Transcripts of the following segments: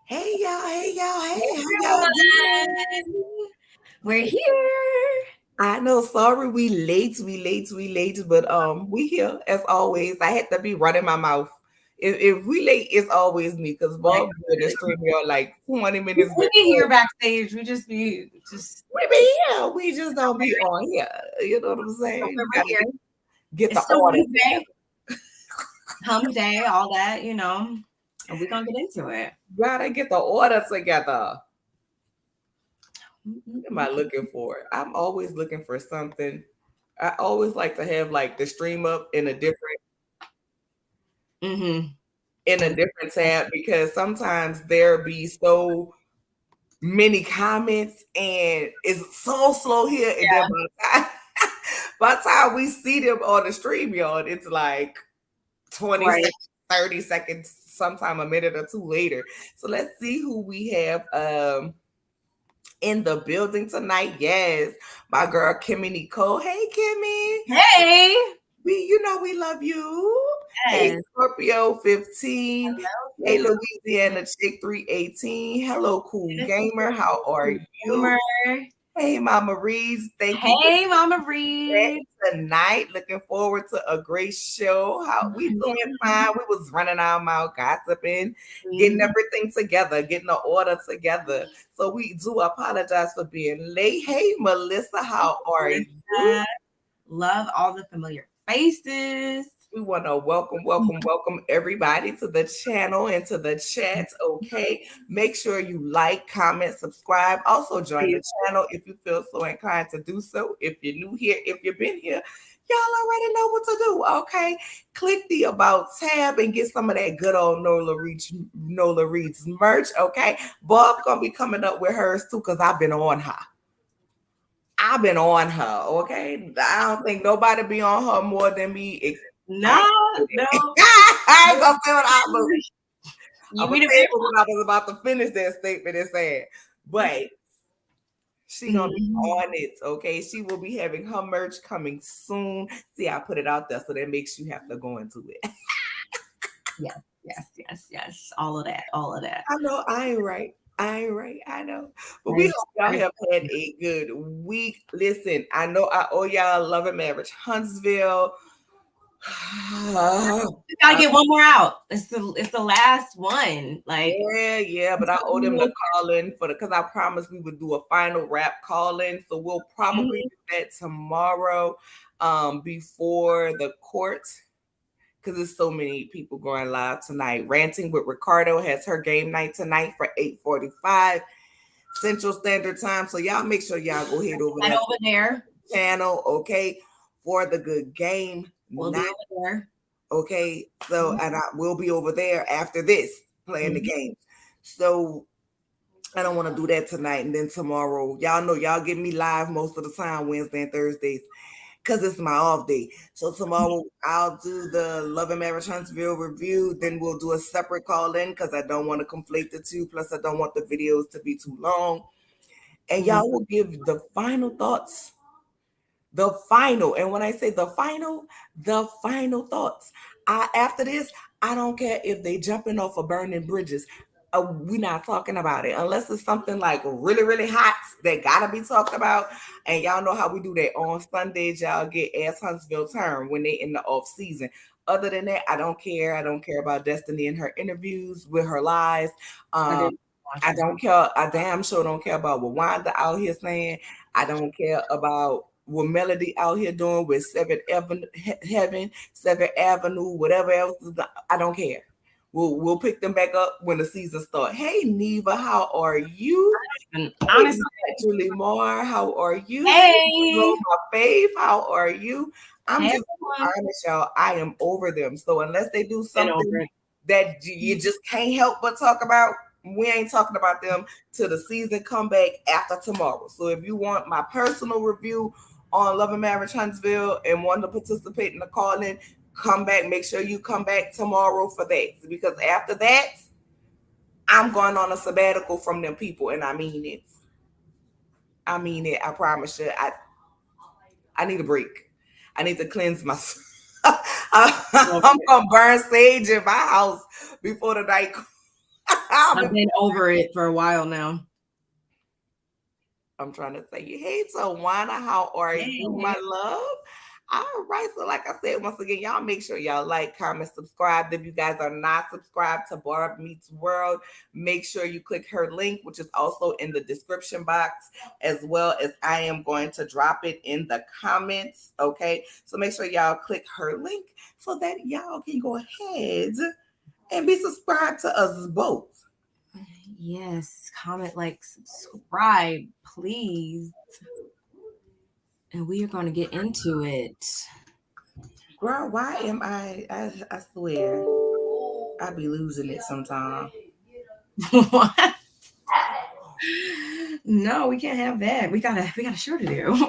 Hey y'all, hey y'all, hey, how y'all Everyone, doing? we're here. I know, sorry, we late, but we here as always. I had to be running my mouth. If we late, it's always me because Like Bob doing the stream y'all like 20 minutes we be before. here backstage. We just be just We be here, we just don't be on here. You know what I'm saying? we're Gotta here. get the It's still order Wednesday, together. hump day, all that, and we're gonna get into it. Gotta get the order together. What am I looking for? I'm always looking for something. I always like to have like the stream up Mm-hmm. in a different tab because sometimes there be so many comments and it's so slow here. And then by the time we see them on the stream yard, it's like 20 Right. seconds, 30 seconds, sometime a minute or two later. So let's see who we have in the building tonight. Yes, my girl Kimmy Nicole. Hey Kimmy. Hey. We love you. Hey, Yes. Scorpio 15. Hey, Hello. Louisiana Chick 318. Hello, Cool Gamer. How are you? Gamer. Hey, Mama Reeves. Thank you for Hey, Mama that Reed. tonight. Looking forward to a great show. How we doing fine? We was running our mouth, gossiping, getting everything together, getting the order together. So we do apologize for being late. Hey, Melissa, how are you? Love all the familiar faces. We want to welcome everybody to the channel and to the chat. Okay. Make sure you like, comment, subscribe. Also, join the channel if you feel so inclined to do so. If you're new here, if you've been here, y'all already know what to do. Okay. Click the About tab and get some of that good old Nola Reads merch. Okay. Bob gonna be coming up with hers too because I've been on her. I've been on her, okay? I don't think nobody be on her more than me. No. I ain't gonna say what I believe. I'm gonna You say it when I was about to finish that statement and say it. But she gonna be on it, okay? She will be having her merch coming soon. See, I put it out there, so that makes you have to go into it. Yes. All of that. I know I ain't right. I know. But we hope y'all have had a good week. Listen, I know I owe y'all Love and Marriage Huntsville. We gotta get one more out. It's the last one. Like yeah, but I owe them the call in because I promised we would do a final wrap call in. So we'll probably do that tomorrow before the court. Because there's so many people going live tonight. Ranting with Ricardo has her game night tonight for 8:45 Central Standard Time. So y'all make sure y'all go ahead over there. Channel, okay, for the good game. We'll be over there. Okay, so and I will be over there after this playing the game. So I don't want to do that tonight and then tomorrow. Y'all know y'all get me live most of the time Wednesday and Thursdays because it's my off day. So tomorrow I'll do the Love and Marriage Huntsville review. Then we'll do a separate call in because I don't want to conflate the two. Plus, I don't want the videos to be too long. And y'all will give the final thoughts. The final. And when I say the final thoughts. After this, I don't care if they jumping off of burning bridges. We're not talking about it unless it's something like really, really hot that gotta be talked about. And y'all know how we do that on Sundays. Y'all get Ask Huntsville turn when they in the off season. Other than that, I don't care. I don't care about Destiny and her interviews with her lies. I don't care. I damn sure don't care about what Wanda out here saying. I don't care about what Melody out here doing with Seventh Heaven, Seventh Avenue, whatever else. I don't care. We'll pick them back up when the season starts. Hey Neva, how are you? Honestly, Julie Moore, how are you? Hey, my fave, how are you? I'm hey, just honest, y'all. I am over them. So unless they do something that you just can't help but talk about, we ain't talking about them till the season come back after tomorrow. So if you want my personal review on Love and Marriage Huntsville and want to participate in the call-in, come back. Make sure you come back tomorrow for that. Because after that, I'm going on a sabbatical from them people, and I mean it. I promise you. I need a break. I need to cleanse myself. I'm gonna burn sage in my house before the night. I've been over it for a while now. I'm trying to say, hey, Tawana, how are you, my love? All right. So, like I said, once again, y'all make sure y'all like, comment, subscribe. If you guys are not subscribed to Barb Meets World, make sure you click her link, which is also in the description box, as well as I am going to drop it in the comments. Okay. So make sure y'all click her link so that y'all can go ahead and be subscribed to us both. Yes, comment, like, subscribe, please. And we are going to get into it. Girl, why am I swear, I be losing it sometimes. What? No, we can't have that. We got a show to do.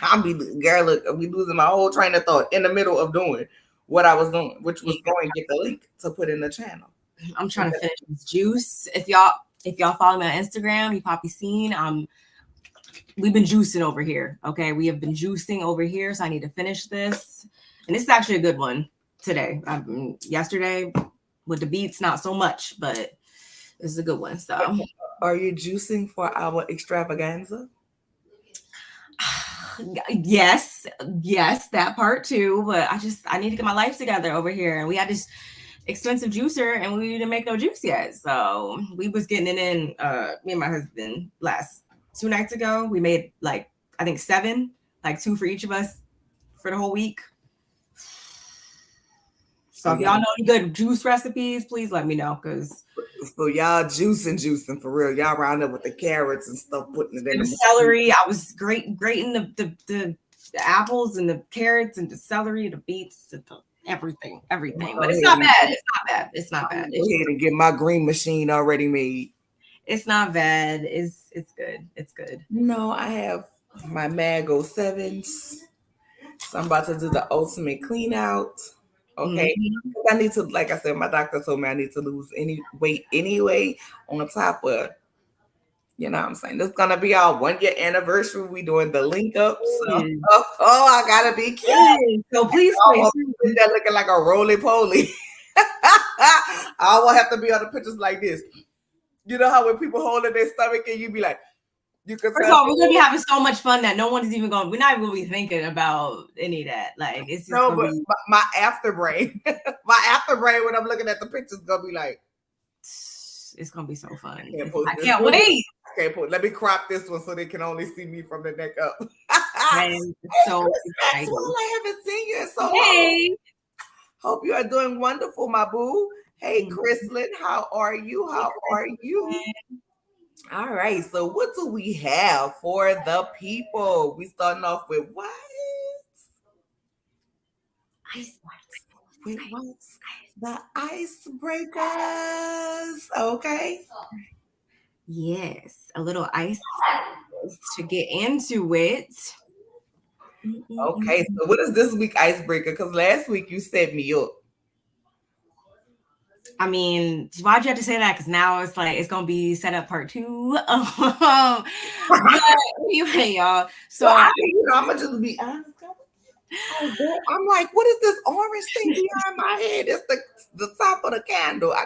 I'll be losing my whole train of thought in the middle of doing what I was doing, which was going to get the link to put in the channel. I'm trying to finish this juice. If y'all follow me on Instagram, you probably seen we've been juicing over here. Okay, we have been juicing over here, so I need to finish this. And this is actually a good one today. Yesterday with the beets, not so much, but this is a good one. So, are you juicing for our extravaganza? Yes, that part too. But I need to get my life together over here, and we had this expensive juicer, and we didn't make no juice yet. So we was getting it in. Me and my husband last 2 nights ago. We made I think 7, 2 for each of us for the whole week. So if y'all know any good juice recipes, please let me know. So y'all juicing for real. Y'all round up with the carrots and stuff, putting it in the celery. I was grating the apples and the carrots and the celery, the beets, everything. But it's not bad. It's not bad. Go ahead and get my green machine already made. It's not bad. It's good. No, I have my Mango 7s. So I'm about to do the ultimate clean out. Okay. I need to, like I said, my doctor told me I need to lose any weight anyway, on top of, you know what I'm saying? This is gonna be our 1-year anniversary. We doing the link up. So, I gotta be cute. So please that looking like a roly-poly. I won't have to be on the pictures like this. You know how when people hold in their stomach and you be like, you can. First of all, we're gonna be having so much fun that no one is even going. We're not even gonna be thinking about any of that. It's just my after brain, when I'm looking at the pictures, gonna be like, it's gonna be so fun. I can't wait. Let me crop this one so they can only see me from the neck up. So exciting. I haven't seen you in so long. Hope you are doing wonderful, my boo. Hey, Chrislyn, how are you? All right, so what do we have for the people? We starting off with what? The icebreakers. Okay. Yes, a little ice to get into it. Okay, so what is this week icebreaker? Because last week you set me up. I mean, why'd you have to say that? Because now it's gonna be set up part 2. But anyway, y'all. So I'm gonna just be honest. I'm like, what is this orange thing behind my head? It's the top of the candle. I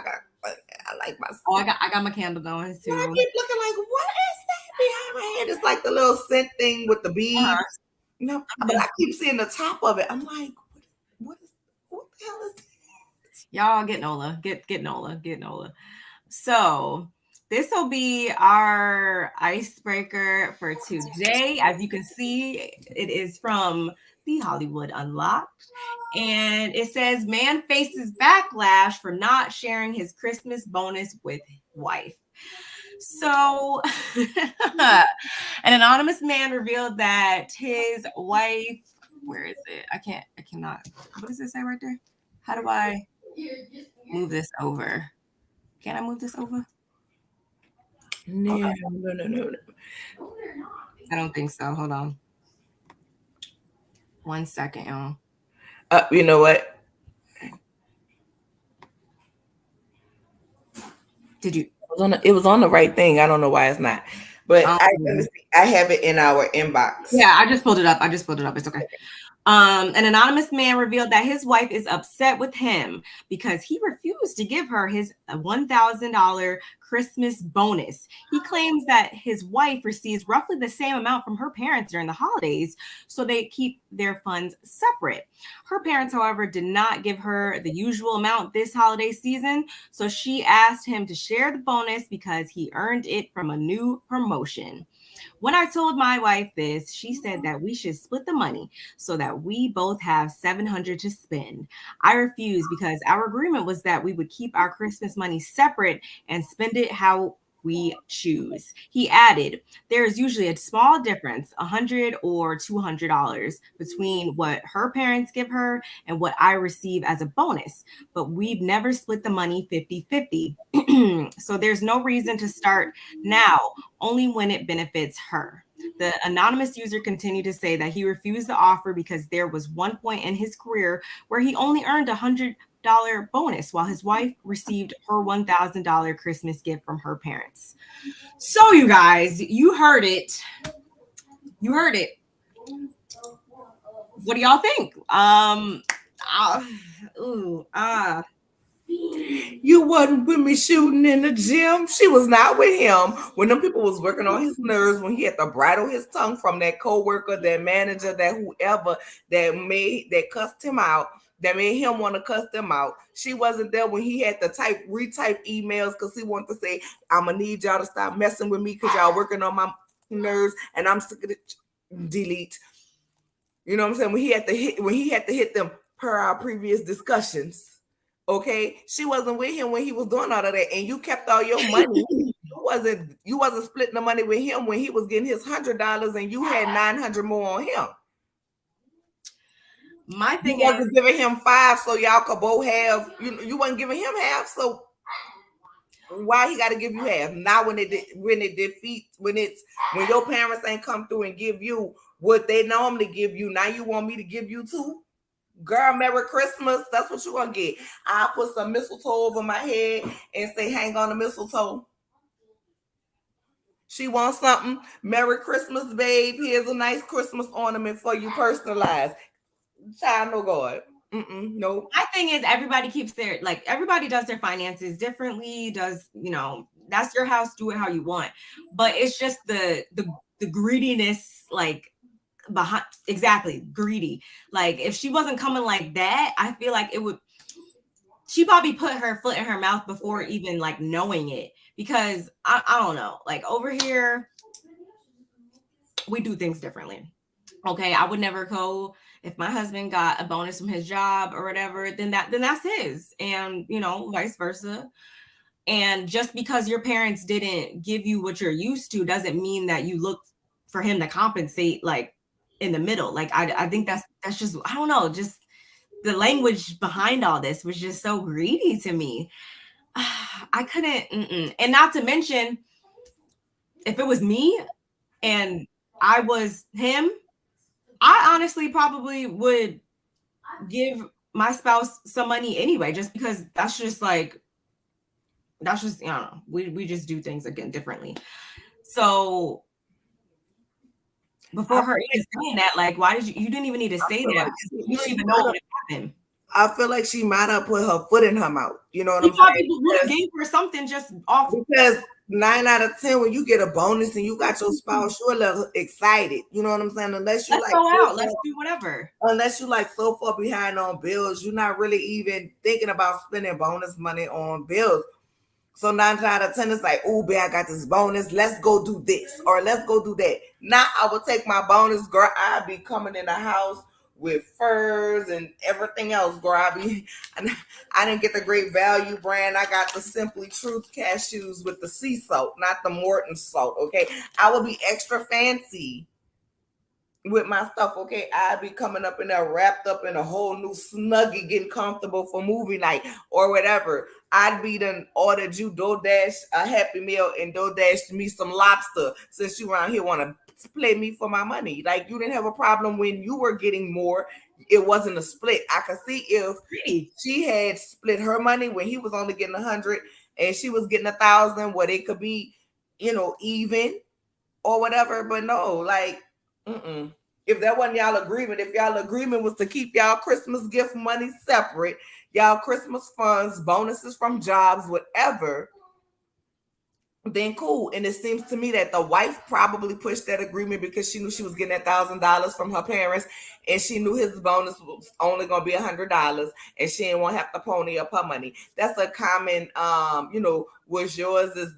like my. Oh, I got my candle going too. I keep looking like, what is that behind my head? It's like the little scent thing with the beads. No, but I keep seeing the top of it. I'm like, what the hell is that? Y'all get Nola. Get Nola. So this will be our icebreaker for today. As you can see, it is from the Hollywood Unlocked. And it says, man faces backlash for not sharing his Christmas bonus with wife. So an anonymous man revealed that his wife, where is it? I cannot. What does it say right there? How do I move this over? Can I move this over? No. I don't think so. Hold on. 1 second, y'all. You know what? Did you? It was on the right thing. I don't know why it's not. But I have it in our inbox. Yeah, I just pulled it up. It's okay. An anonymous man revealed that his wife is upset with him because he refused to give her his $1,000 Christmas bonus. He claims that his wife receives roughly the same amount from her parents during the holidays, so they keep their funds separate. Her parents, however, did not give her the usual amount this holiday season, so she asked him to share the bonus because he earned it from a new promotion. When I told my wife this, she said that we should split the money so that we both have $700 to spend. I refused because our agreement was that we would keep our Christmas money separate and spend it how we choose. He added, there is usually a small difference, $100 or $200, between what her parents give her and what I receive as a bonus, but we've never split the money 50-50. So there's no reason to start now, only when it benefits her. The anonymous user continued to say that he refused the offer because there was one point in his career where he only earned $100 bonus while his wife received her $1,000 Christmas gift from her parents. So you guys, you heard it. You heard it. What do y'all think? You wasn't with me shooting in the gym. She was not with him when them people was working on his nerves, when he had to bridle his tongue from that co-worker, that manager, that whoever that cussed him out, that made him want to cuss them out. She wasn't there when he had to retype emails because he wanted to say, I'm gonna need y'all to stop messing with me because y'all working on my nerves and I'm sick of it. Delete. You know what I'm saying? When he had to hit them per our previous discussions. Okay, she wasn't with him when he was doing all of that, and you kept all your money. You wasn't splitting the money with him when he was getting his $100 and you had 900 more on him. My thing you wasn't giving him 5 so y'all could both have. You wasn't giving him half, so why he got to give you half? Now when your parents ain't come through and give you what they normally give you, now you want me to give you 2? Girl, Merry Christmas. That's what you gonna get. I'll put some mistletoe over my head and say, hang on the mistletoe. She wants something. Merry Christmas, babe. Here's a nice Christmas ornament for you, personalized. Child, no God. No. My thing is, everybody everybody does their finances differently. That's your house. Do it how you want. But it's just the greediness, behind, exactly, greedy. Like, if she wasn't coming like that, I feel like she probably put her foot in her mouth before even knowing it, because I don't know, over here we do things differently. Okay, I would never go, if my husband got a bonus from his job or whatever, then that's his, and vice versa. And just because your parents didn't give you what you're used to doesn't mean that you look for him to compensate in the middle. I think that's just, I don't know, just the language behind all this was just so greedy to me. I couldn't. And not to mention, if it was me and I was him, I honestly probably would give my spouse some money anyway, just because that's just I don't know. We just do things again differently. So before her even saying that, why did you didn't even need to say that? You don't even know what happened. I feel like she might have put her foot in her mouth. You know what I'm saying? He probably would have gave her something just off. Because 9 out of 10, when you get a bonus and you got your spouse, you're a little excited. You know what I'm saying? Unless you let's go out, let's do whatever. Unless you so far behind on bills, you're not really even thinking about spending bonus money on bills. So 9 out of 10 is oh, babe, I got this bonus. Let's go do this or let's go do that. Now I will take my bonus, girl. I'll be coming in the house with furs and everything else, girl. I didn't get the Great Value brand. I got the Simply Truth cashews with the sea salt, not the Morton salt. Okay, I will be extra fancy with my stuff. Okay, I'll be coming up in there wrapped up in a whole new Snuggie, getting comfortable for movie night or whatever. I'd be done ordered you DoorDash a Happy Meal and DoorDash me some lobster, since you around here want to play me for my money. You didn't have a problem when you were getting more. It wasn't a split. I could see if she had split her money when he was only getting 100 and she was getting 1,000, where it could be, even or whatever. But no, If that wasn't y'all agreement, if y'all agreement was to keep y'all Christmas gift money separate, y'all Christmas funds, bonuses from jobs, whatever, then cool. And it seems to me that the wife probably pushed that agreement because she knew she was getting $1,000 from her parents, and she knew his bonus was only going to be $100, and she didn't want to have to pony up her money. That's a common, what's yours is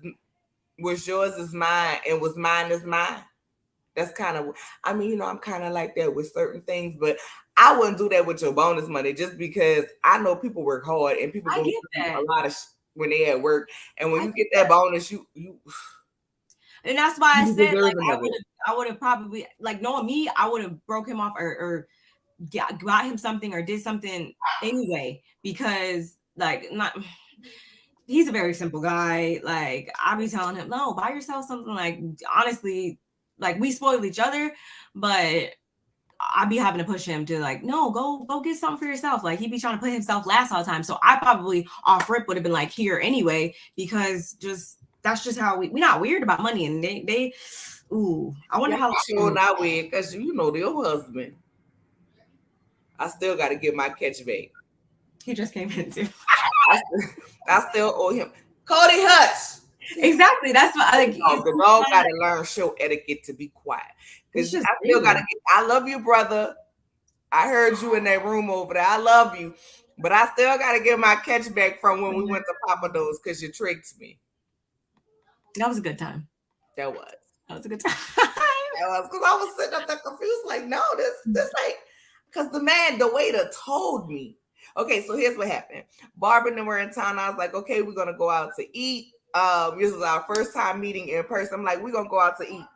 mine, and what's mine is mine. That's kind of, I'm kind of like that with certain things, but I wouldn't do that with your bonus money just because I know people work hard and people go through a lot of when they at work, and when you get that bonus, you and that's why I said like I would have probably, like, knowing me, I would have broke him off or got him something or did something anyway, because like he's a very simple guy. Like, I be telling him, no, buy yourself something. Like, honestly, like, we spoil each other, but I be having to push him to like, no, go get something for yourself. Like, he be trying to put himself last all the time. So I probably off rip would have been like, here anyway, because that's just how we not weird about money. And they I wonder how sure not weird, because your husband. I still got to get my catch back. He just came in too. I still owe him. Cody, hush. Exactly. That's what I like. The dog got to learn show etiquette to be quiet. Because I still got to get. I love you, brother. I heard you in that room over there. I love you, but I still got to get my catch back from when we went to Papa Do's because you tricked me. That was a good time. That was a good time. That was because I was sitting up there confused, like, no, this like, because the waiter told me. Okay, so here's what happened. Barb and them were in town. I was like, okay, we're gonna go out to eat. This was our first time meeting in person. I'm like, we're gonna go out to eat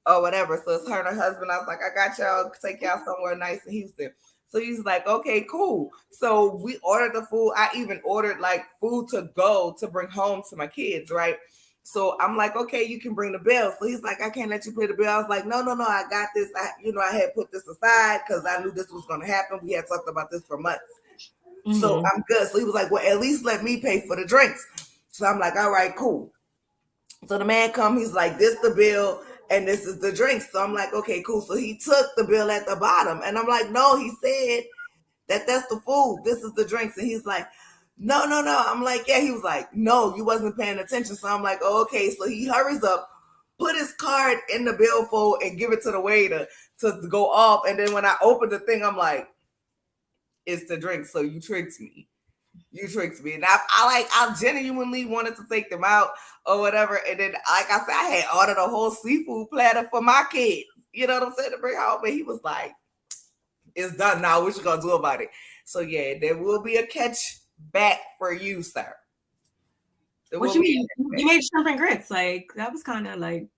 or whatever. So it's her and her husband. I was like, I got y'all, take y'all somewhere nice in Houston. So he's like, okay, cool. So we ordered the food. I even ordered like food to go to bring home to my kids, right? So I'm like, okay, you can bring the bill. So he's like, I can't let you pay the bill. I was like, no, I got this. I had put this aside because I knew this was going to happen. We had talked about this for months. Mm-hmm. So I'm good. So he was like, well, at least let me pay for the drinks. So I'm like, all right, cool. So the man come, he's like, this the bill and this is the drinks. So I'm like, okay, cool. So he took the bill at the bottom. And I'm like, no, he said that's the food. This is the drinks. And he's like, no. I'm like, yeah. He was like, no, you wasn't paying attention. So I'm like, oh, okay. So he hurries up, put his card in the billfold and give it to the waiter to go off. And then when I opened the thing, I'm like, it's the drink. So you tricked me. And I genuinely wanted to take them out or whatever. And then, like I said, I had ordered a whole seafood platter for my kids. You know what I'm saying? To bring home. But he was like, it's done now. What you gonna do about it? So yeah, there will be a catch back for you, sir. What you mean? You made shrimp and grits. Like, that was kind of like.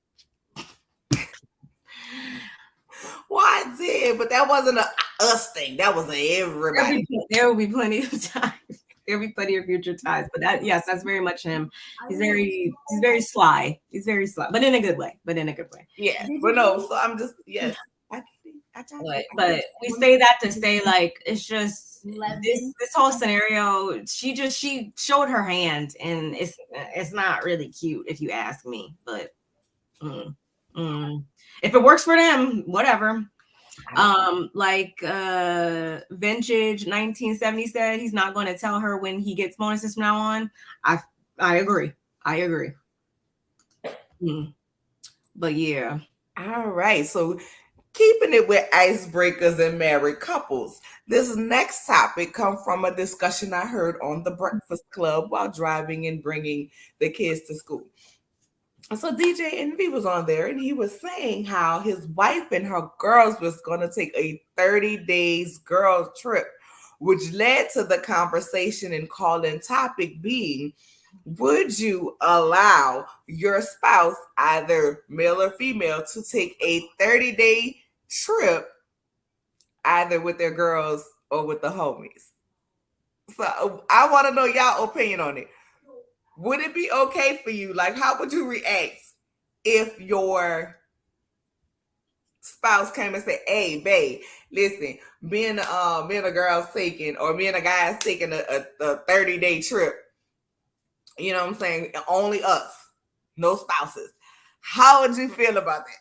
Well, I did, but that wasn't a us thing. That was everybody. There will be plenty of time. There'll be plenty of future ties. But that's very much him. He's very sly. He's very sly, but in a good way. Yeah, but no. So I'm just But we say that to say, like, it's just this whole scenario. She showed her hand, and it's not really cute if you ask me. But if it works for them, whatever. Vintage 1970 said he's not going to tell her when he gets bonuses from now on. I agree. But yeah. All right. So keeping it with icebreakers and married couples, this next topic comes from a discussion I heard on the Breakfast Club while driving and bringing the kids to school. So DJ Envy was on there, and he was saying how his wife and her girls was going to take a 30 days girl trip, which led to the conversation and call-in topic being, would you allow your spouse, either male or female, to take a 30-day trip either with their girls or with the homies? So I want to know y'all opinion on it. Would it be okay for you? Like, how would you react if your spouse came and said, hey, babe, listen, me and a girl's taking, or me and a guy's taking a 30-day trip. You know what I'm saying? Only us, no spouses. How would you feel about that?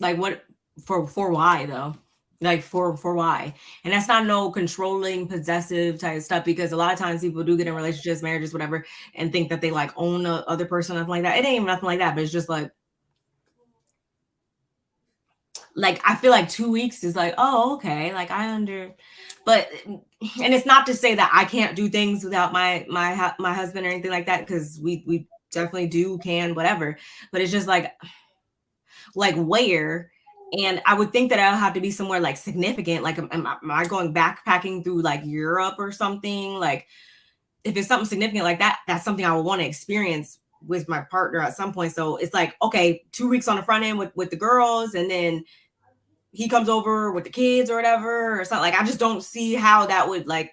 Like what for why though? Like for why? And that's not no controlling, possessive type stuff, because a lot of times people do get in relationships, marriages, whatever, and think that they like own a other person, nothing like that. It ain't even nothing like that, but it's just like I feel like 2 weeks is like, oh, okay, like but and it's not to say that I can't do things without my husband or anything like that, because we definitely do, can, whatever. But it's just like where. And I would think that I'll have to be somewhere like significant. Like, am I going backpacking through like Europe or something? Like, if it's something significant like that, that's something I would want to experience with my partner at some point. So it's like, okay, 2 weeks on the front end with the girls, and then he comes over with the kids or whatever, or something. Like, I just don't see how that would like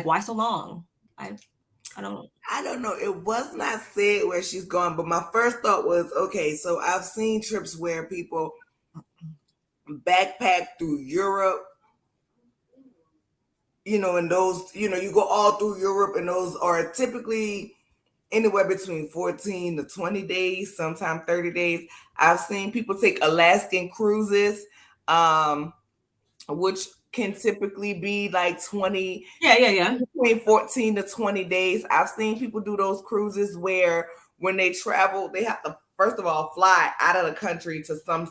why so long? I don't know. It was not said where she's going, but my first thought was, okay, so I've seen trips where people backpack through Europe, and those, you go all through Europe, and those are typically anywhere between 14 to 20 days, sometimes 30 days. I've seen people take Alaskan cruises, which can typically be like 20, between 14 to 20 days. I've seen people do those cruises where when they travel, they have to, first of all, fly out of the country to some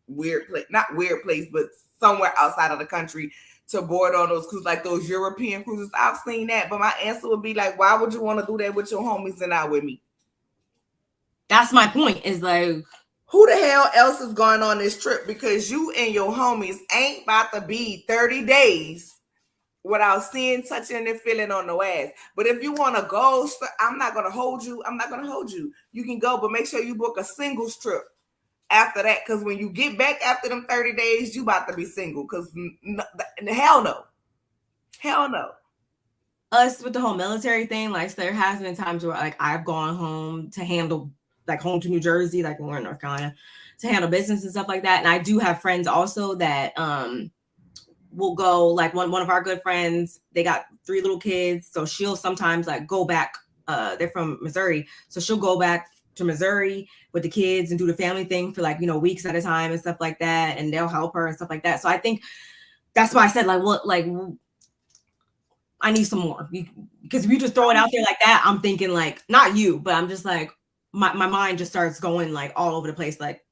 weird place, not weird place, but somewhere outside of the country to board on those cruises, like those European cruises. I've seen that, but my answer would be like, why would you want to do that with your homies and not with me? That's my point, is like, who the hell else is going on this trip? Because you and your homies ain't about to be 30 days without seeing, touching, and feeling on no ass. But if you want to go, I'm not going to hold you. I'm not going to hold you. You can go, but make sure you book a singles trip after that, because when you get back after them 30 days, you about to be single, because hell no. Us with the whole military thing, like, there has been times where like I've gone home to handle, like, home to New Jersey, like when we're in North Carolina, to handle business and stuff like that. And I do have friends also that will go, like one of our good friends, they got 3 little kids, so she'll sometimes like go back, they're from Missouri, so she'll go back to Missouri with the kids and do the family thing for like, weeks at a time and stuff like that, and they'll help her and stuff like that. So I think that's why I said like, what, like, I need some more, because if you just throw it out there like that, I'm thinking like, not you, but I'm just like, my mind just starts going like all over the place. Like,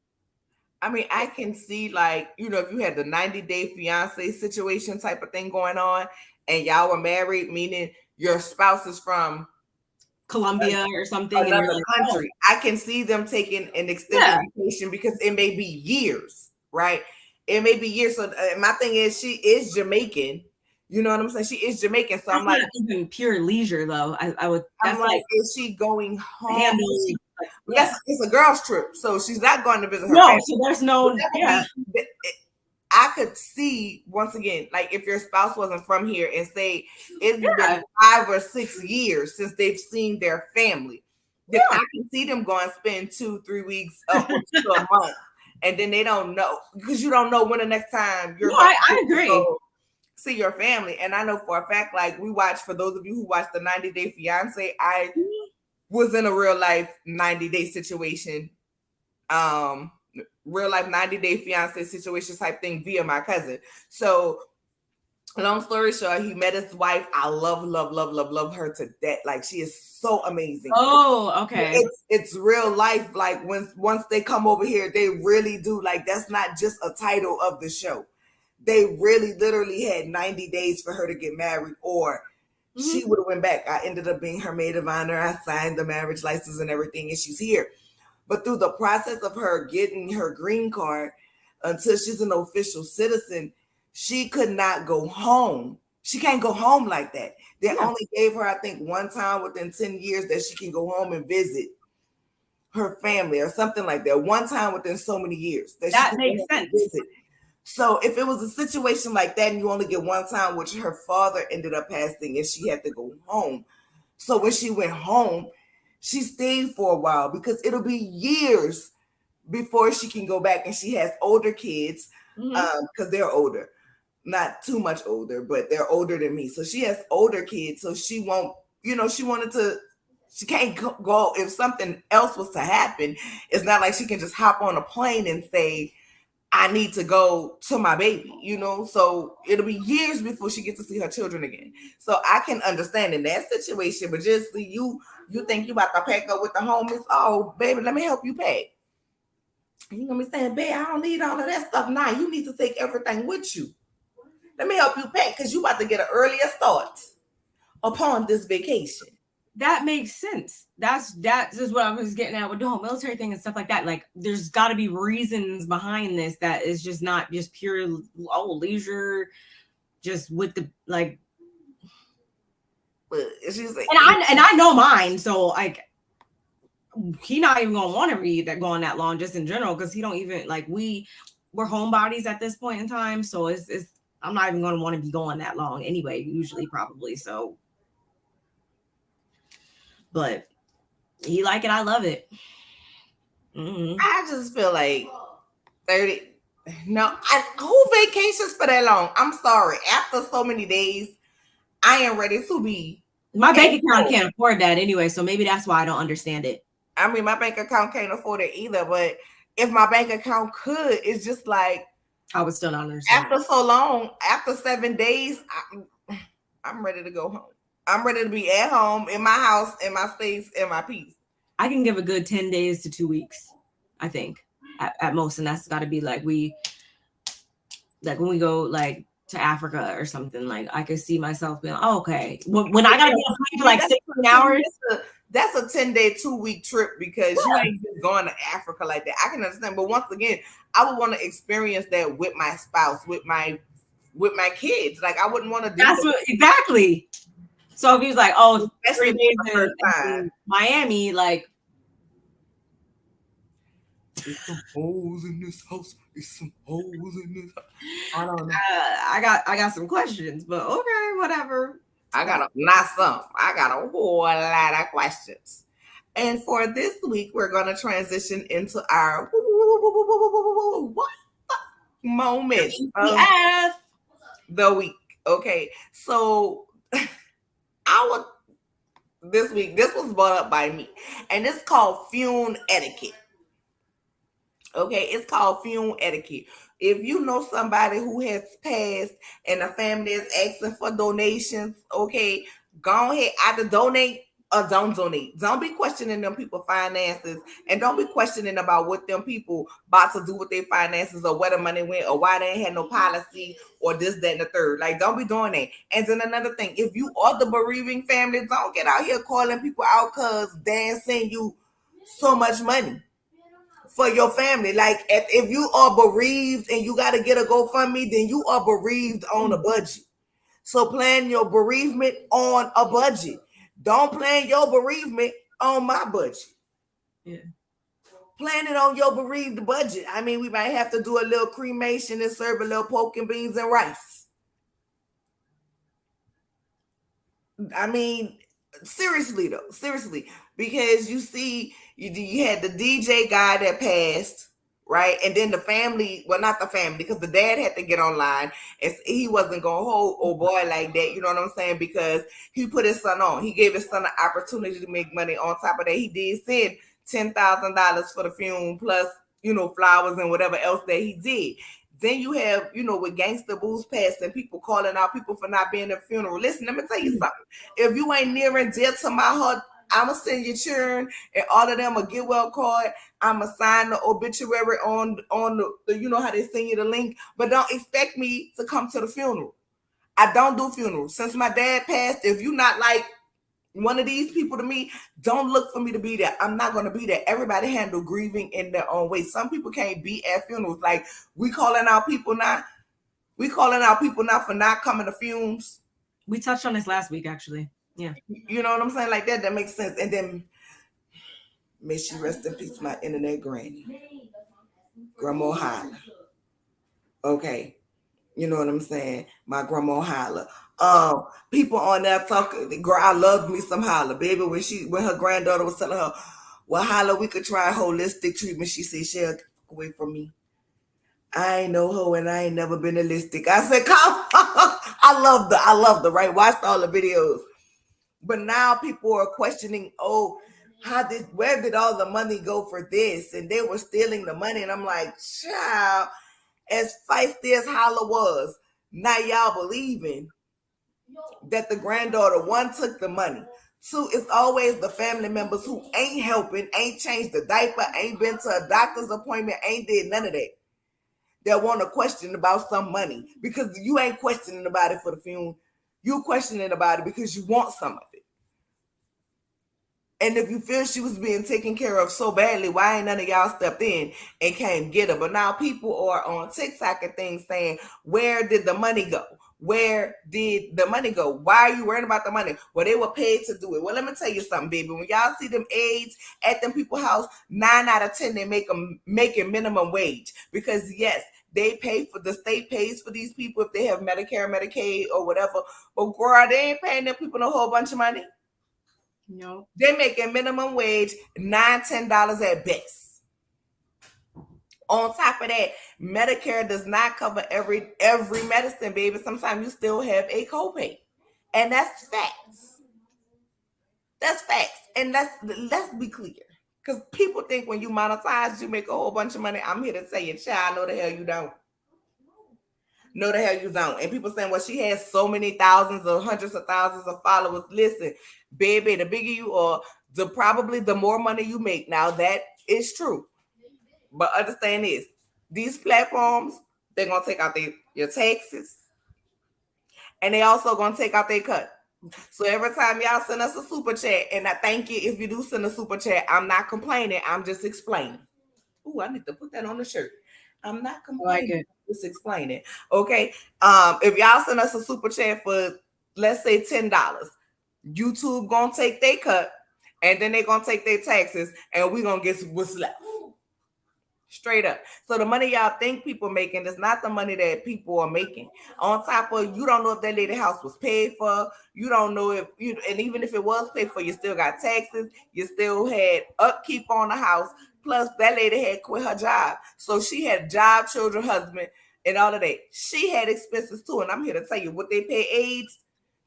I mean, I can see like, if you had the 90-day fiance situation type of thing going on and y'all were married, meaning your spouse is from Colombia or something, another country. Oh. I can see them taking an extended vacation, because it may be years, right? It may be years. So my thing is, she is Jamaican. You know what I'm saying? She is Jamaican. So I'm like, not even pure leisure though. I would. I'm like, is she going home? It's a girl's trip, so she's not going to visit her family. So there's no. I could see, once again, like if your spouse wasn't from here and say it's been 5 or 6 years since they've seen their family, then I can see them going spend 2-3 weeks up to a month, and then they don't know, because you don't know when the next time you're. I agree. See your family. And I know for a fact, like, we watched, for those of you who watched the 90-Day Fiance, I was in a real life 90-day situation, real life 90-Day Fiance situation type thing via my cousin. So long story short, he met his wife. I love her to death. Like, she is so amazing. Oh, okay. It's real life. Like, once they come over here, they really do, like, that's not just a title of the show. They really literally had 90 days for her to get married, or she would have went back. I ended up being her maid of honor. I signed the marriage license and everything, and she's here. But through the process of her getting her green card, until she's an official citizen, she could not go home. She can't go home like that. They only gave her, I think, one time within 10 years that she can go home and visit her family or something like that. One time within so many years that makes sense. Visit. So if it was a situation like that and you only get one time, which her father ended up passing and she had to go home. So when she went home, she stayed for a while, because it'll be years before she can go back. And she has older kids, because they're older, not too much older, but they're older than me. So she has older kids. So she won't, she wanted to She can't go if something else was to happen. It's not like she can just hop on a plane and say, I need to go to my baby, you know? So it'll be years before she gets to see her children again. So I can understand in that situation, but just you think you about to pack up with the homies. Oh, baby, let me help you pack. You're gonna be saying, babe, I don't need all of that stuff now. You need to take everything with you. Let me help you pack because you about to get an earlier start upon this vacation. That makes sense. That's just what I was getting at with the whole military thing and stuff like that. Like, there's got to be reasons behind this that is just not just pure leisure, just with the like. But she's like, and I know mine, so like, he not even gonna want to read that going that long just in general because he don't even like we're homebodies at this point in time, so it's I'm not even gonna want to be going that long anyway. Usually, probably so. But he like it, I love it. Mm-hmm. I just feel like 30. No, who vacations for that long? I'm sorry. After so many days, I am ready to be. My bank account can't afford that anyway, so maybe that's why I don't understand it. I mean, my bank account can't afford it either. But if my bank account could, it's just like I would still not understand. After so long, after 7 days, I'm ready to go home. I'm ready to be at home in my house, in my space, in my peace. I can give a good 10 days to 2 weeks, I think, at most. And that's got to be like when we go like to Africa or something, like I could see myself being, oh, okay. When I got to be on plane for like 16 hours. That's a 10-day, 2-week trip because you ain't just going to Africa like that. I can understand. But once again, I would want to experience that with my spouse, with my kids. Like I wouldn't want to do that. Exactly. So if he was like, oh, 3 days in Miami, like, there's some holes in this house. There's some holes in this house. I don't know. I got some questions, but okay, whatever. I got a whole lot of questions. And for this week, we're going to transition into our what moment of the week. Okay, so this week, this was brought up by me, and it's called funeral etiquette. Okay, it's called funeral etiquette. If you know somebody who has passed and the family is asking for donations, okay, go ahead, either donate or don't donate. Don't be questioning them people's finances, and don't be questioning about what them people about to do with their finances or where the money went or why they ain't had no policy or this, that, and the third. Like, don't be doing that. And then another thing, if you are the bereaving family, don't get out here calling people out because they send you so much money for your family. Like, if you are bereaved and you got to get a GoFundMe, then you are bereaved on a budget. So plan your bereavement on a budget. Don't plan your bereavement on my budget. Yeah. Plan it on your bereaved budget. I mean, we might have to do a little cremation and serve a little pork and beans and rice. I mean, seriously though, because you see, you had the DJ guy that passed, right? And then the family, well, not the family, because the dad had to get online and he wasn't going to hold old boy like that. You know what I'm saying? Because he put his son on. He gave his son an opportunity to make money. On top of that, he did send $10,000 for the funeral plus, flowers and whatever else that he did. Then you have, with gangster booze passing, people calling out people for not being at the funeral. Listen, let me tell you something. If you ain't near and dear to my heart, I'ma send you children and all of them a get well card. I'ma sign the obituary on the you know how they send you the link, but don't expect me to come to the funeral. I don't do funerals. Since my dad passed, if you not like one of these people to me, don't look for me to be there. I'm not going to be there. Everybody handle grieving in their own way. Some people can't be at funerals. Like, we calling out people now for not coming to funerals. We touched on this last week, actually. Yeah. You know what I'm saying? Like that makes sense. And then may she rest in peace, my internet granny. Grandma Holla. Okay. You know what I'm saying? My grandma Holla. People on there talking, girl, I loved me some Holla, baby. When her granddaughter was telling her, well, Holla, we could try holistic treatment. She said, she'll get away from me. I ain't no hoe and I ain't never been holistic. I said, come. I loved her, right? Watched all the videos. But now people are questioning, oh, where did all the money go for this? And they were stealing the money. And I'm like, child, as feisty as Holla was, now y'all believing that the granddaughter, one, took the money. Two, it's always the family members who ain't helping, ain't changed the diaper, ain't been to a doctor's appointment, ain't did none of that. That want to question about some money because you ain't questioning about it for the funeral. You questioning about it because you want some of it. And if you feel she was being taken care of so badly, why ain't none of y'all stepped in and came get her? But now people are on TikTok and things saying, where did the money go? Where did the money go? Why are you worrying about the money? Well, they were paid to do it. Well, let me tell you something, baby. When y'all see them aides at them people's house, 9 out of 10, they make them making minimum wage. Because yes, they pay for, the state pays for these people if they have Medicare, Medicaid, or whatever. But girl, they ain't paying them people a whole bunch of money. No. They're making minimum wage, $9-10 at best. On top of that, Medicare does not cover every medicine, baby. Sometimes you still have a copay. And that's facts. That's facts. And let's be clear. Because people think when you monetize, you make a whole bunch of money. I'm here to tell you, child, no the hell you don't. No the hell you don't. And people saying, well, she has so many thousands or hundreds of thousands of followers. Listen, baby, the bigger you are, probably the more money you make. Now, that is true. But understand this, these platforms, they're going to take out your taxes, and they also going to take out their cut. So every time y'all send us a super chat, and I thank you if you do send a super chat, I'm not complaining, I'm just explaining. Ooh, I need to put that on the shirt. I'm not complaining, like just explaining. Okay, if y'all send us a super chat for, let's say, $10, YouTube going to take their cut, and then they're going to take their taxes, and we're going to get what's left. Straight up. So the money y'all think people making is not the money that people are making. On top of, you don't know if that lady house was paid for. You don't know if you, and even if it was paid for, you still got taxes. You still had upkeep on the house. Plus, that lady had quit her job, so she had job, children, husband, and all of that. She had expenses too. And I'm here to tell you what they pay aides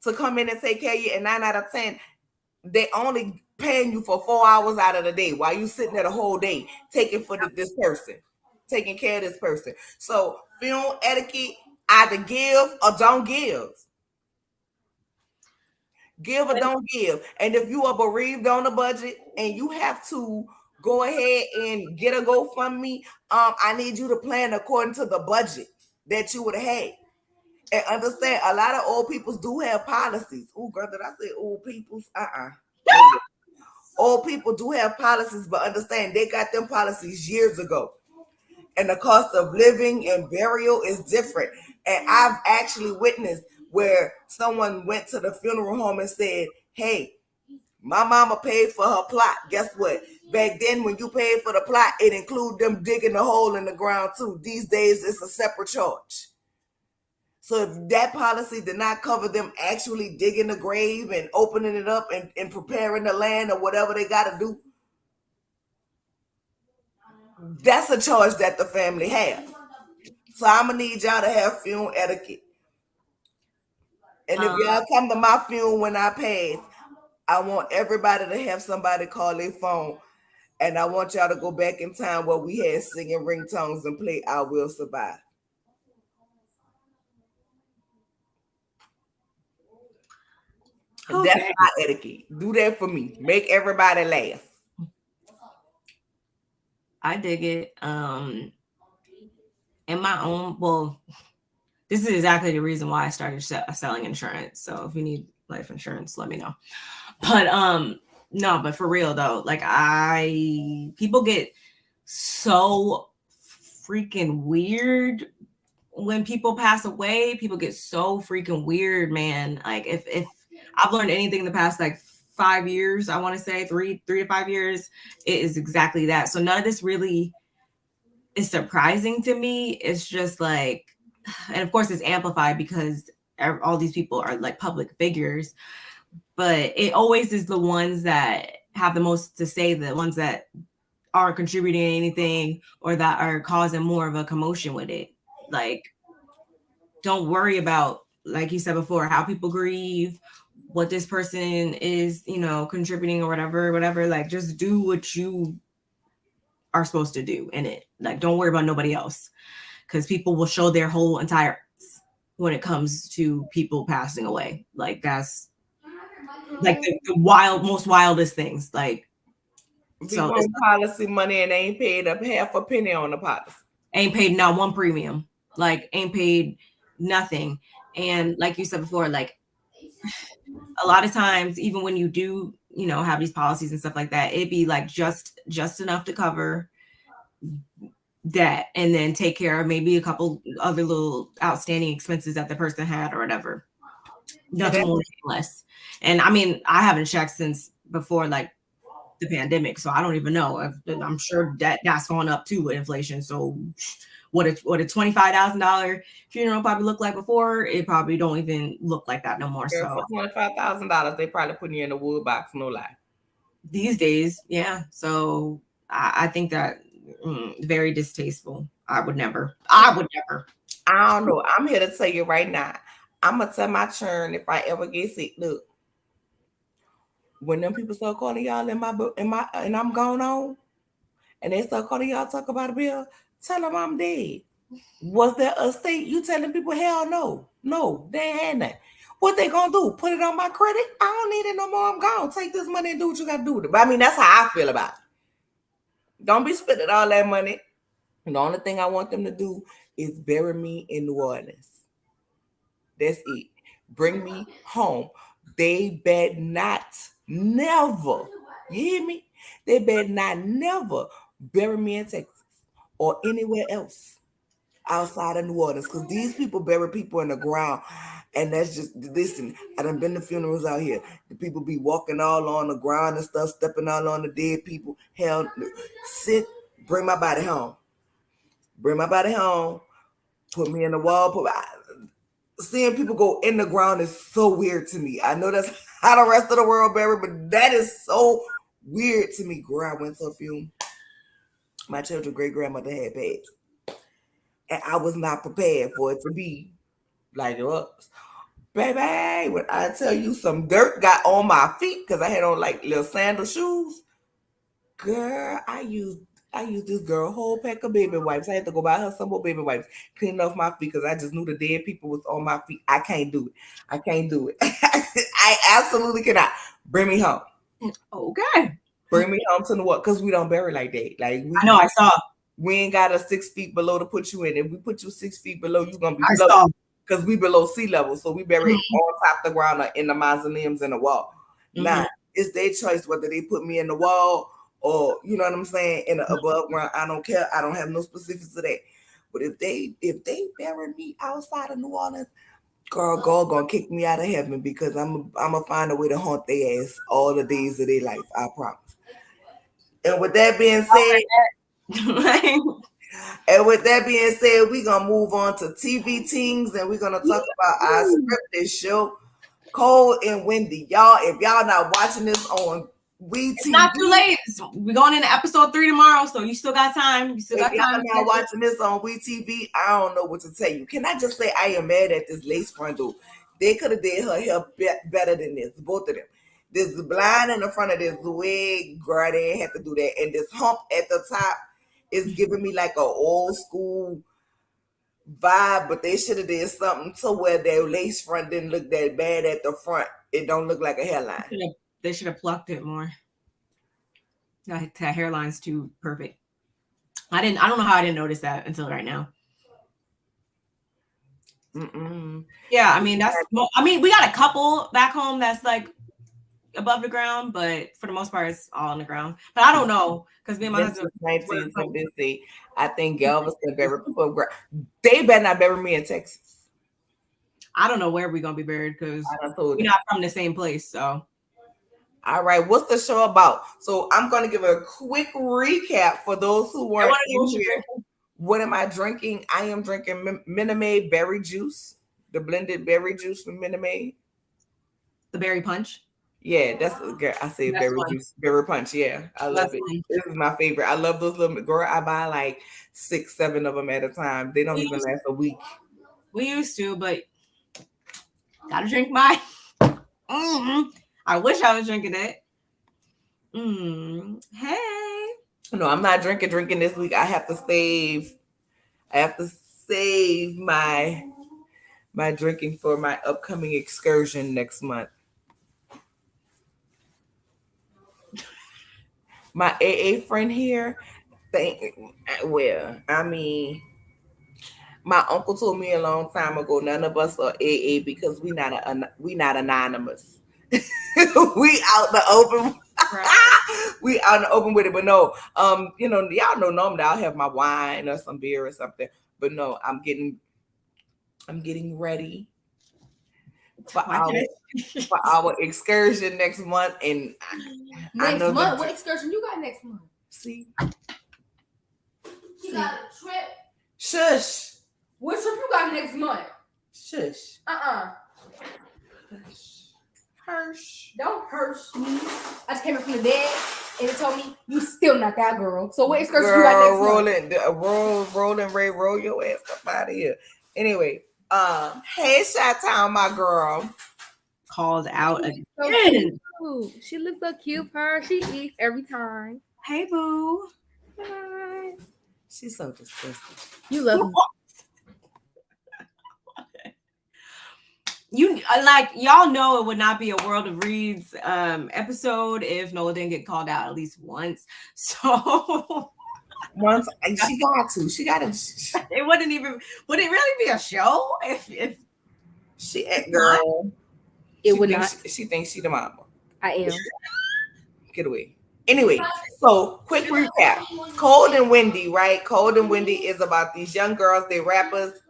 to come in and take care of you. And 9 out of 10, they only paying you for 4 hours out of the day while you sitting there the whole day taking this person, taking care of this person. So film etiquette, either give or don't give. Give or don't give. And if you are bereaved on a budget and you have to go ahead and get a GoFundMe, I need you to plan according to the budget that you would have had. And understand, a lot of old peoples do have policies. Oh, girl, did I say old peoples? Old people do have policies, but understand they got them policies years ago. And the cost of living and burial is different. And I've actually witnessed where someone went to the funeral home and said, hey, my mama paid for her plot. Guess what? Back then, when you paid for the plot, it included them digging a hole in the ground too. These days, it's a separate charge. So if that policy did not cover them actually digging the grave and opening it up and preparing the land or whatever they got to do, that's a charge that the family has. So I'm going to need y'all to have funeral etiquette. And if y'all come to my funeral when I pass, I want everybody to have somebody call their phone. And I want y'all to go back in time where we had singing ringtones and play I Will Survive. Okay. That's my etiquette. Do that for me. Make everybody laugh. I dig it. In my own, well, this is exactly the reason why I started selling insurance. So if you need life insurance, let me know. But no, but for real though, like people get so freaking weird when people pass away. People get so freaking weird, man. Like if I've learned anything in the past like 5 years, I want to say 3 to 5 years, it is exactly that. So none of this really is surprising to me. It's just like, and of course it's amplified because all these people are like public figures, but it always is the ones that have the most to say, the ones that aren't contributing anything or that are causing more of a commotion with it. Like, don't worry about, like you said before, how people grieve, what this person is, contributing or whatever. Like, just do what you are supposed to do in it. Like, don't worry about nobody else, because people will show their whole entire when it comes to people passing away. Like, that's like the most wildest things. Like, people on policy money and ain't paid up half a penny on the policy. Ain't paid not one premium. Like, ain't paid nothing. And like you said before, like, a lot of times, even when you do, have these policies and stuff like that, it'd be like just enough to cover that, and then take care of maybe a couple other little outstanding expenses that the person had or whatever. Nothing more, less. And I mean, I haven't checked since before like the pandemic, so I don't even know. I'm sure that's gone up too with inflation. So what a $25,000 funeral probably looked like before, it probably don't even look like that no more. Yeah, so for $25,000, they probably putting you in a wood box, no lie. These days, yeah. So I think that very distasteful. I would never. I don't know. I'm here to tell you right now. I'm gonna tell my churn if I ever get sick. Look, when them people start calling y'all and I'm going on, and they start calling y'all talk about a bill, tell them I'm dead. Was there a state? You telling people hell no, they ain't that. What they gonna do? Put it on my credit? I don't need it no more. I'm gone. Take this money and do what you gotta do with it. But I mean, that's how I feel about it. Don't be spending all that money. And the only thing I want them to do is bury me in New Orleans. That's it. Bring me home. They bet not never. You hear me? They bet not never bury me in Texas or anywhere else outside of New Orleans, because these people bury people in the ground, and that's just, listen, I done been to funerals out here. The people be walking all on the ground and stuff, stepping all on the dead people. Hell, bring my body home. Bring my body home. Put me in the wall. Seeing people go in the ground is so weird to me. I know that's how the rest of the world bury, but that is so weird to me. Girl, I went to a funeral. My children's great grandmother had passed, and I was not prepared for it to be like it was. Baby, when I tell you some dirt got on my feet because I had on like little sandal shoes, girl, I used this girl whole pack of baby wipes. I had to go buy her some more baby wipes, clean off my feet because I just knew the dead people was on my feet. I can't do it. I absolutely cannot. Bring me home. Okay. Bring me home to the what? Because we don't bury like that. Like I know, I saw. We ain't got a 6 feet below to put you in. If we put you 6 feet below, you're gonna be below, because we below sea level. So we bury on top of the ground or in the mausoleums in the wall. Now it's their choice whether they put me in the wall or, you know what I'm saying, in the above ground. I don't care. I don't have no specifics to that. But if they bury me outside of New Orleans, girl, God gonna kick me out of heaven, because I'm gonna find a way to haunt their ass all the days of their life. I promise. And with that being said, we're gonna move on to TV things, and we're gonna talk about our scripted show, Cold and Windy. Y'all, if y'all not watching this on it's not too late. We're going into episode 3 tomorrow, so you still got time. If y'all not watching this on WeTV, I don't know what to tell you. Can I just say I am mad at this lace frontal? They could have did her hair better than this, both of them. This blind in the front of this wig, girl, they ain't have to do that. And this hump at the top is giving me like an old school vibe, but they should have did something to where their lace front didn't look that bad at the front. It don't look like a hairline. They should have plucked it more. That hairline's too perfect. I don't know how I didn't notice that until right now. Yeah, I mean, we got a couple back home that's like above the ground, but for the most part, it's all on the ground. But I don't know, because me and my husband. I think Galveston bury people. They better not bury me in Texas. I don't know where we're gonna be buried, because we're not from the same place. So, all right, what's the show about? So I'm gonna give a quick recap for those who weren't here. What am I drinking? I am drinking Minute Maid berry juice, the blended berry juice from Minute Maid. The berry punch. Yeah, I say berry juice, berry punch. Yeah, I love it. This is my favorite. I love those little, girl. I buy like 6, 7 of them at a time. They don't even last a week. We used to, but gotta drink mine. I wish I was drinking it. Hey. No, I'm not drinking this week. I have to save my drinking for my upcoming excursion next month. My AA friend here, I mean, my uncle told me a long time ago, none of us are AA because we not anonymous. We out the open. Right. We out in the open with it, but no, y'all know normally I'll have my wine or some beer or something, but no, I'm getting ready for our excursion next month. And next month, what excursion you got next month? See, you got a trip. Shush. What trip you got next month? Shush. Hirsch. Don't hirsch me. I just came up from the bed and it told me you still not that girl. So what excursion you got next month? Rolling Ray, roll your ass up out of here. Anyway, hey Chi-Town, my girl. Called out again. So she looks so cute. Her, she eats every time. Hey boo. Hi. She's so disgusting. You love me. You like y'all know it would not be a World of Reads episode if Nola didn't get called out at least once. So once she got to. It wouldn't even. Would it really be a show if she girl? It would not. She thinks she the mama. I am. Get away. Anyway, so quick recap. Cold and Windy, right? Cold and Windy is about these young girls, they rappers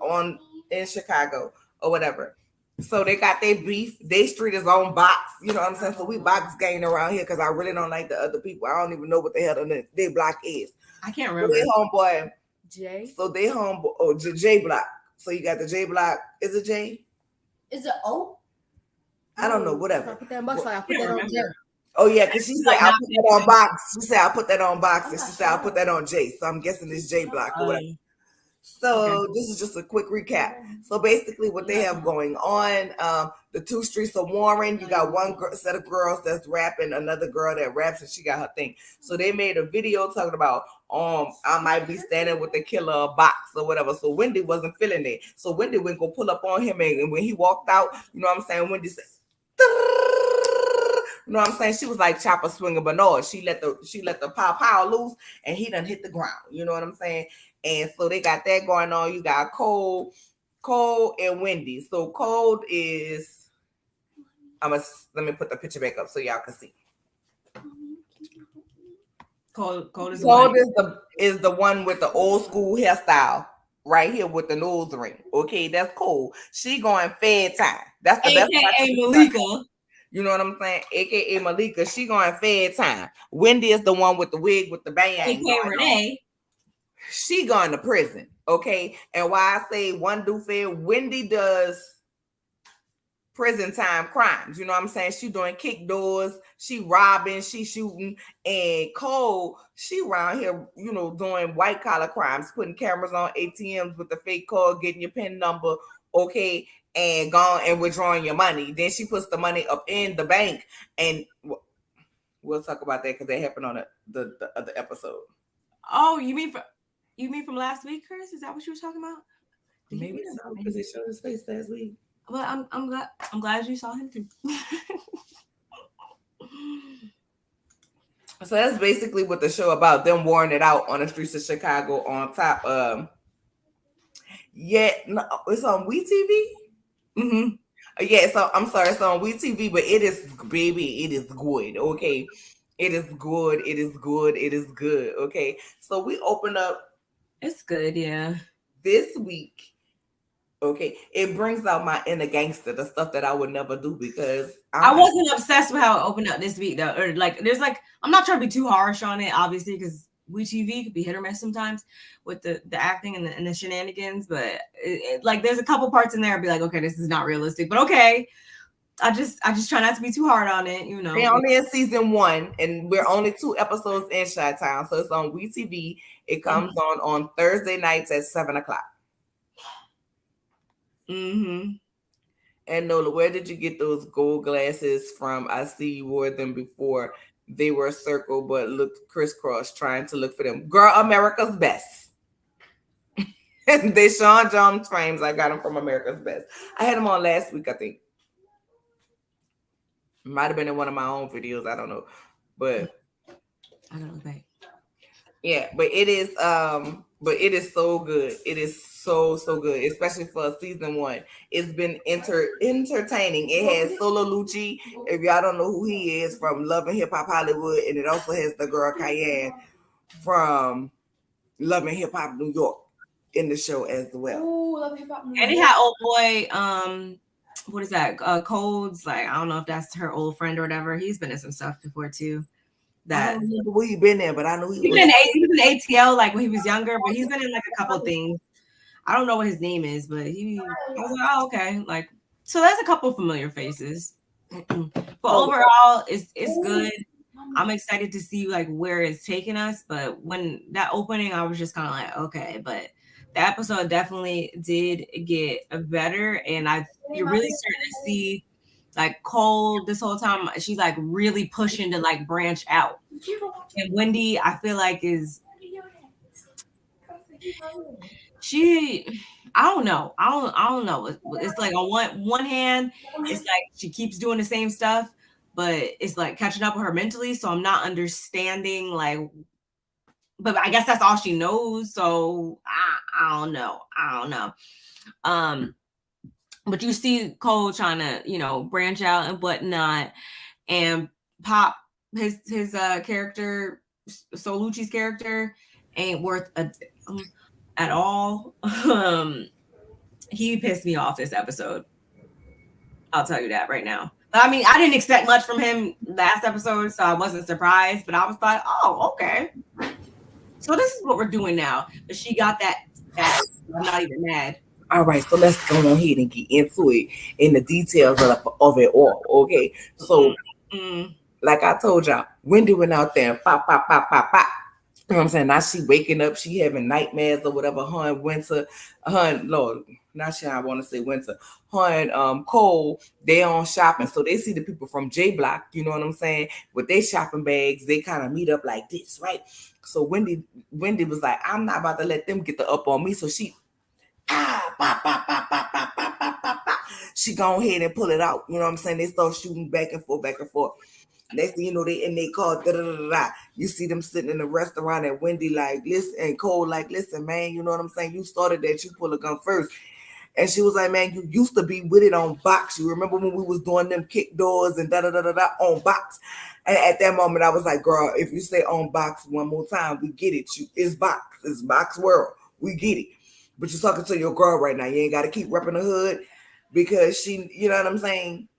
in Chicago or whatever. So they got their beef. They street is on box. You know what I'm saying? So we box gang around here because I really don't like the other people. I don't even know what the hell their block is. I can't remember. So they homeboy. J. So they homeboy. J block. So you got the J block. Is it J? Is it O? I don't know. Whatever. I put that box. I put that on J. Oh yeah, because she said I'll put that on box. She said I'll put that on box, and she said I'll put that on J. So I'm guessing it's J block or whatever. So this is just a quick recap. So basically what they have going on, the two streets of Warren, you got one set of girls that's rapping, another girl that raps, and she got her thing. So they made a video talking about, I might be standing with the killer box or whatever. So Wendy wasn't feeling it. So Wendy went go pull up on him, and when he walked out, you know what I'm saying, Wendy said, you know what I'm saying? She was like Chopper swinging Bernard. She let the pow loose, and he done hit the ground. You know what I'm saying? And so they got that going on. You got Cold and Wendy. So Cold is, let me put the picture back up so y'all can see. Cold is the one with the old school hairstyle right here with the nose ring. Okay, that's Cold. She going fed time. That's the best. AKA Malika. You know what I'm saying? AKA Malika. She going fed time. Wendy is the one with the wig with the bang. AKA Renee. She gone to prison, okay? And why I say one do fair, Wendy does prison time crimes. You know what I'm saying? She doing kick doors, she robbing, she shooting, and Cole, she around here, you know, doing white collar crimes, putting cameras on ATMs with the fake card, getting your PIN number, okay, and gone and withdrawing your money. Then she puts the money up in the bank, and we'll talk about that because that happened on the other episode. Oh, you mean from last week, Chris? Is that what you were talking about? Maybe so, because it showed his face last week. Well, I'm glad you saw him too. So that's basically what the show about, them warring it out on the streets of Chicago on top of it's on WeTV. Mm-hmm. Yeah, so I'm sorry, it's on WeTV, but it is good, okay? It is good, okay? So we open up. It's good, yeah. This week, okay, it brings out my inner gangster, the stuff that I would never do, because I wasn't obsessed with how it opened up this week, though. Or I'm not trying to be too harsh on it, obviously, because WeTV could be hit or miss sometimes with the acting and the shenanigans. But there's a couple parts in there I'd be like, okay, this is not realistic, but okay. I just try not to be too hard on it, you know. They're only in season 1, and we're only 2 episodes in Chi-Town, so it's on WeTV. It comes on Thursday nights at 7:00. Mm-hmm. And Nola, where did you get those gold glasses from? I see you wore them before. They were a circle, but looked crisscross, trying to look for them. Girl, America's Best. They Sean Jones frames. I got them from America's Best. I had them on last week, I think. Might have been in one of my own videos. I don't know. But I gotta look back. Yeah, but it is so good. It is so good, especially for season 1. It's been entertaining. It has Solo Lucci, if y'all don't know who he is, from Love and Hip Hop Hollywood, and it also has the girl Cayenne from Love and Hip Hop New York in the show as well. Ooh, Love and Hip Hop New York. And it had old boy, what is that? Codes, like I don't know if that's her old friend or whatever. He's been in some stuff before too. I don't remember where he been there, but I know he was in ATL like when he was younger, but he's been in like a couple things. I don't know what his name is, but I was like, oh, okay. Like, so there's a couple familiar faces. But overall, it's good. I'm excited to see like where it's taking us. But when that opening, I was just kind of like, okay, but the episode definitely did get better, and you're really starting to see like Cole this whole time. She's like really pushing to like branch out, and Wendy, I feel like I don't know. It's like on one hand, it's like she keeps doing the same stuff, but it's like catching up with her mentally. So I'm not understanding like, but I guess that's all she knows. So I don't know. But you see Cole trying to, branch out and whatnot, and Pop, his character, Solucci's character, ain't worth at all. He pissed me off this episode. I'll tell you that right now. I mean, I didn't expect much from him last episode, so I wasn't surprised. But I was like, oh, okay. So this is what we're doing now. But she got that. I'm not even mad. All right, so let's go on ahead and get into it in the details of it all. Okay, so like I told y'all, Wendy went out there and pop. You know what I'm saying? Now she waking up, she having nightmares or whatever. Her and Winter, Lord, not sure I want to say Winter. Her and Cole, they on shopping, so they see the people from J Block. You know what I'm saying? With their shopping bags, they kind of meet up like this, right? So Wendy was like, I'm not about to let them get the up on me. So she, she go ahead and pull it out. You know what I'm saying? They start shooting back and forth. Next thing you know, they in their car. You see them sitting in the restaurant, and Wendy like, listen, and Cole like, listen, man, you know what I'm saying? You started that, you pull a gun first. And she was like, man, you used to be with it on box. You remember when we was doing them kick doors and on box? And at that moment, I was like, girl, if you say on box one more time, we get it. It's box world. We get it. But you're talking to your girl right now. You ain't got to keep repping the hood because she, you know what I'm saying?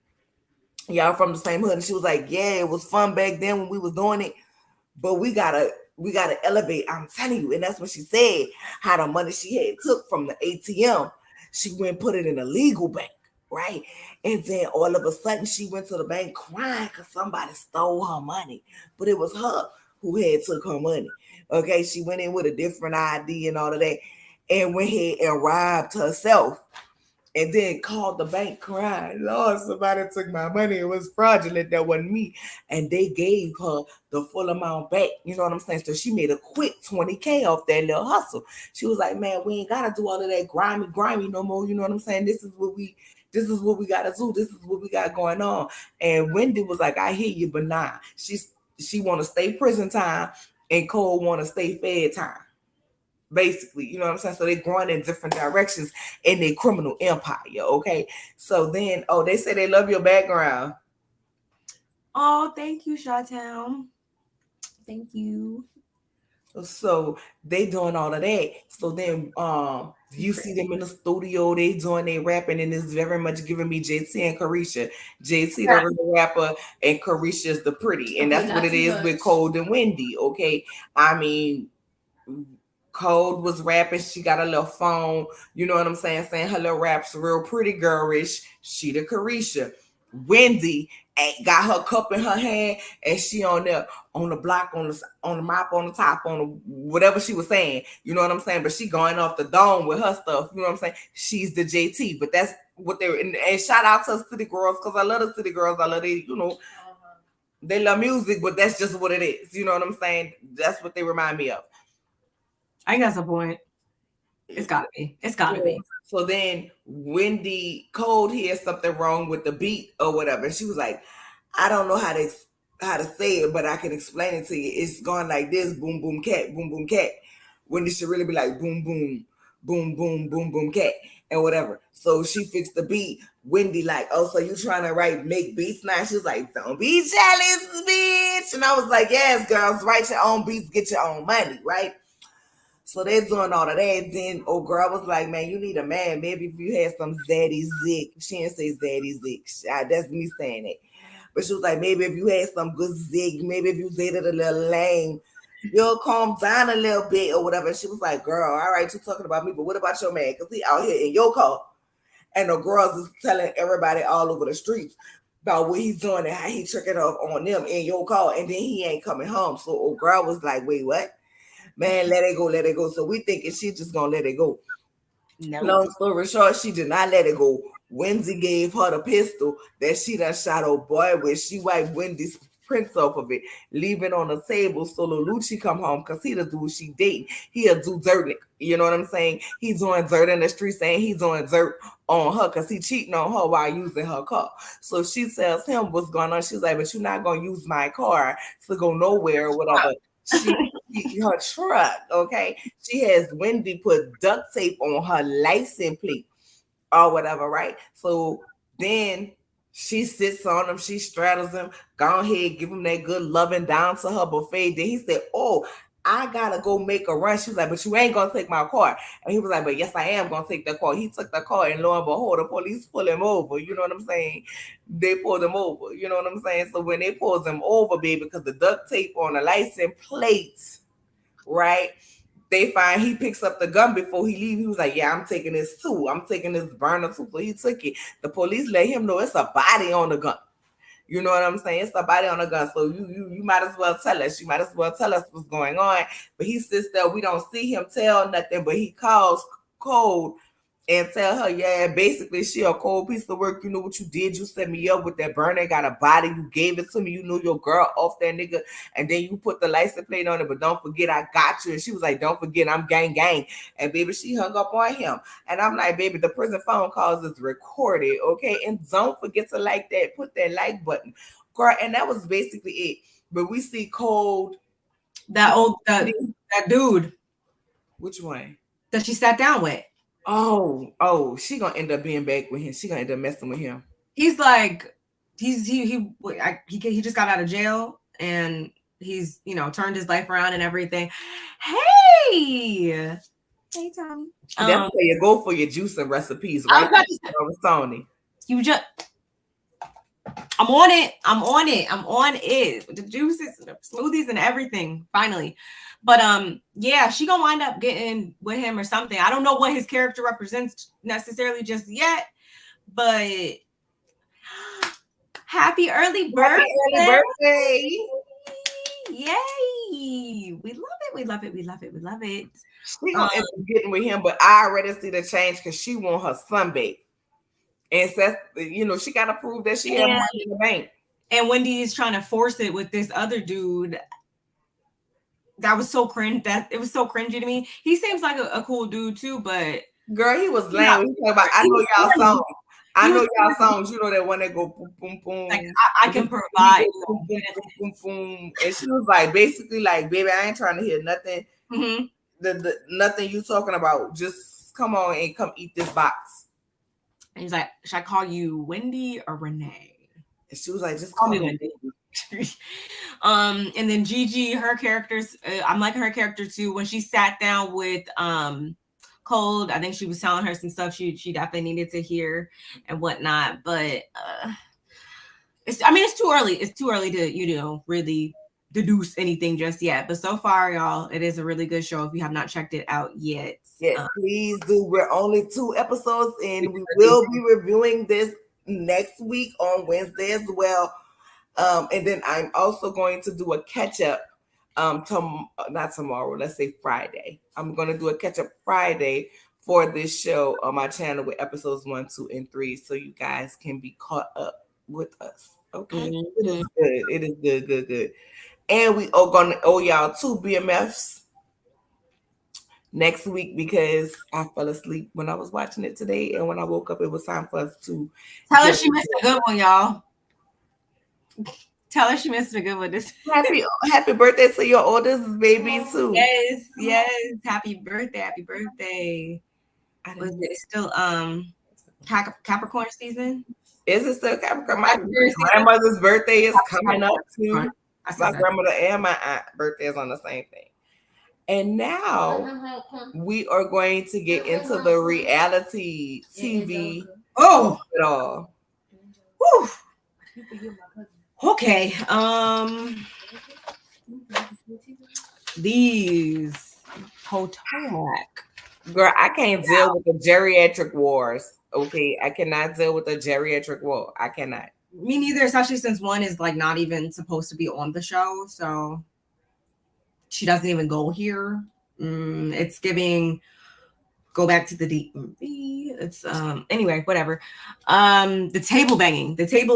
Y'all from the same hood. And she was like, yeah, it was fun back then when we was doing it, but we gotta elevate. I'm telling you. And that's what she said, how the money she had took from the ATM, she went and put it in a legal bank, right? And then all of a sudden she went to the bank crying because somebody stole her money, but it was her who had took her money. Okay, she went in with a different ID and all of that, and went ahead and robbed herself. And then called the bank crying, Lord, somebody took my money. It was fraudulent. That wasn't me. And they gave her the full amount back. You know what I'm saying? So she made a quick $20K off that little hustle. She was like, man, we ain't got to do all of that grimy no more. You know what I'm saying? This is what we got to do. This is what we got going on. And Wendy was like, I hear you, but nah. She want to stay prison time, and Cole want to stay fed time. Basically, you know what I'm saying? So they're growing in different directions in their criminal empire, okay? So then, they say they love your background. Oh, thank you, Shawtown. Thank you. So they doing all of that. So then you see them in the studio, they doing their rapping, and it's very much giving me JT and Carisha. JT the real rapper, and Carisha's the pretty. And that's what it is with Cole and Wendy, okay? I mean, Code was rapping. She got a little phone, you know what I'm saying her little raps real pretty girlish. She the Carisha. Wendy got her cup in her hand, and she on there on the block, on the mop, on the top, on the, whatever she was saying, you know what I'm saying? But she going off the dome with her stuff, you know what I'm saying? She's the JT, but that's what they were, and shout out to City Girls, because I love the City Girls. I love they, they love music, but that's just what it is. You know what I'm saying? That's what they remind me of. I think that's the point. It's gotta be. It's gotta be. So then Wendy Cold hears something wrong with the beat or whatever. She was like, I don't know how to say it, but I can explain it to you. It's going like this: boom, boom, cat, boom, boom, cat. Wendy should really be like boom, boom, boom, boom, boom, boom, cat, and whatever. So she fixed the beat. Wendy like, oh, so you trying to make beats now? She was like, don't be jealous, bitch. And I was like, yes, girls, write your own beats, get your own money, right? So they're doing all of that. Then old girl was like, man, you need a man. Maybe if you had some zaddy zick. She didn't say zaddy zick. That's me saying it. But she was like, maybe if you had some good zig, maybe if you dated a little lame, you'll calm down a little bit or whatever. She was like, girl, all right, you talking about me, but what about your man? Because he out here in your car. And the girls is telling everybody all over the streets about what he's doing and how he tricking up on them in your car. And then he ain't coming home. So old girl was like, wait, what? Man, let it go, let it go. So we thinking she just gonna let it go. No. Long story short, she did not let it go. Wendy gave her the pistol that she done shot old boy with. She wiped Wendy's prints off of it, leaving on the table. So Lucci come home because he the dude she dating. He a do dirt. You know what I'm saying? He's doing dirt in the street, saying he's doing dirt on her because he cheating on her while using her car. So she tells him what's going on. She's like, but you're not gonna use my car to go nowhere or whatever. Her truck, okay? She has Wendy put duct tape on her license plate or whatever, right? So then she sits on him, she straddles him, go ahead, give him that good loving down to her buffet. Then he said, oh, I gotta go make a run. She was like, but you ain't gonna take my car. And he was like, but yes, I am gonna take the car. He took the car, and lo and behold, the police pull him over. You know what I'm saying? They pulled him over. You know what I'm saying? So when they pulled him over, baby, because the duct tape on the license plates, right? They find he picks up the gun before he leaves. He was like, yeah, I'm taking this too. I'm taking this burner too. So he took it. The police let him know it's a body on the gun. You know what I'm saying? It's a body on the gun. So you might as well tell us. You might as well tell us what's going on. But he sits there. We don't see him tell nothing, but he calls Cold and tell her, yeah, basically she a cold piece of work. You know what you did? You set me up with that burner, got a body. You gave it to me. You knew your girl off that nigga. And then you put the license plate on it. But don't forget, I got you. And she was like, don't forget, I'm gang gang. And baby, she hung up on him. And I'm like, baby, the prison phone calls is recorded, okay? And don't forget to like that, put that like button. Girl, and that was basically it. But we see Cold. That dude. Which one? That she sat down with. Oh, she gonna end up being back with him. She gonna end up messing with him. He's like, he just got out of jail and he's turned his life around and everything. Hey Tony. That's where you go for your juice and recipes, right? Tony. You just. I'm on it. I'm on it. The juices, the smoothies, and everything. Finally. But yeah, she gonna wind up getting with him or something. I don't know what his character represents necessarily just yet, but happy early birthday! Happy early birthday! Yay! We love it. We love it. We love it. We love it. She gonna end up getting with him, but I already see the change because she want her sunbake, and Seth, she gotta prove that she has money in the bank. And Wendy is trying to force it with this other dude. That was so cringe. It was so cringy to me. He seems like a cool dude too, but girl, he was lame. I know y'all songs. I know y'all songs. You know that one that go boom boom boom. Like I can provide. Boom, boom, boom, boom. And she was like, basically, like, baby, I ain't trying to hear nothing. Mm-hmm. The nothing you talking about. Just come on and come eat this box. And he's like, should I call you Wendy or Renee? And she was like, just call me Wendy. And then Gigi, her characters, I'm liking her character too. When she sat down with Cold, I think she was telling her some stuff she definitely needed to hear and whatnot. But it's too early. It's too early to really deduce anything just yet. But so far, y'all, it is a really good show if you have not checked it out yet. Yes, please do. We're only 2 episodes in. We will be reviewing this next week on Wednesday as well. And then I'm also going to do a catch-up not tomorrow, let's say Friday. I'm going to do a catch-up Friday for this show on my channel with episodes 1, 2, and 3, so you guys can be caught up with us. Okay, it is good. It is good. And we are gonna owe y'all 2 BMFs next week because I fell asleep when I was watching it today, and when I woke up, it was time for us to tell her she missed a good one, y'all. Tell her she missed a good one. This happy birthday to your oldest baby too. Yes. Happy birthday. Was it still Capricorn season? Is it still Capricorn? My grandmother's birthday is coming up too. My grandmother and my aunt birthday is on the same thing. And now we are going to get into the reality TV. Oh, it all. Whew. Okay. These Potomac. Girl, I can't deal with the geriatric wars. Okay, I cannot deal with the geriatric war. I cannot. Me neither, especially since one is like not even supposed to be on the show, so she doesn't even go here. It's giving go back to the DMV. It's anyway, whatever. The table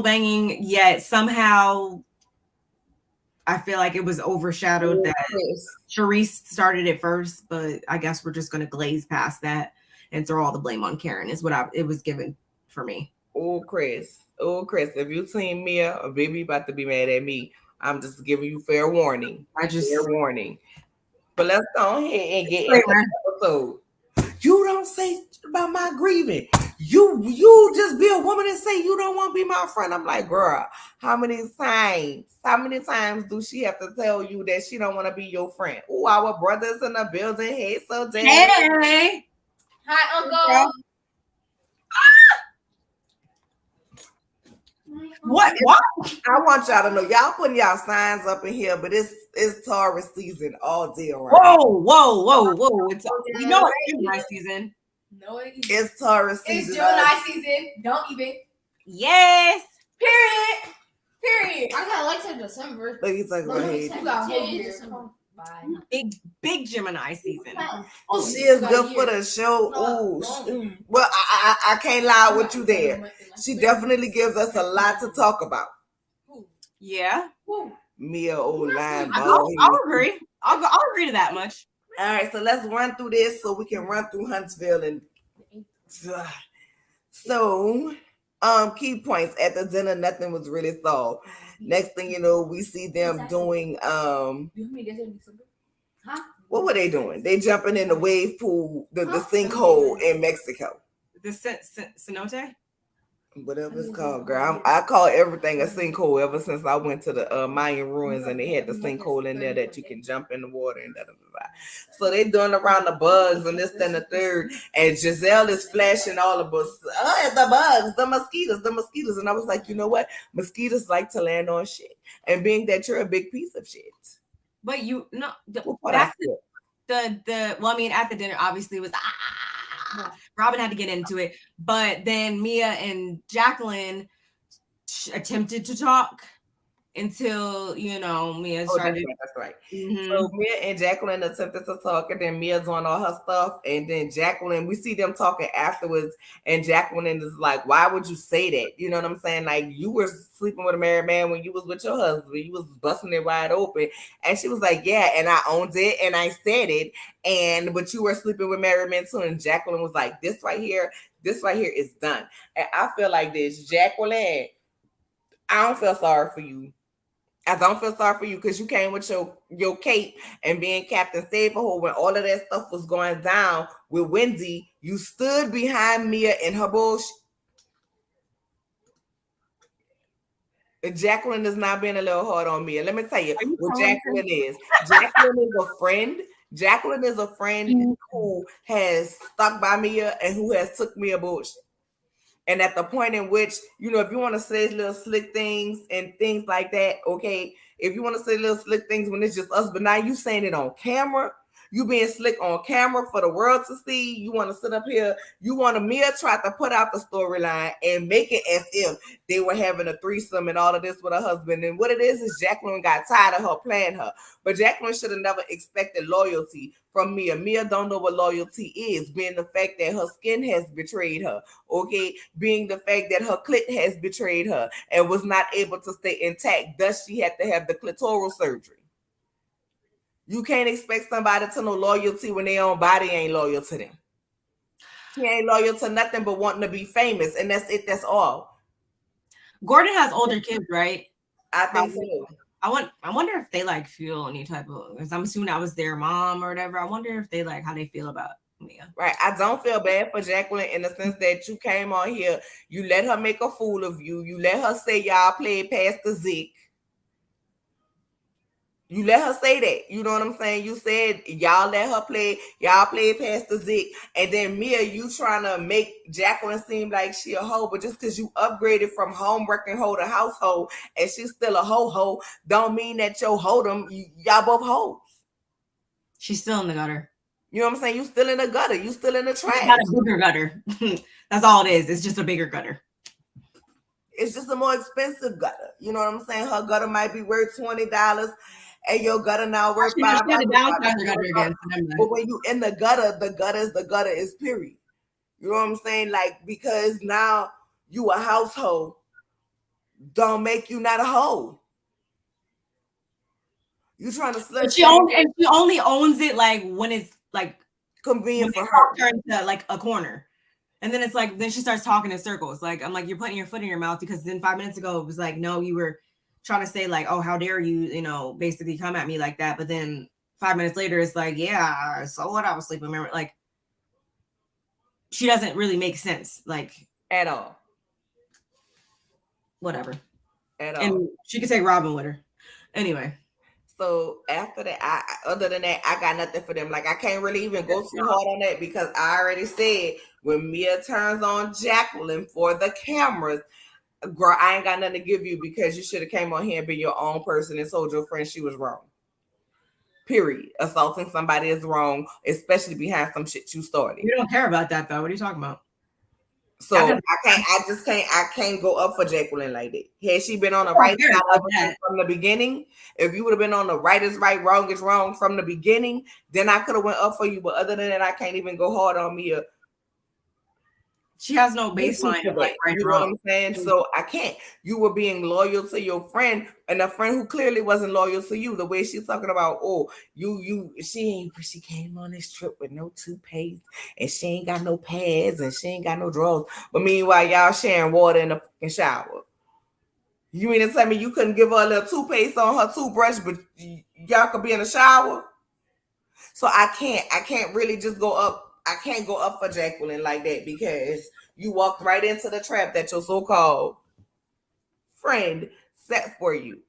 banging, yet somehow I feel like it was overshadowed that Charisse started it first, but I guess we're just gonna glaze past that and throw all the blame on Karen is what it was given for me. Oh, Chris, if you seen Mia or baby about to be mad at me, I'm just giving you fair warning. Fair warning. But let's go ahead and get into the episode. You don't say about my grieving. You just be a woman and say you don't want to be my friend. I'm like, girl, how many times do she have to tell you that she don't want to be your friend? Oh, our brothers in the building. Hey, so damn. Hey. Hi, Uncle. What? I want y'all to know, y'all putting y'all signs up in here, but it's Taurus season all day around. Whoa! It's Gemini season. No, it's Taurus season. It's Gemini season. Don't even. Yes. Period. I kind of like to December. Look, he's like, go ahead. You got whole year. Big Gemini season. She is good for the show. Oh, well, I can't lie with you there. She definitely gives us a lot to talk about. Yeah. Mia old line. I'll agree. I'll agree to that much. All right, so let's run through this so we can run through Huntsville and so key points at the dinner. Nothing was really solved. Next thing you know, we see them doing what were they doing? They jumping in the wave pool, the sinkhole in Mexico. The cenote? Whatever it's called, girl. I call everything a sinkhole ever since I went to the Mayan ruins and they had the sinkhole in there that you can jump in the water and da. So they doing around the bugs and this, then the third. And Giselle is flashing all of us. The bugs, the mosquitoes. And I was like, you know what? Mosquitoes like to land on shit. And being that you're a big piece of shit. But that's well, I mean, at the dinner, obviously it was Robin had to get into it, but then Mia and Jacqueline attempted to talk until Mia started. That's right. Mm-hmm. So Mia and Jacqueline attempted to talk, and then Mia's doing all her stuff, and then Jacqueline, we see them talking afterwards, and Jacqueline is like, "Why would you say that?" You know what I'm saying? Like, you were sleeping with a married man when you was with your husband, you was busting it wide open, and she was like, "Yeah," and I owned it, and I said it, but you were sleeping with married men too, and Jacqueline was like, "This right here is done," and I feel like this, Jacqueline. I don't feel sorry for you. I don't feel sorry for you because you came with your cape and being Captain Saberho when all of that stuff was going down with Wendy. You stood behind Mia in her bullshit. Jacqueline is not being a little hard on Mia. Let me tell you what Jacqueline is. Jacqueline is a friend. Jacqueline is a friend who has stuck by Mia and who has took Mia bullshit. And at the point in which, if you want to say little slick things and things like that, okay, if you want to say little slick things when it's just us, but now you saying it on camera, You being slick on camera for the world to see. You want to sit up here. You want Mia try to put out the storyline and make it as if they were having a threesome and all of this with her husband. And what it is Jacqueline got tired of her playing her. But Jacqueline should have never expected loyalty from Mia. Mia don't know what loyalty is, being the fact that her skin has betrayed her, okay? Being the fact that her clit has betrayed her and was not able to stay intact. Thus, she had to have the clitoral surgery. You can't expect somebody to know loyalty when their own body ain't loyal to them. She ain't loyal to nothing but wanting to be famous, and that's it. That's all. Gordon has older kids, right? I think so. I wonder if they like feel any type of, because I'm assuming I was their mom or whatever. I wonder if they like how they feel about Mia. Right. I don't feel bad for Jacqueline in the sense that you came on here, you let her make a fool of you. You let her say y'all played past the Zeke. You let her say that. You know what I'm saying? You said y'all let her play, y'all played past the Zeke. And then Mia, you trying to make Jacqueline seem like she a hoe, but just because you upgraded from home wrecking hoe to household and she's still a hoe, don't mean that your hoedom, y'all both hoes. She's still in the gutter. You know what I'm saying? You still in the gutter. You still in the trash. Not a bigger gutter. That's all it is. It's just a bigger gutter. It's just a more expensive gutter. You know what I'm saying? Her gutter might be worth $20. And your gutter now worth $5. But when you in the gutter is period. You know what I'm saying? Like, because now you a household, don't make you not a hoe. You trying to slut. She only owns it like when it's like convenient for her. Turns to like a corner. And then it's like, then she starts talking in circles. Like, I'm like, you're putting your foot in your mouth because then 5 minutes ago it was like, no, you were trying to say like, oh, how dare you, you know, basically come at me like that. But then 5 minutes later, it's like, yeah, so what? I was sleeping. Remember, like, she doesn't really make sense, like at all. Whatever. At all. And she could take Robin with her. Anyway. So after that, other than that, I got nothing for them. Like, I can't really even go too hard on that because I already said when Mia turns on Jacqueline for the cameras, girl, I ain't got nothing to give you because you should have came on here and been your own person and told your friend she was wrong. Period. Assaulting somebody is wrong, especially behind some shit you started. You don't care about that though. What are you talking about? So I can't go up for Jacqueline like that. Had she been on the right side of it from the beginning, if you would have been on the right is right, wrong is wrong from the beginning, then I could have went up for you. But other than that, I can't even go hard on Mia. She has no baseline of like right, you know what I'm saying? So I can't. You were being loyal to your friend and a friend who clearly wasn't loyal to you. The way she's talking about, oh, she came on this trip with no toothpaste and she ain't got no pads and she ain't got no drawers. But meanwhile, y'all sharing water in the fucking shower. You mean to tell me you couldn't give her a little toothpaste on her toothbrush, but y'all could be in the shower? So I can't really just go up. I can't go up for Jacqueline like that because you walked right into the trap that your so-called friend set for you.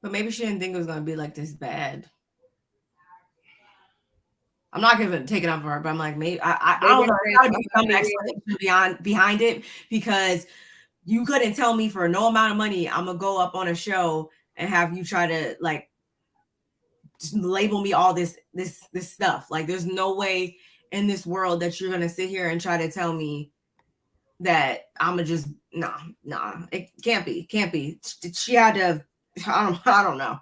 But maybe she didn't think it was going to be like this bad. I'm not going to take it up for her, but I'm like, maybe I don't know. There's got to be some explanation behind it because you couldn't tell me for no amount of money I'm going to go up on a show and have you try to like label me all this stuff. Like, there's no way in this world that you're gonna sit here and try to tell me that I'm gonna just nah. It can't be. She had to. I don't know.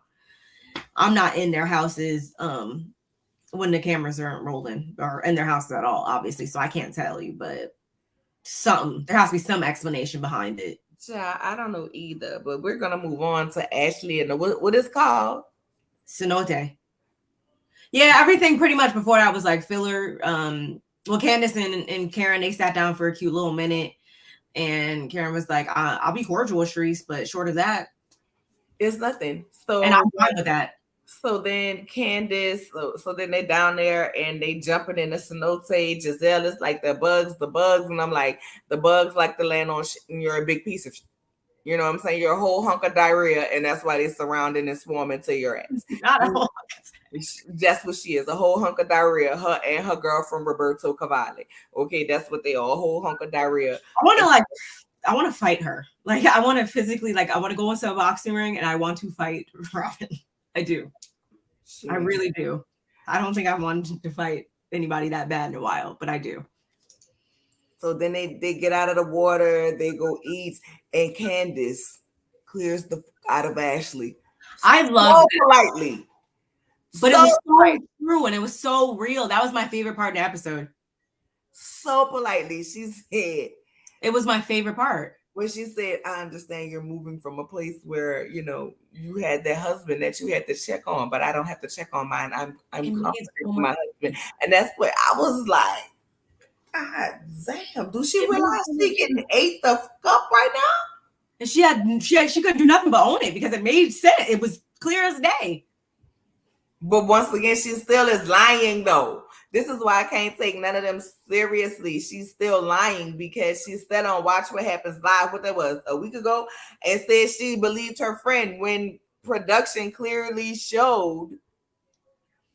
I'm not in their houses when the cameras aren't rolling or in their houses at all, obviously. So I can't tell you, but there has to be some explanation behind it. Yeah, I don't know either. But we're gonna move on to Ashley and what is called. Szn2. Yeah, everything pretty much before that was like filler. Well, Candace and Karen, they sat down for a cute little minute, and Karen was like, "I'll be cordial with Sharice, but short of that, it's nothing." So, and I'm fine with that. So then Candace, so then they down there and they jumping in the Szn2. Giselle is like the bugs, and I'm like, the bugs like to land on shit, and you're a big piece of shit. You know what I'm saying? You're a whole hunk of diarrhea, and that's why they're surrounding and swarming to your ass. Not a whole That's what she is, a whole hunk of diarrhea. Her and her girlfriend Roberto Cavalli. Okay, that's what they are, a whole hunk of diarrhea. I want to fight her. Like, I want to physically, like, I want to go into a boxing ring and I want to fight Robin. I do. I really do. I don't think I wanted to fight anybody that bad in a while, but I do. So then they get out of the water, they go eat, and Candace clears the out of Ashley. I love so politely. But it was so true and it was so real. That was my favorite part of the episode. So politely, she said. It was my favorite part. When she said, I understand you're moving from a place where, you know, you had that husband that you had to check on, but I don't have to check on mine. I'm confident with my husband. And that's what I was like, God damn, do she realize she getting ate the fuck up right now? And she couldn't do nothing but own it because it made sense. It was clear as day. But once again, she still is lying though. This is why I can't take none of them seriously. She's still lying because she said on Watch What Happens Live, what that was a week ago, and said she believed her friend when production clearly showed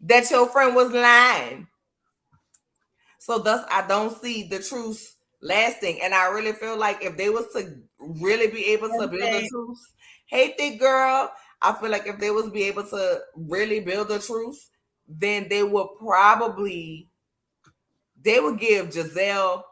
that your friend was lying. So thus, I don't see the truth lasting. And I really feel like if they was to really be able to build the truth, hey, thick girl, I feel like if they was be able to really build the truth, then they would give Giselle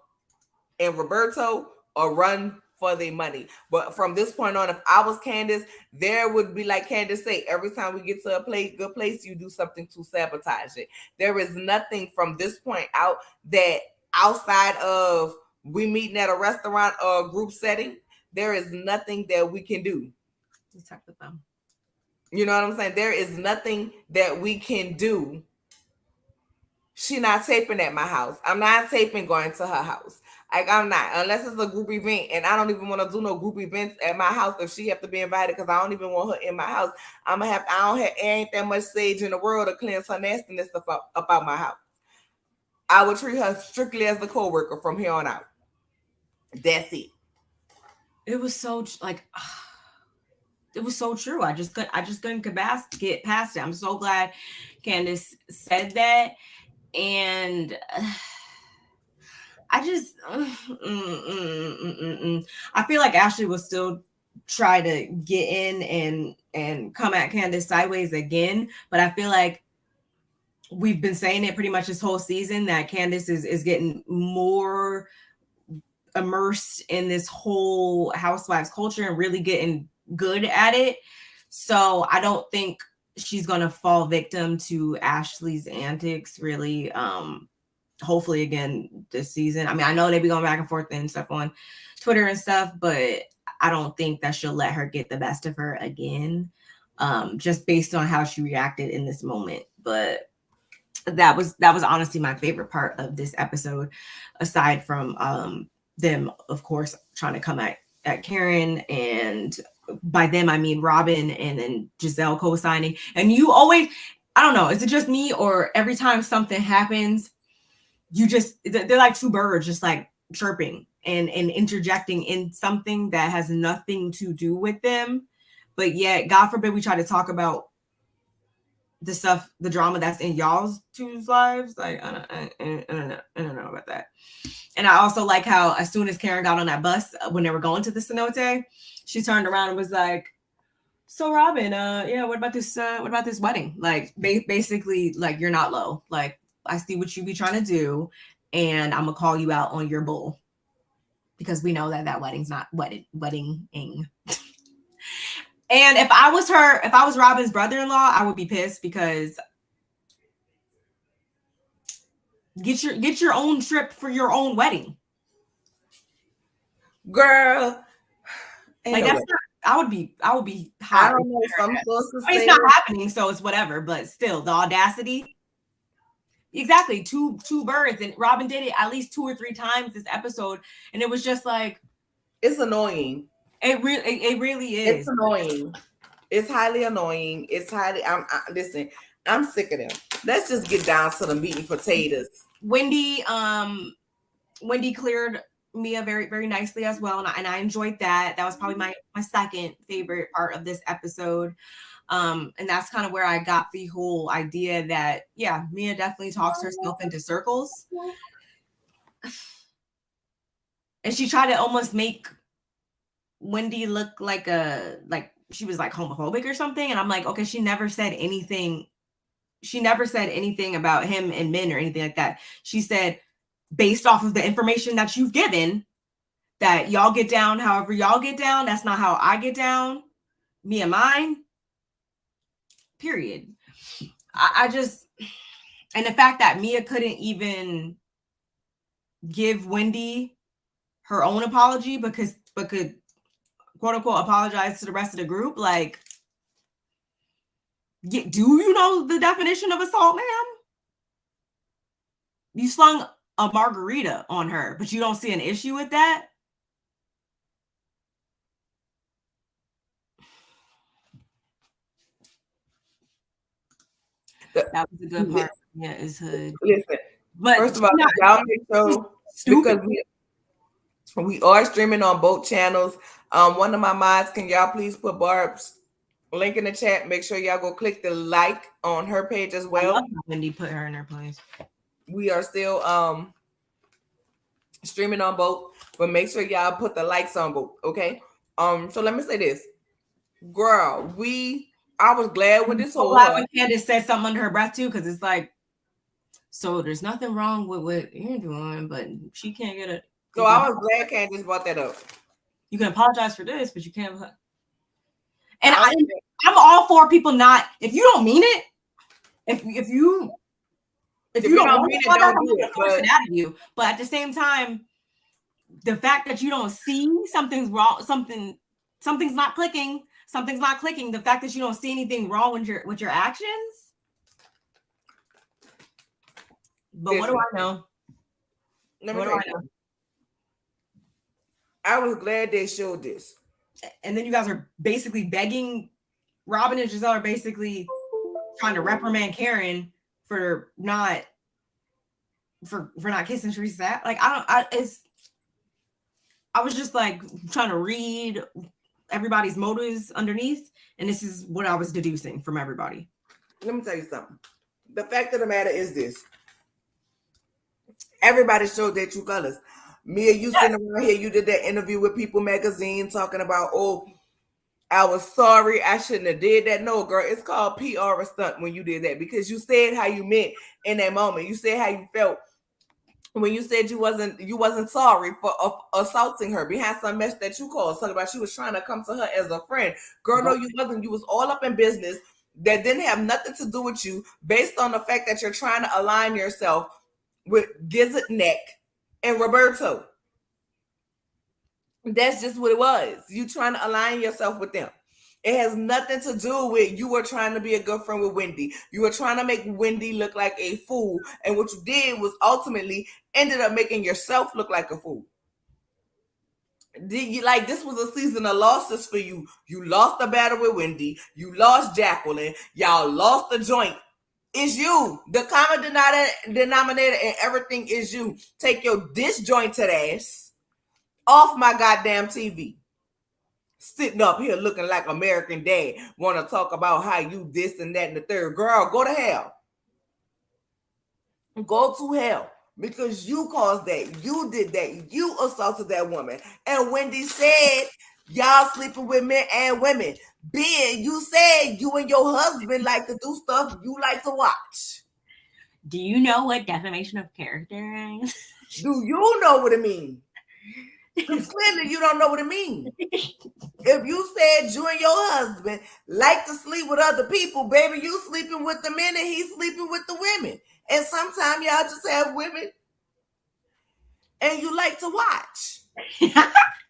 and Roberto a run for their money. But from this point on, if I was Candace, there would be, like Candace say, every time we get to a good place, you do something to sabotage it. There is nothing from this point out that outside of we meeting at a restaurant or a group setting, there is nothing that we can do. We talked with them. You know what I'm saying? There is nothing that we can do. She not taping at my house. I'm not taping going to her house. Like, I'm not, unless it's a group event, and I don't even want to do no group events at my house if she have to be invited, because I don't even want her in my house. It ain't that much sage in the world to cleanse her nastiness about my house. I would treat her strictly as the co-worker from here on out. That's it. It was so like, it was so true. I just couldn't get past it. I'm so glad Candace said that. And I just, I feel like Ashley will still try to get in and come at Candace sideways again. But I feel like we've been saying it pretty much this whole season that Candace is getting more immersed in this whole Housewives culture and really getting good at it. So I don't think she's going to fall victim to Ashley's antics, really. Hopefully again this season. I mean, I know they be going back and forth and stuff on Twitter and stuff, but I don't think that she'll let her get the best of her again, just based on how she reacted in this moment. But that was honestly my favorite part of this episode, aside from them, of course, trying to come at Karen, and by them I mean Robin and then Giselle co-signing. And you always, I don't know, is it just me, or every time something happens, they're like two birds just like chirping and interjecting in something that has nothing to do with them, but yet God forbid we try to talk about the stuff, the drama that's in y'all's two's lives. Like I don't know about that. And I also like how as soon as Karen got on that bus when they were going to the cenote, she turned around and was like, "So Robin, what about this wedding? Like basically, like, you're not low. Like, I see what you be trying to do, and I'm gonna call you out on your bull, because we know that wedding's not wedding-ing." And if I was Robin's brother-in-law, I would be pissed, because get your own trip for your own wedding, girl. Like, that's not, I would be hot. I don't know if I'm supposed to say it's not happening, so it's whatever. But still, the audacity. Exactly, two birds, and Robin did it at least 2 or 3 times this episode, and it was just like, it's annoying. It really is. It's annoying. It's highly annoying. Listen, I'm sick of them. Let's just get down to the meat and potatoes. Wendy cleared Mia very, very nicely as well, and I enjoyed that. That was probably my second favorite part of this episode. And that's kind of where I got the whole idea that, yeah, Mia definitely talks herself into circles. And she tried to almost make Wendy look like she was like homophobic or something. And I'm like, okay, she never said anything she never said anything about him and men or anything like that. She said, based off of the information that you've given, that y'all get down however y'all get down. That's not how I get down. Me and mine. Period. I just, and the fact that Mia couldn't even give Wendy her own apology but could quote unquote apologize to the rest of the group. Like, do you know the definition of assault, ma'am? You slung a margarita on her, but you don't see an issue with that? That was a good part. Yeah, is hood. Listen, but first of all, y'all make sure, because we are streaming on both channels. One of my mods, can y'all please put Barb's link in the chat? Make sure y'all go click the like on her page as well. I love how Wendy put her in her place. We are still streaming on both, but make sure y'all put the likes on both. Okay. So let me say this, girl. I was glad with this whole. When Candace said something under her breath too, because it's like, so there's nothing wrong with what you're doing, but she can't get it. So I was glad Candace brought that up. You can apologize for this, but you can't. And I'm all for people not. If you don't mean it, if you don't mean it, don't do it. Force it out of you. But at the same time, the fact that you don't see something's wrong, something's not clicking. Something's not clicking. The fact that you don't see anything wrong with your actions. But what do I know? What do I know? I was glad they showed this. And then you guys are basically begging. Robin and Giselle are basically trying to reprimand Karen for not kissing Teresa's ass. Like, I was just like trying to read everybody's motives underneath, and this is what I was deducing from everybody. Let me tell you something. The fact of the matter is this: everybody showed their true colors. Mia, you sitting around here, you did that interview with People Magazine talking about, oh, I was sorry, I shouldn't have did that. No, girl, it's called PR a stunt when you did that, because you said how you meant in that moment. You said how you felt when you said you wasn't sorry for assaulting her behind some mess that you called. Something about you was trying to come to her as a friend. Girl, no, you wasn't. You was all up in business that didn't have nothing to do with you, based on the fact that you're trying to align yourself with Gizzard Neck and Roberto. That's just what it was. You trying to align yourself with them. It has nothing to do with you were trying to be a good friend with Wendy. You were trying to make Wendy look like a fool. And what you did was ultimately ended up making yourself look like a fool. This was a season of losses for you. You lost the battle with Wendy. You lost Jacqueline. Y'all lost the joint. It's you. The common denominator and everything is you. Take your disjointed ass off my goddamn TV. Sitting up here looking like American Dad, want to talk about how you this and that and the third. Girl, go to hell. Go to hell, because you caused that. You did that. You assaulted that woman. And Wendy said, y'all sleeping with men and women. Ben, you said you and your husband like to do stuff you like to watch. Do you know what defamation of character is? Do you know what it means? Because clearly you don't know what it means. If you said you and your husband like to sleep with other people, baby, you sleeping with the men and he's sleeping with the women. And sometimes y'all just have women and you like to watch.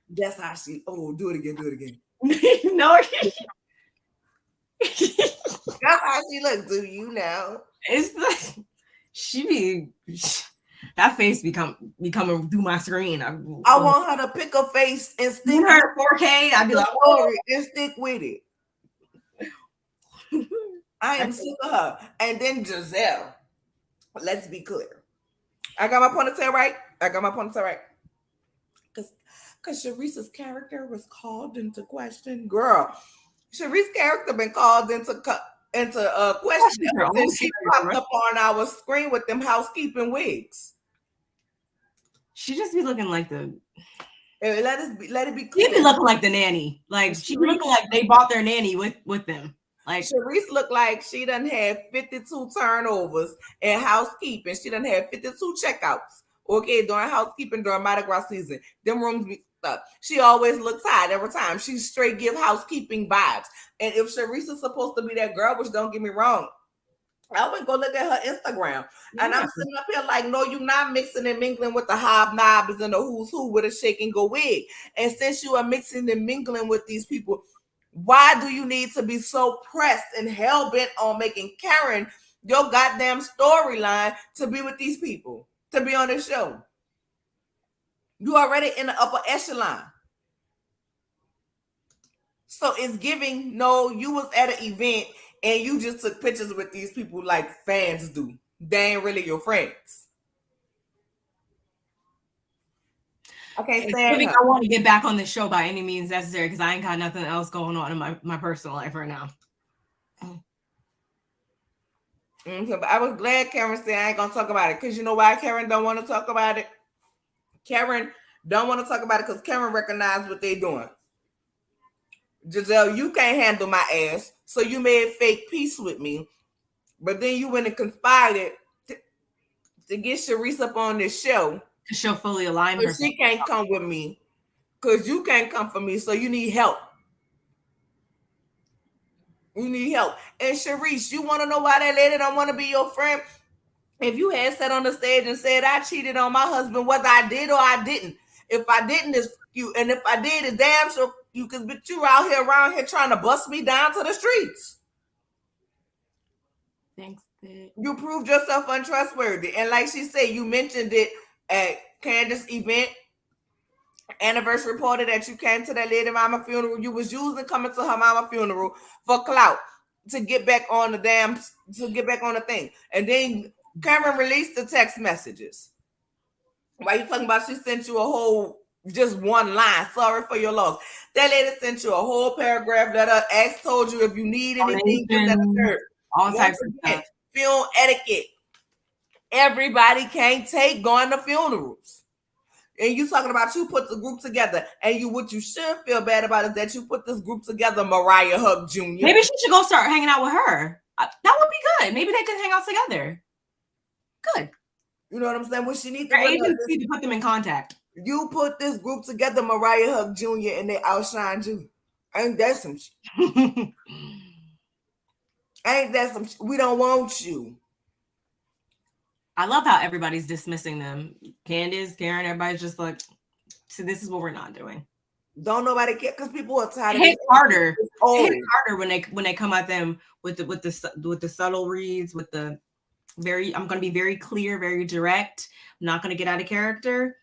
That's how she, do it again. No. That's how she looks. Do you know? It's like that face becoming through my screen. I want her to pick a face and stick in her 4K. I'd be like, and stick with it. I am sick of her. And then Giselle. Let's be clear. I got my ponytail right. Because Sharice's character was called into question. Girl, Sharice's character been called into question since she popped up on our screen with them housekeeping wigs. She just be looking like the. Let it be clear. She be looking like the nanny. Like she be looking like they bought their nanny with them. Like Sharice looked like she done had 52 turnovers in housekeeping. She done had 52 checkouts. Okay, during housekeeping during Mardi Gras season. Them rooms be stuck. She always looks tired every time. She straight give housekeeping vibes. And if Sharice is supposed to be that girl, which don't get me wrong, I went go look at her Instagram. And I'm sitting up here like, no, you're not mixing and mingling with the hobnobs and the who's who with a shake and go wig. And since you are mixing and mingling with these people, why do you need to be so pressed and hell-bent on making Karen your goddamn storyline to be with these people, to be on this show? You already in the upper echelon. So it's giving, no, you was at an event and you just took pictures with these people like fans do. They ain't really your friends. Okay, I want to get back on the show by any means necessary because I ain't got nothing else going on in my personal life right now. But I was glad Karen said I ain't gonna talk about it, because you know why Karen don't want to talk about it? Karen don't want to talk about it because Karen recognized what they doing. Giselle, you can't handle my ass, so you made fake peace with me, but then you went and conspired to get Sharice up on this show. She'll fully align herself. She can't come with me because you can't come for me, so you need help. You need help. And Sharice, you want to know why that lady don't want to be your friend? If you had sat on the stage and said, I cheated on my husband, whether I did or I didn't. If I didn't, it's you. And if I did, it's damn sure you, because you out here around here trying to bust me down to the streets. Thanks, bitch. You proved yourself untrustworthy. And like she said, you mentioned it at Candace's event, anniversary party, that you came to that lady mama funeral. You was using coming to her mama funeral for clout to get back on the thing. And then Cameron released the text messages. Why you talking about she sent you a whole, just one line, sorry for your loss. That lady sent you a whole paragraph letter, told you if you need anything, all types of stuff. Film etiquette. Everybody can't take going to funerals. And you talking about you put the group together, and what you should feel bad about is that you put this group together, Mariah Huck Jr. Maybe she should go start hanging out with her. That would be good. Maybe they could hang out together. Good. You know what I'm saying? Well, she needs to agency to put them in contact. You put this group together, Mariah Huck Jr., and they outshined you. Ain't that some shit? Ain't that some shit? We don't want you. I love how everybody's dismissing them. Candace, Karen, everybody's just like, so this is what we're not doing. Don't nobody care, because people are tired. It hits harder. It hits harder when they come at them with the subtle reads, with the very, I'm going to be very clear, very direct. I'm not going to get out of character.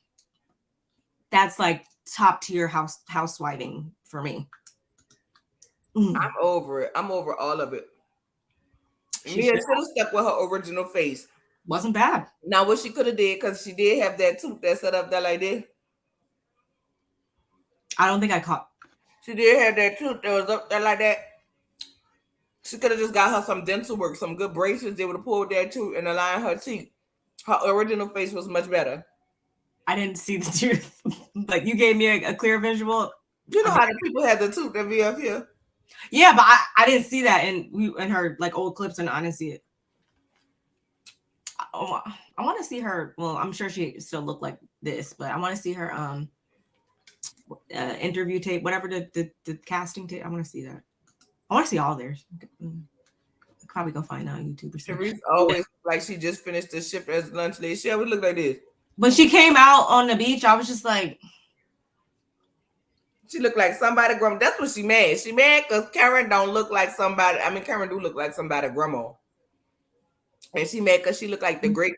That's like top tier housewiving for me. I'm over it. I'm over all of it. Mia should have stuck with her original face. Wasn't bad. Now what she could have did, because she did have that tooth that set up there like this. I don't think I caught. She did have that tooth that was up there like that. She could have just got her some dental work, some good braces. They would have pulled that tooth and aligned her teeth. Her original face was much better. I didn't see the tooth. Like, you gave me a clear visual. You know how the people had the tooth that be up here? Yeah, but I didn't see that in her like old clips, and I didn't see it. I want to see her. Well, I'm sure she still looked like this, but I want to see her interview tape, whatever the casting tape. I want to see that. I want to see all theirs. Probably go find out on YouTube or something. Sharice always like she just finished the shift as lunch late. She always look like this. When she came out on the beach, I was just like, she looked like somebody grandma. That's what she mad. She mad because Karen don't look like somebody. I mean, Karen do look like somebody grandma. And she mad because she looked like the great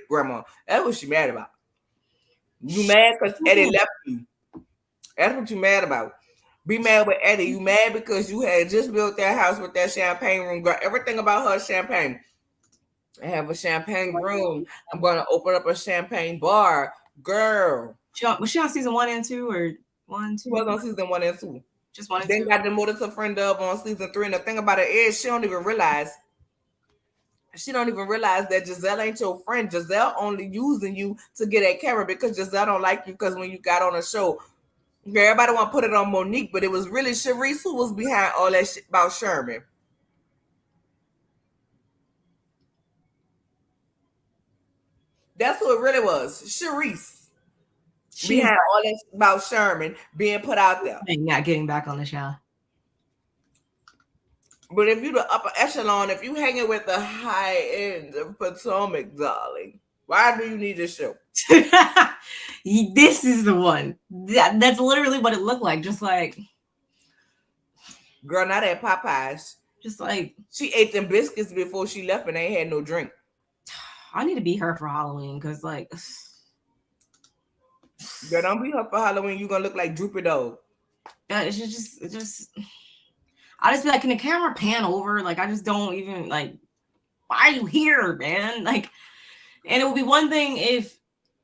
grandma. That's what she mad about. You mad because Eddie left you. That's what you mad about. Be mad with Eddie. You mad because you had just built that house with that champagne room. Girl, everything about her champagne. I have a champagne room. I'm going to open up a champagne bar. Girl. Was she on season 1 and 2 or 1, 2? She was on season 1 and 2. Just 1 and 2. Then got demoted to friend of on season 3. And the thing about it is she don't even realize that Giselle ain't your friend. Giselle only using you to get at Karen because Giselle don't like you, because when you got on a show, Everybody want to put it on Monique, but it was really Sharice who was behind all that shit about Sherman. That's who it really was. Sharice. Behind all that shit about Sherman being put out there. And not getting back on the show. But if you the upper echelon, if you hanging with the high end of Potomac, darling, why do you need this show? This is the one. That's literally what it looked like. Just like, girl, not at Popeyes. Just like she ate them biscuits before she left and ain't had no drink. I need to be her for Halloween because, like, girl, don't be her for Halloween. You gonna look like Droopy Dog. It's just. I just be like, can the camera pan over? Like, I just don't even like. Why are you here, man? Like, and it would be one thing if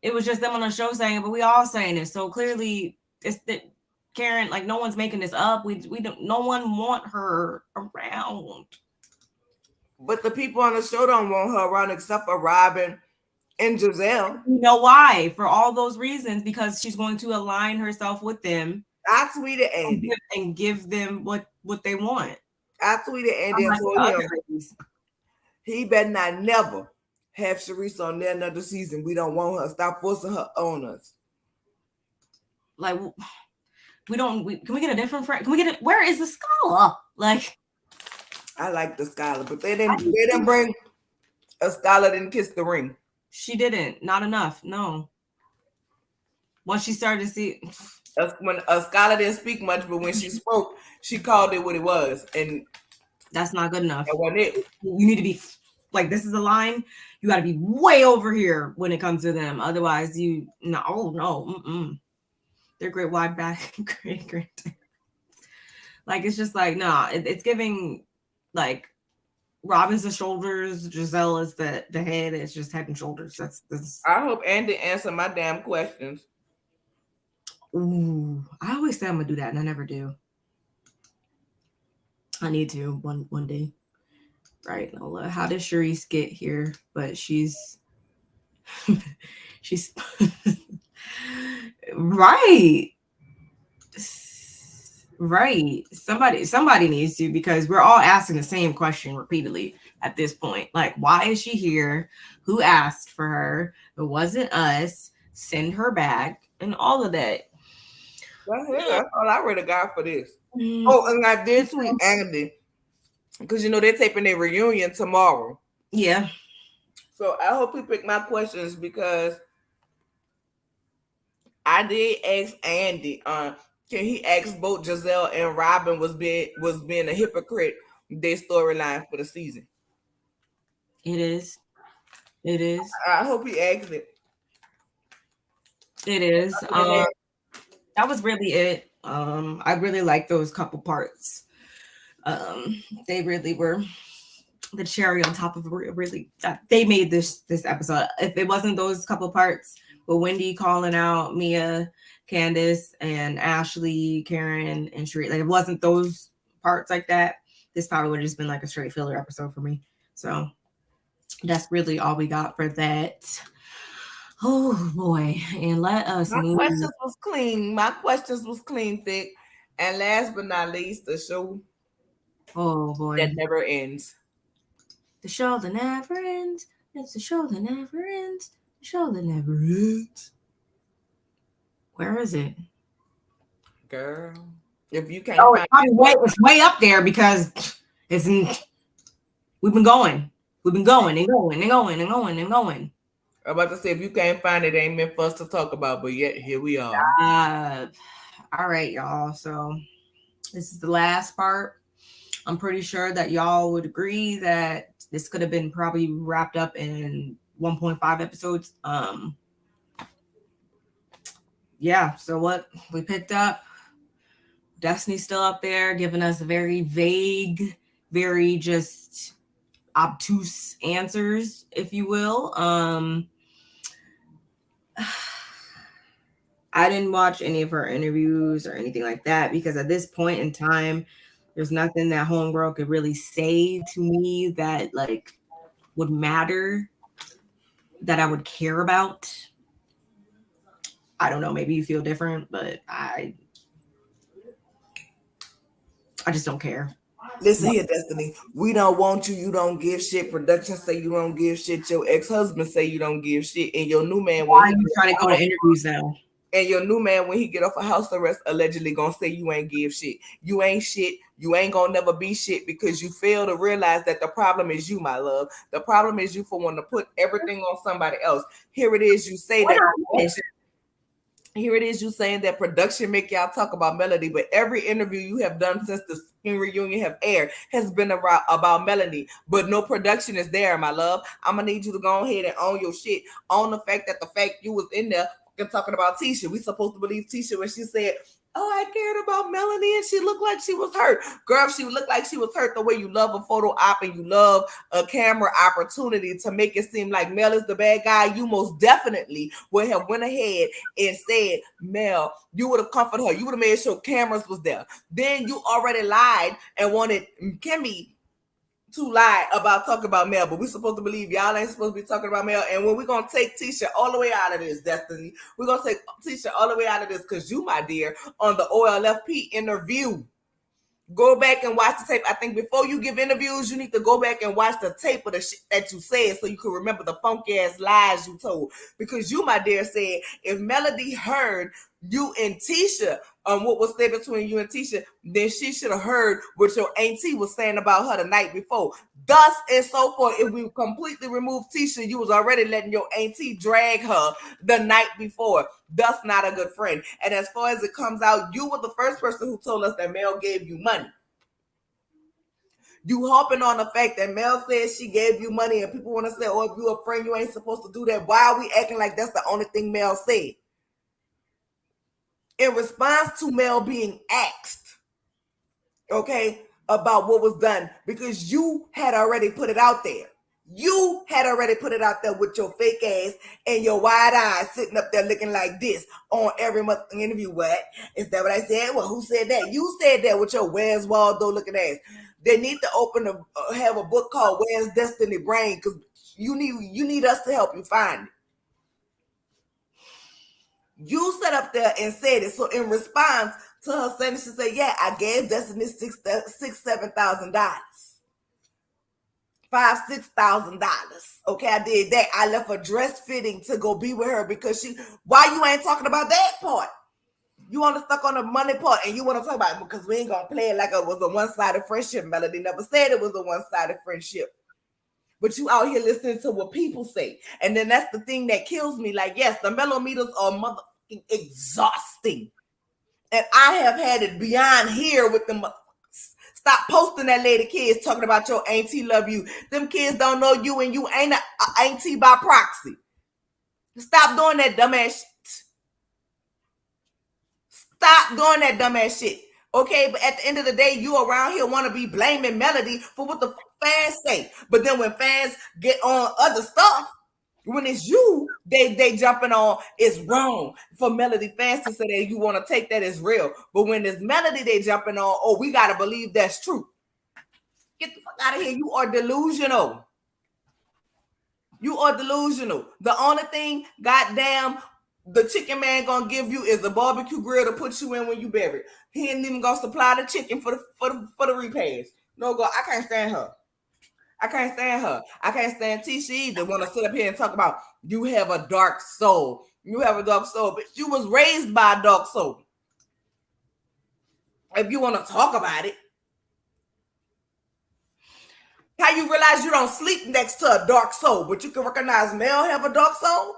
it was just them on the show saying it, but we all saying it. So clearly, it's that Karen. Like, no one's making this up. We don't. No one want her around. But the people on the show don't want her around except for Robin and Giselle. You know why? For all those reasons, because she's going to align herself with them. I tweeted Andy and give them what they want. I tweeted Andy and told him he better not never have Sharice on there another season. We don't want her. Stop forcing her on us. Like, can we get a different friend? Can we get it? Where is the scholar? Like, I like the scholar, but they didn't bring a scholar didn't kiss the ring. She didn't. Not enough. No. Once she started to see, when a scholar didn't speak much, but when she spoke, she called it what it was, and that's not good enough. That wasn't it. You need to be like, this is a line. You got to be way over here when it comes to them. Otherwise, they're great wide back, great. Like, it's just like, nah, it's giving like Robin's the shoulders, Giselle is the head. It's just head and shoulders. That's. I hope Andy answered my damn questions. Ooh, I always say I'm gonna do that, and I never do. I need to one day. Right, Nola. How did Sharice get here? But she's right. Somebody needs to, because we're all asking the same question repeatedly at this point. Like, why is she here? Who asked for her? It wasn't us. Send her back and all of that. That's all I really got for this. Oh, and I did tweet Andy because they're taping their reunion tomorrow. Yeah. So I hope he picked my questions, because I did ask Andy, can he ask both Giselle and Robin was being a hypocrite their storyline for the season? It is. I hope he asked it. It is. That was really it. I really like those couple parts. They really were the cherry on top of really they made this episode. If it wasn't those couple parts with Wendy calling out Mia, Candace, and Ashley, Karen, and Sheree, like, it wasn't those parts like that, this probably would have just been like a straight filler episode for me. So that's really all we got for that. Oh boy. And let us move. My questions was clean, thick. And last but not least, the show that never ends. The show that never ends. It's the show that never ends. The show that never ends. Where is it? Girl, if you can't it's way up there, because we've been going and going and going and going and going and going. I'm about to say, if you can't find it, ain't meant for us to talk about, but yet here we are. All right, y'all. So this is the last part. I'm pretty sure that y'all would agree that this could have been probably wrapped up in 1.5 episodes. Yeah. So what we picked up, Destiny's still up there, giving us very vague, very just obtuse answers, if you will. I didn't watch any of her interviews or anything like that, because at this point in time, there's nothing that homegirl could really say to me that like would matter, that I would care about. I don't know, maybe you feel different, but I just don't care. Listen here, Destiny. We don't want you. You don't give shit. Production say you don't give shit. Your ex-husband say you don't give shit. And your new man, why are you trying to go to interviews now? And your new man, when he get off a house arrest, allegedly gonna say you ain't give shit. You ain't shit. You ain't gonna never be shit because you fail to realize that the problem is you, my love. The problem is you for wanting to put everything on somebody else. Here it is. You say that. Here it is, you saying that production make y'all talk about Melody, but every interview you have done since the reunion have aired has been about Melody, but no production is there, my love. I'm gonna need you to go ahead and own your shit. Own the fact you was in there talking about Tisha. We supposed to believe Tisha when she said, oh, I cared about Melanie and she looked like she was hurt. Girl, if she looked like she was hurt the way you love a photo op and you love a camera opportunity to make it seem like Mel is the bad guy, you most definitely would have went ahead and said, Mel, you would have comforted her. You would have made sure cameras was there. Then you already lied and wanted Kimmy to lie about talking about Mel, but we supposed to believe y'all ain't supposed to be talking about Mel. And when we're gonna take Tisha all the way out of this, Destiny, we're gonna take Tisha all the way out of this because you, my dear, on the OLFP interview, go back and watch the tape. I think before you give interviews, you need to go back and watch the tape of the shit that you said so you can remember the funky ass lies you told. Because you, my dear, said if Melody heard you and Tisha what was said between you and Tisha, then she should have heard what your auntie was saying about her the night before. Thus and so forth. If we completely remove Tisha, you was already letting your auntie drag her the night before. Thus not a good friend. And as far as it comes out, you were the first person who told us that Mel gave you money. You harping on the fact that Mel said she gave you money and people want to say, oh, if you a friend, you ain't supposed to do that. Why are we acting like that's the only thing Mel said? In response to Mel being asked, okay, about what was done, because you had already put it out there. You had already put it out there with your fake ass and your wide eyes sitting up there looking like this on every month interview. What? Is that what I said? Well, who said that? You said that with your Where's Waldo looking ass. They need to have a book called Where's Destiny Brain, because you need us to help you find it. You sat up there and said it. So in response to her saying, she said, yeah, I gave Destiny $7,000. $6,000. Okay, I did that. I left a dress fitting to go be with her because why you ain't talking about that part? You want to stuck on the money part and you want to talk about it because we ain't going to play it like it was a one-sided friendship. Melody never said it was a one-sided friendship. But you out here listening to what people say. And then that's the thing that kills me. Like, yes, the mellometers are motherfucking exhausting. And I have had it beyond here with them. Stop posting that lady kids talking about your auntie love you. Them kids don't know you and you ain't an auntie by proxy. Stop doing that dumbass shit. Stop doing that dumbass shit. Okay, but at the end of the day, you around here want to be blaming Melody for what the fans say. But then when fans get on other stuff, when it's you, they jumping on, it's wrong for Melody fans to say that you want to take that as real. But when it's Melody, they jumping on, oh, we got to believe that's true. Get the fuck out of here. You are delusional. You are delusional. The only thing, goddamn, the chicken man gonna give you is the barbecue grill to put you in when you bury it. He ain't even gonna supply the chicken for the repast. No, go. I can't stand her. I can't stand her. I can't stand Tisha either. Want to sit up here and talk about you have a dark soul. You have a dark soul, but you was raised by a dark soul. If you want to talk about it, how you realize you don't sleep next to a dark soul, but you can recognize Mel have a dark soul?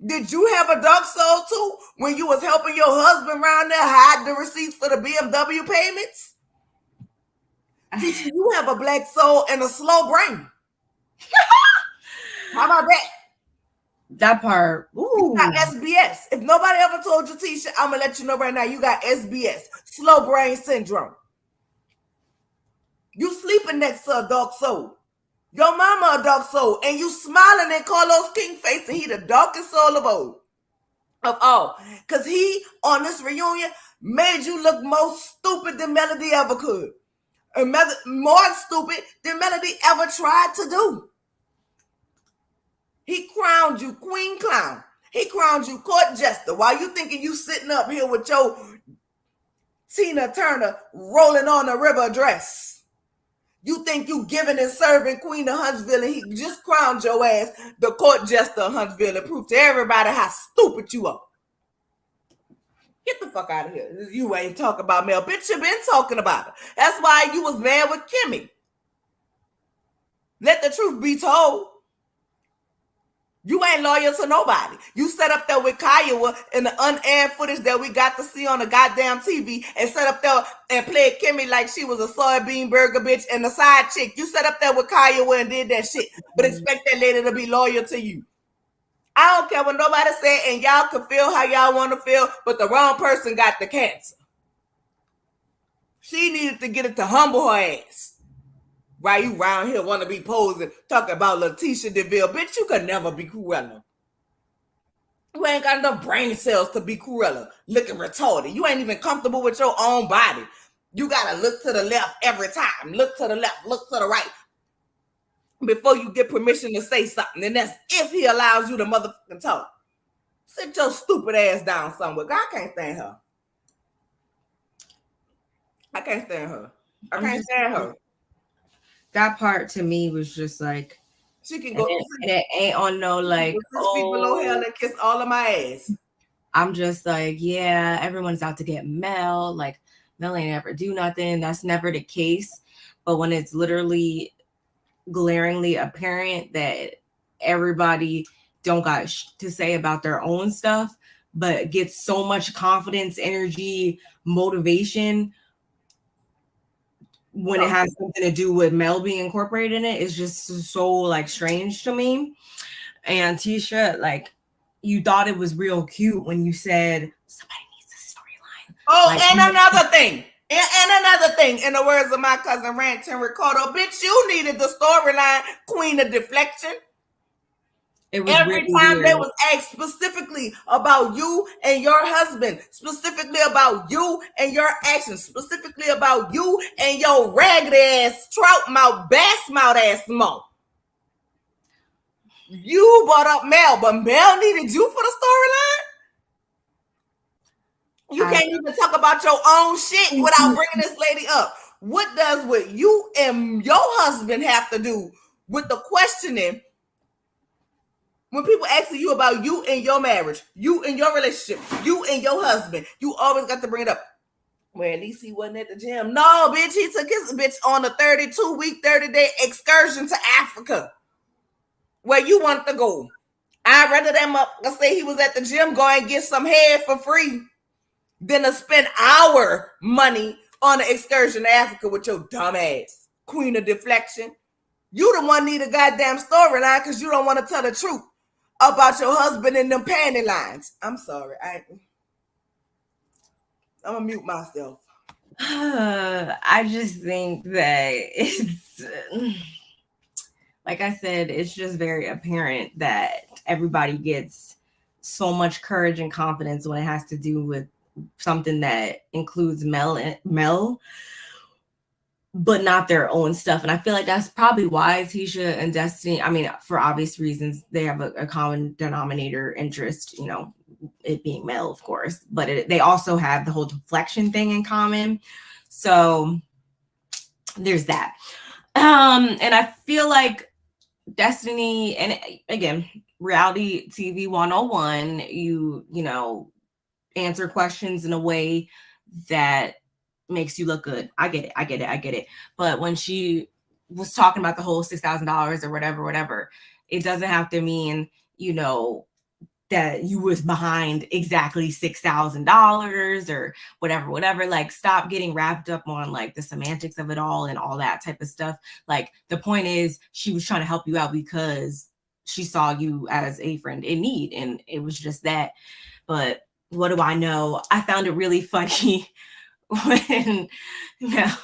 Did you have a dark soul too when you was helping your husband around there hide the receipts for the BMW payments? Tisha, you have a black soul and a slow brain. How about that? That part. Ooh. You got SBS. If nobody ever told you, Tisha, I'm going to let you know right now, you got SBS, slow brain syndrome. You sleeping next to a dark soul. Your mama a dark soul, and you smiling at Carlos King face, and he the darkest soul of all. Because he, on this reunion, made you look more stupid than Melody ever could. And more stupid than Melody ever tried to do. He crowned you Queen Clown. He crowned you court jester while you thinking you sitting up here with your Tina Turner rolling on a river dress. You think you giving and serving Queen of Huntsville, and he just crowned your ass the court jester of Huntsville and proved to everybody how stupid you are. Get the fuck out of here. You ain't talking about Mel. Bitch, you been talking about her. That's why you was mad with Kimmy. Let the truth be told. You ain't loyal to nobody. You sat up there with Kiowa in the unaired footage that we got to see on the goddamn TV and sat up there and played Kimmy like she was a soybean burger bitch and the side chick. You sat up there with Kiowa and did that shit, but expect that lady to be loyal to you. I don't care what nobody said, and y'all can feel how y'all want to feel, but the wrong person got the cancer. She needed to get it to humble her ass. Right, you around here want to be posing, talking about Letitia DeVille. Bitch, you could never be Cruella. You ain't got enough brain cells to be Cruella. Looking retarded. You ain't even comfortable with your own body. You got to look to the left every time. Look to the left, look to the right. Before you get permission to say something. And that's if he allows you to motherfucking talk. Sit your stupid ass down somewhere. God, I can't stand her. I can't stand her. I can't stand her. That part to me was just like, she can go. And it ain't on no like 6 feet below hell and kiss all of my ass. I'm just like, yeah, everyone's out to get Mel. Like, Mel ain't ever do nothing. That's never the case. But when it's literally glaringly apparent that everybody don't got to say about their own stuff, but gets so much confidence, energy, motivation when it has something to do with Mel being incorporated in it, it's just so like strange to me. And Tisha, like, you thought it was real cute when you said somebody needs a storyline. Oh, like, and another thing. And another thing, in the words of my cousin Rantin Ricardo, bitch, you needed the storyline, queen of deflection. It was every really time weird. They was asked specifically about you and your husband, specifically about you and your actions, specifically about you and your ragged ass, trout mouth, bass mouth ass mouth. You brought up Mel, but Mel needed you for the storyline? You can't even talk about your own shit without bringing this lady up. What does what you and your husband have to do with the questioning? When people ask you about you and your marriage, you and your relationship, you and your husband, you always got to bring it up. Well, at least he wasn't at the gym. No, bitch, he took his bitch on a 32-week, 30-day excursion to Africa where you want to go. I'd rather them up say he was at the gym, go and get some head for free than to spend our money on an excursion to Africa with your dumb ass. Queen of deflection. You the one need a goddamn storyline because you don't want to tell the truth about your husband and them panty lines. I'm sorry. I'm gonna mute myself. I just think that it's like I said, it's just very apparent that everybody gets so much courage and confidence when it has to do with something that includes Mel, but not their own stuff. And I feel like that's probably why Tisha and Destiny, I mean, for obvious reasons, they have a common denominator interest, you know, it being Mel, of course, but they also have the whole deflection thing in common. So there's that. And I feel like Destiny, and again, reality TV 101, you know, answer questions in a way that makes you look good. I get it. But when she was talking about the whole $6,000 or whatever, it doesn't have to mean, you know, that you was behind exactly $6,000 or whatever. Like, stop getting wrapped up on like the semantics of it all and all that type of stuff. Like, the point is, she was trying to help you out because she saw you as a friend in need, and it was just that. But what do I know? I found it really funny when Mel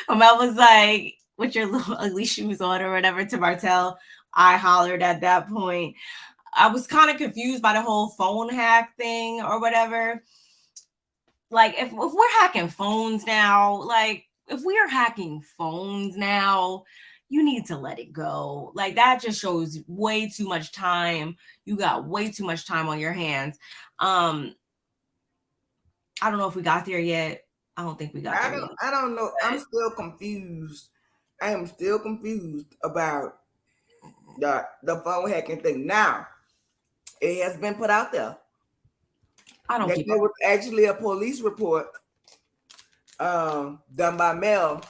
was like, with your little ugly shoes on or whatever to Martell. I hollered at that point. I was kind of confused by the whole phone hack thing or whatever. Like, if we're hacking phones now, you need to let it go. Like, that just shows way too much time. You got way too much time on your hands. I don't know if we got there yet. I don't think we got there yet. I don't know. I'm still confused. I am still confused about the phone hacking thing. Now, it has been put out there. I don't keep there was actually a police report done by Mel,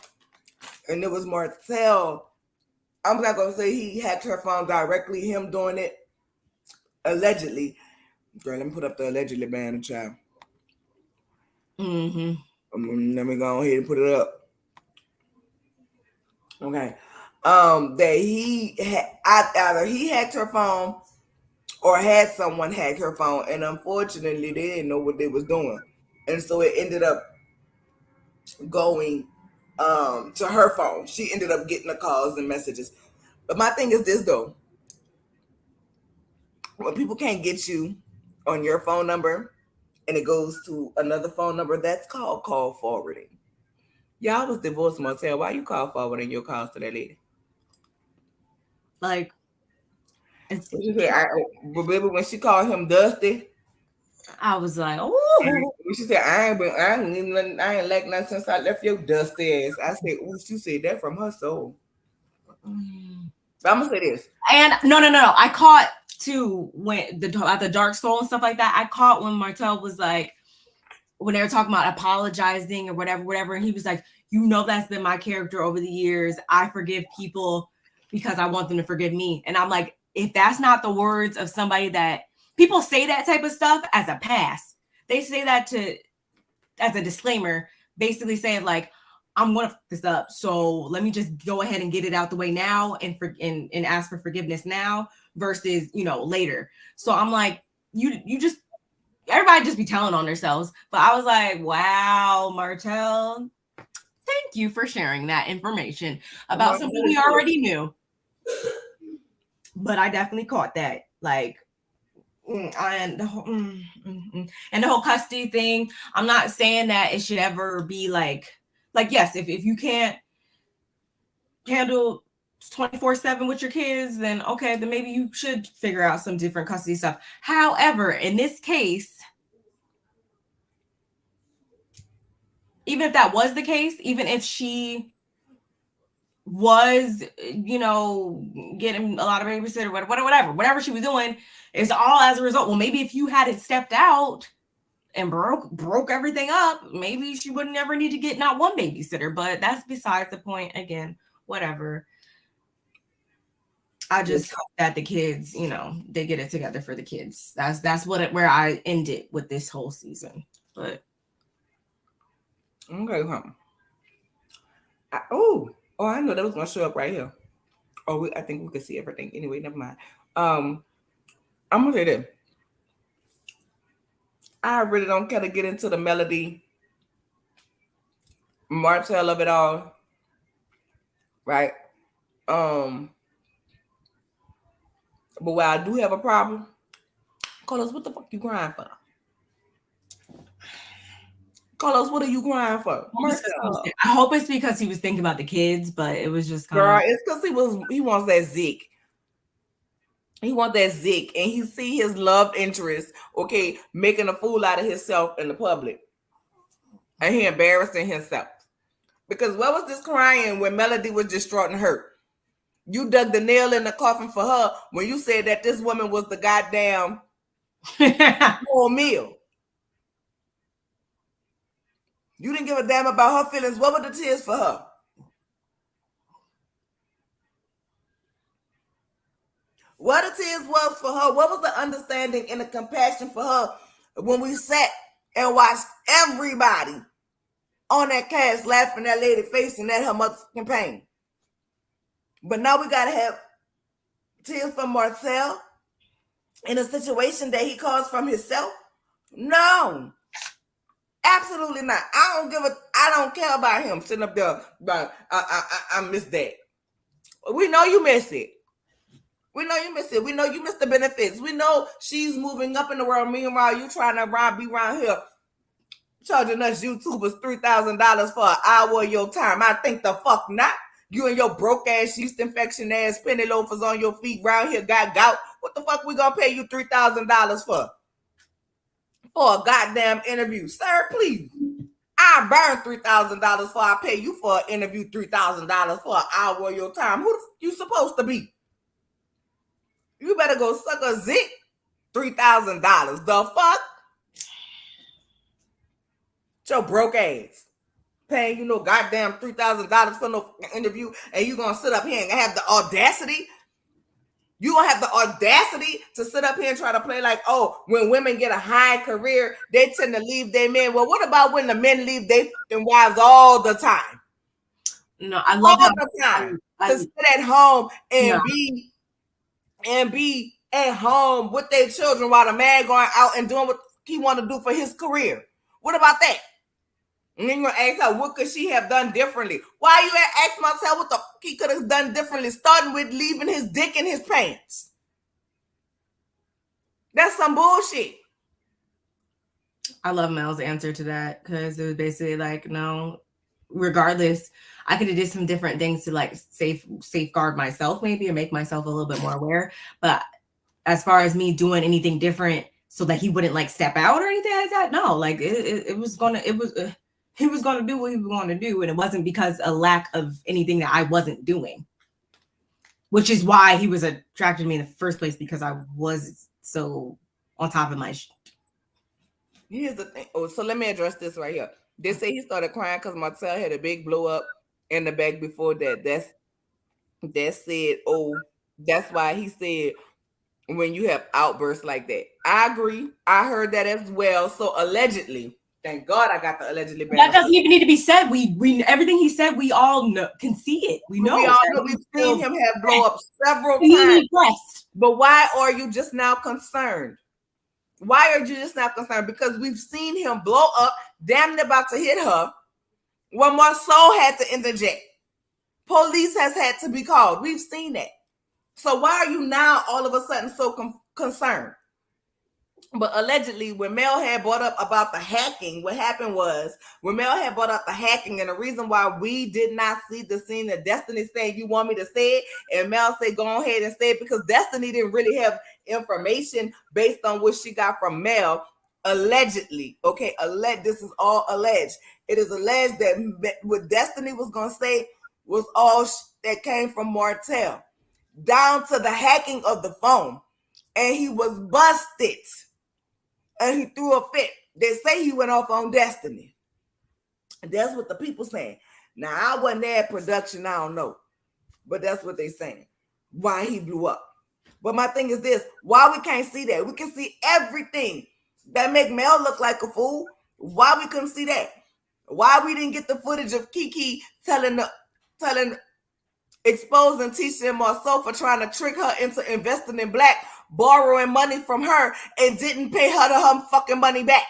and it was Martell. I'm not gonna say he hacked her phone directly, him doing it allegedly. Girl, let me put up the allegedly ban, child. Let me go ahead and put it up. Okay. That he either he hacked her phone or had someone hack her phone, and unfortunately they didn't know what they was doing, and so it ended up going to her phone. She ended up getting the calls and messages. But my thing is this though, when people can't get you on your phone number and it goes to another phone number, that's called call forwarding. Y'all was divorced, Martell. Why you call forwarding your calls to that lady? Like, baby, when she called him Dusty, I was like, oh. She said, I ain't like nothing since I left your dusty ass. I said, oh, she said that from her soul. But I'm gonna say this. And no. I caught too when the dark soul and stuff like that. I caught when Martell was like, when they were talking about apologizing or whatever, and he was like, that's been my character over the years. I forgive people because I want them to forgive me. And I'm like, if that's not the words of somebody that people say that type of stuff as a pass, they say that as a disclaimer, basically saying like, I'm gonna fuck this up, so let me just go ahead and get it out the way now and ask for forgiveness now versus later. So I'm like, you just, everybody just be telling on themselves. But I was like, wow, Martell, thank you for sharing that information about something we already knew. But I definitely caught that, like, and the whole custody thing. I'm not saying that it should ever be like yes, if you can't handle 24/7 with your kids, then okay, then maybe you should figure out some different custody stuff. However, in this case, even if that was the case, even if she was, getting a lot of babysitter, whatever she was doing, is all as a result. Well, maybe if you hadn't stepped out and broke everything up, maybe she would never need to get not one babysitter. But that's besides the point. Again, whatever. I just hope that the kids, they get it together for the kids. That's where I ended with this whole season. But okay, I know that was gonna show up right here. I think we could see everything. Anyway, never mind. I'm gonna say that I really don't care to get into the melody Martell of it all, right? But where I do have a problem, Carlos, what the fuck you crying for? Carlos, what are you crying for? I hope it's because he was thinking about the kids, but it was just girl, it's because he wants that Zeke. He wants that Zeke, and he see his love interest, okay, making a fool out of himself in the public. And he embarrassing himself. Because what was this crying when Melody was distraught and hurt? You dug the nail in the coffin for her when you said that this woman was the goddamn whole meal. You didn't give a damn about her feelings. What were the tears for her? What the tears was for her? What was the understanding and the compassion for her when we sat and watched everybody on that cast laughing at lady facing at her motherfucking pain? But now we gotta have tears from Martell in a situation that he caused from himself? No. Absolutely not. I don't care about him sitting up there. But I miss that. We know you miss it. We know you miss it. We know you miss the benefits. We know she's moving up in the world. Meanwhile, you trying to be around here charging us YouTubers $3,000 for an hour of your time. I think the fuck not. You and your broke ass, yeast infection ass, penny loafers on your feet round here got gout. What the fuck we gonna pay you $3,000 for? For a goddamn interview. Sir, please. I burn $3,000 before I pay you for an interview $3,000 for an hour of your time. Who you supposed to be? You better go suck a zit. $3,000. The fuck? Your broke ass. Paying you no goddamn $3,000 for no interview, and you gonna sit up here and have the audacity? You gonna have the audacity to sit up here and try to play like, oh, when women get a high career, they tend to leave their men. Well, what about when the men leave their wives all the time? No, I love all the time to sit at home and be at home with their children while the man going out and doing what he want to do for his career. What about that? And then you're gonna ask her, what could she have done differently? Why you ask myself what the fuck he could have done differently, starting with leaving his dick in his pants? That's some bullshit. I love Mel's answer to that, because it was basically like, no, regardless, I could have did some different things to like safeguard myself maybe, or make myself a little bit more aware. But as far as me doing anything different so that he wouldn't like step out or anything like that, no, like he was going to do what he was going to do. And it wasn't because a lack of anything that I wasn't doing, which is why he was attracted to me in the first place, because I was so on top of my shit. Here's the thing. Oh, so let me address this right here. They say he started crying because Martell had a big blow up in the back before that. That said, oh, that's why he said when you have outbursts like that. I agree. I heard that as well. So allegedly, thank God I got the allegedly. That doesn't even need to be said. We everything he said, we all can see it. We know. We all know. We've seen him have blow up several times. But why are you just now concerned? Why are you just now concerned? Because we've seen him blow up, damn near about to hit her, when Marceau had to interject. Police has had to be called. We've seen that. So why are you now all of a sudden so concerned? But allegedly, when Mel had brought up about the hacking, what happened was when Mel had brought up the hacking, and the reason why we did not see the scene that Destiny said, you want me to say it? And Mel said, go ahead and say it, because Destiny didn't really have information based on what she got from Mel. Allegedly, okay, this is all alleged. It is alleged that what Destiny was going to say was all that came from Martell, down to the hacking of the phone. And he was busted. And he threw a fit. They say he went off on Destiny. And that's what the people saying. Now, I wasn't there at production, I don't know. But that's what they saying. Why he blew up. But my thing is this. Why we can't see that? We can see everything that make Mel look like a fool. Why we couldn't see that? Why we didn't get the footage of Kiki exposing Tisha and Marceau for trying to trick her into investing in black, borrowing money from her, and didn't pay her her fucking money back?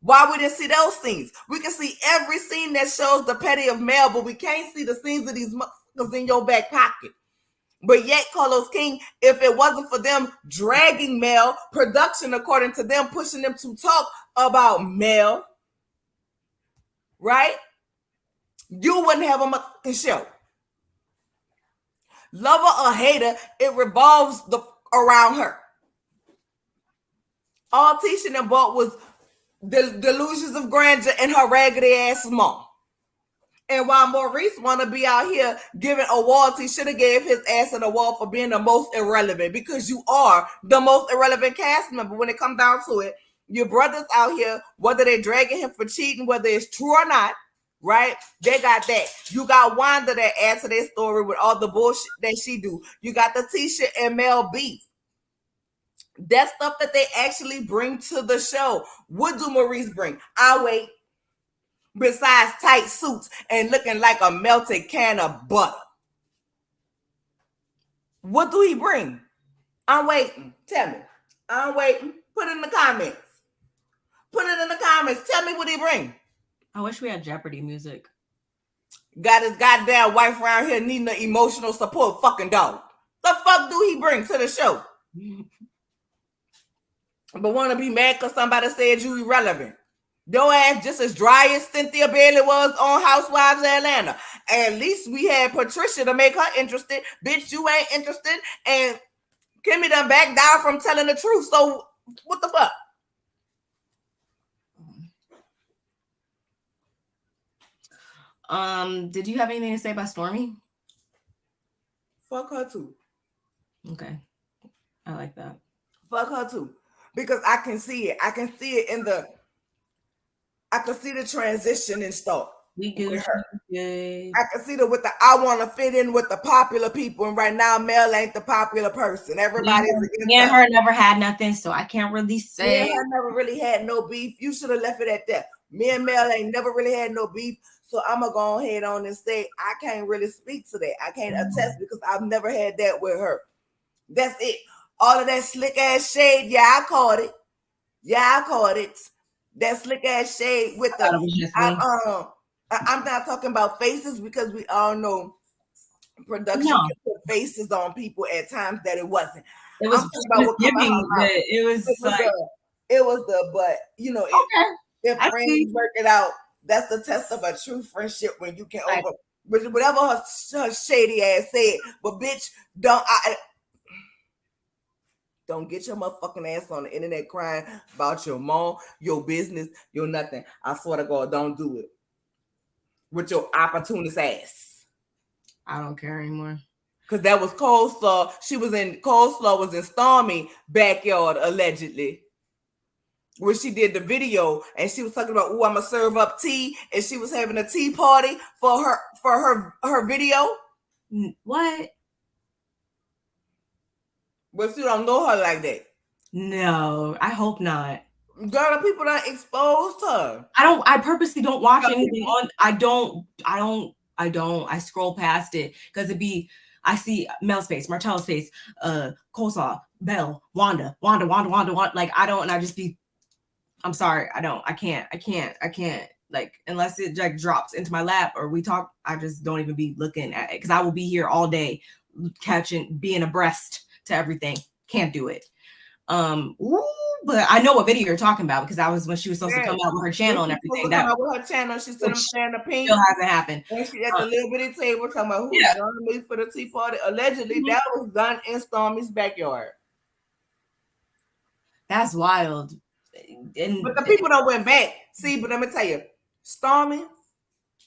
Why we didn't see those scenes? We can see every scene that shows the petty of Mel, but we can't see the scenes of these motherfuckers in your back pocket. But yet, Carlos King, if it wasn't for them dragging Mel, production, according to them, pushing them to talk about Mel, right? You wouldn't have a motherfucking show. Lover or hater, it revolves around her. All Tisha and bought was the delusions of grandeur and her raggedy ass mom. And while Maurice want to be out here giving awards, he should have gave his ass an award for being the most irrelevant, because you are the most irrelevant cast member. When it comes down to it, your brothers out here, whether they're dragging him for cheating, whether it's true or not, right? They got that. You got Wanda that adds to their story with all the bullshit that she do. You got the Tisha and Mel beef. That stuff that they actually bring to the show. What do Maurice bring? I'll wait. Besides tight suits and looking like a melted can of butter. What do he bring? I'm waiting. Tell me. I'm waiting. Put it in the comments. Put it in the comments. Tell me what he bring. I wish we had Jeopardy music. Got his goddamn wife around here needing the emotional support fucking dog. The fuck do he bring to the show? But want to be mad because somebody said you irrelevant. Your ass just as dry as Cynthia Bailey was on Housewives of Atlanta. At least we had Patricia to make her interested. Bitch, you ain't interested. And Kimmy done back down from telling the truth. So what the fuck? Did you have anything to say about Stormy? Fuck her too. Okay. I like that. Fuck her too. Because I can see it. I can see it I can see the transition and stuff. We good. I can see the I want to fit in with the popular people, and right now Mel ain't the popular person. Everybody's me and her never had nothing, so I can't really say. Me and her never really had no beef. You should have left it at that. Me and Mel ain't never really had no beef, so I'm gonna go ahead on and say I can't really speak to that. I can't attest because I've never had that with her. That's it. All of that slick ass shade, yeah, I caught it. That slick ass shade with the I'm not talking about faces because we all know production can put faces on people at times that it wasn't. It was but you know, if friends work it out, that's the test of a true friendship when you can whatever her shady ass said. But bitch, don't get your motherfucking ass on the internet crying about your mom, your business, your nothing. I swear to God, don't do it with your opportunist ass. I don't care anymore. Because that was Coleslaw. Coleslaw was in Stormy backyard, allegedly. Where she did the video and she was talking about, oh, I'm gonna serve up tea, and she was having a tea party for her video. What? But you don't know her like that. No, I hope not. Girl, the people that exposed her. I purposely don't watch anything on. I scroll past it because I see Mel's face, Martella's face, Coleslaw, Belle, Wanda. Like and I just be, I'm sorry, I can't. Like, unless it like drops into my lap or we talk, I just don't even be looking at it because I will be here all day being abreast to everything. Can't do it. But I know what video you're talking about because that was when she was supposed to come out with her channel and everything. That with her channel, she's still saying the pink. Still hasn't happened. And she at the little bitty table talking about who's joining me for the tea party. Allegedly, that was done in Stormy's backyard. That's wild. But the people that went back. See, but let me tell you, Stormy.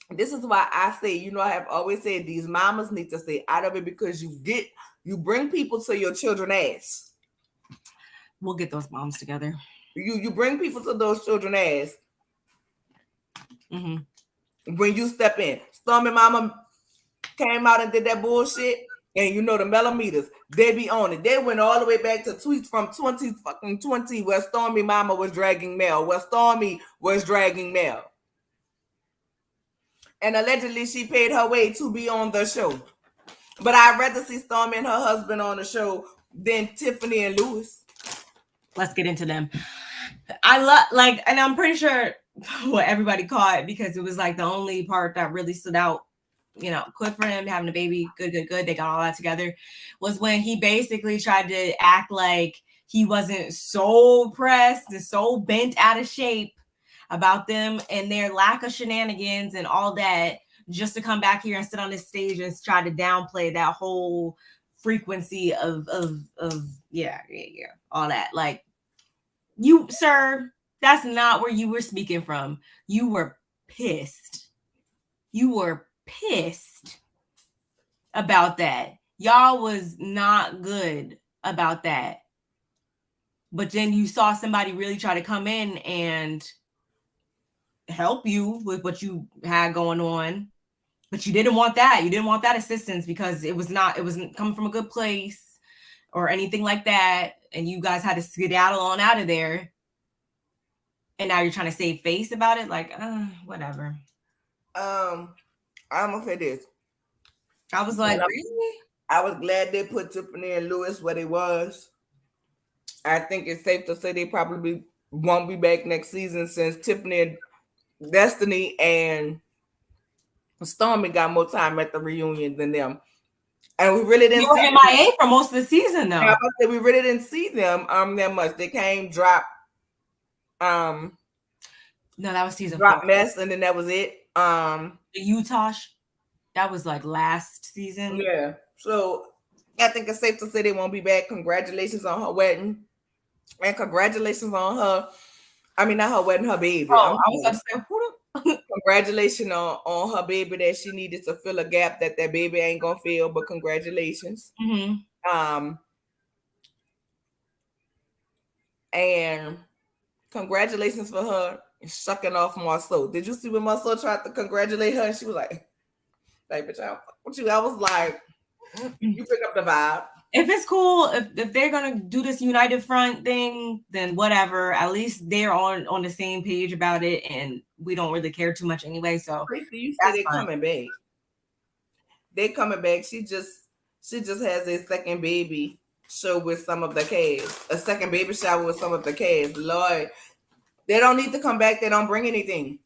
This is why I say, I have always said these mamas need to stay out of it because you bring people to your children's ass. We'll get those moms together. You bring people to those children's ass. Mm-hmm. When you step in. Stormy mama came out and did that bullshit. And the millimeters, they be on it. They went all the way back to tweets from 2020 where Stormy mama was dragging Mel. Where Stormy was dragging Mel. And allegedly she paid her way to be on the show. But I'd rather see Stormy and her husband on the show than Tiffany and Lewis. Let's get into them. And I'm pretty sure what everybody caught because it was like the only part that really stood out, good for him having a baby, good. They got all that together, was when he basically tried to act like he wasn't so pressed and so bent out of shape about them and their lack of shenanigans and all that, just to come back here and sit on this stage and try to downplay that whole frequency of all that. Like, you, sir, that's not where you were speaking from. You were pissed. About that. Y'all was not good about that. But then you saw somebody really try to come in and help you with what you had going on. But you didn't want that. You didn't want that assistance because it wasn't coming from a good place or anything like that. And you guys had to skedaddle on out of there. And now you're trying to save face about it? Like, whatever. I'm gonna say this. I was like, really? I was glad they put Tiffany and Lewis where they was. I think it's safe to say they probably won't be back next season since Tiffany and Destiny and Stormy got more time at the reunion than them. And we really didn't see them. MIA for most of the season, though. We really didn't see them that much. They came, dropped. No, that was season Drop 4. mess, and then that was it. The Utah, that was like last season. Yeah. So I think it's safe to say they won't be back. Congratulations on her wedding, and congratulations on her. I mean, not her wedding, her baby. Oh, I was about to say, congratulations on her baby that she needed to fill a gap that baby ain't gonna fill. But congratulations. And congratulations for her sucking off Marceau. Did you see when Marceau tried to congratulate her? And she was like bitch, I was like, you pick up the vibe. If it's cool, if they're gonna do this united front thing, then whatever. At least they're on the same page about it, and we don't really care too much anyway. So you say they're coming back. They coming back. She just has a second baby show with some of the cast. A second baby shower with some of the cast. Lord, they don't need to come back. They don't bring anything.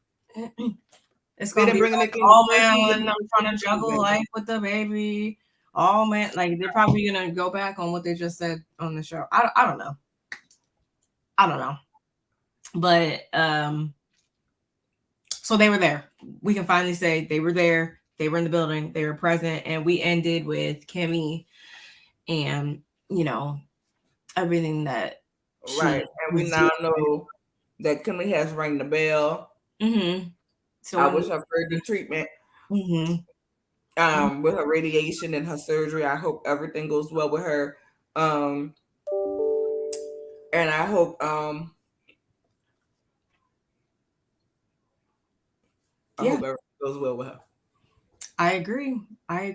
It's gonna be like, oh man, I'm trying to juggle life with the baby. Oh man, like they're probably gonna go back on what they just said on the show. I don't know. But so they were there. We can finally say they were there. They were in the building. They were present, and we ended with Kimmy, and everything that. Right, and we now know that Kimmy has rang the bell. So I wish her further treatment. With her radiation and her surgery. I hope everything goes well with her. And I hope hope everything goes well with her. I agree. I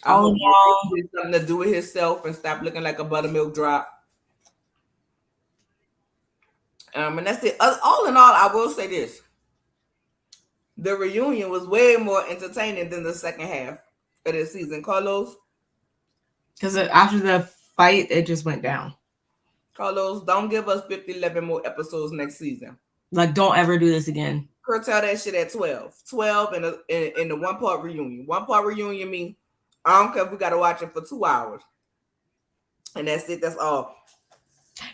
hope he has something to do with himself and stop looking like a buttermilk drop. And that's it. All in all, I will say this. The reunion was way more entertaining than the second half of this season, Carlos. Because after the fight, it just went down. Carlos, don't give us 11 more episodes next season. Like, don't ever do this again. Curtail that shit at 12. 12 in the one-part reunion. One-part reunion means I don't care if we got to watch it for 2 hours. And that's it. That's all.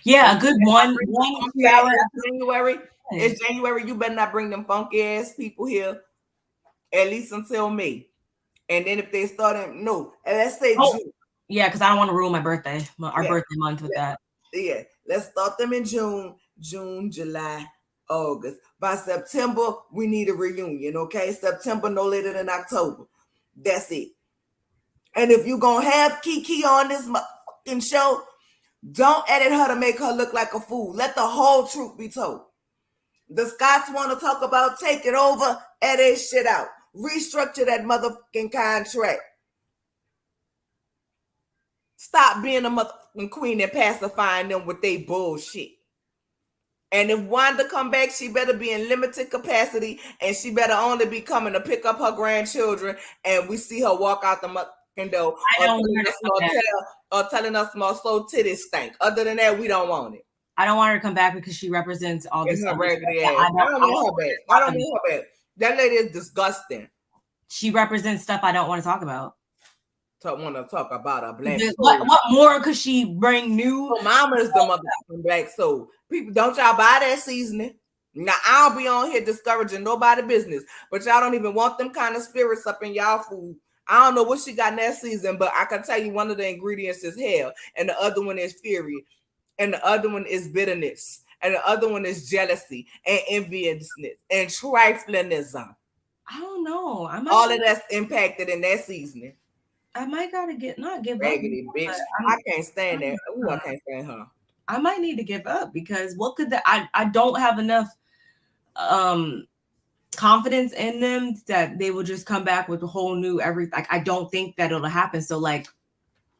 Yeah, a good one 2 hour. January. It's January. You better not bring them funky ass people here, at least until May. And then if they start and let's say June. Yeah, because I don't want to ruin my birthday, birthday month with that. Yeah, let's start them in June, July, August. By September, we need a reunion. Okay, September no later than October. That's it. And if you're gonna have Kiki on this motherfucking show, don't edit her to make her look like a fool. Let the whole truth be told. The Scots want to talk about taking over, edit shit out. Restructure that motherfucking contract. Stop being a motherfucking queen and pacifying them with their bullshit. And if Wanda come back, she better be in limited capacity, and she better only be coming to pick up her grandchildren, and we see her walk out the motherfucking door or telling us Marceau titties stink. Other than that, we don't want it. I don't want her to come back because she represents all this. I don't want her back. That lady is disgusting. She represents stuff I don't want to talk about. Want to talk about a black soul. What more could she bring new? So mama is the motherfucking black soul. People, don't y'all buy that seasoning? Now, I don't be on here discouraging nobody business, but y'all don't even want them kind of spirits up in y'all food. I don't know what she got in that season, but I can tell you one of the ingredients is hell, and the other one is fury, and the other one is bitterness, and the other one is jealousy and enviousness and triflingism. I don't know. All of that's impacted in that seasoning. I might gotta not give raggedy up. Bitch. I can't stand that. Ooh, I can't stand her. I might need to give up because what could I don't have enough confidence in them that they will just come back with a whole new everything. Like, I don't think that it'll happen. So like,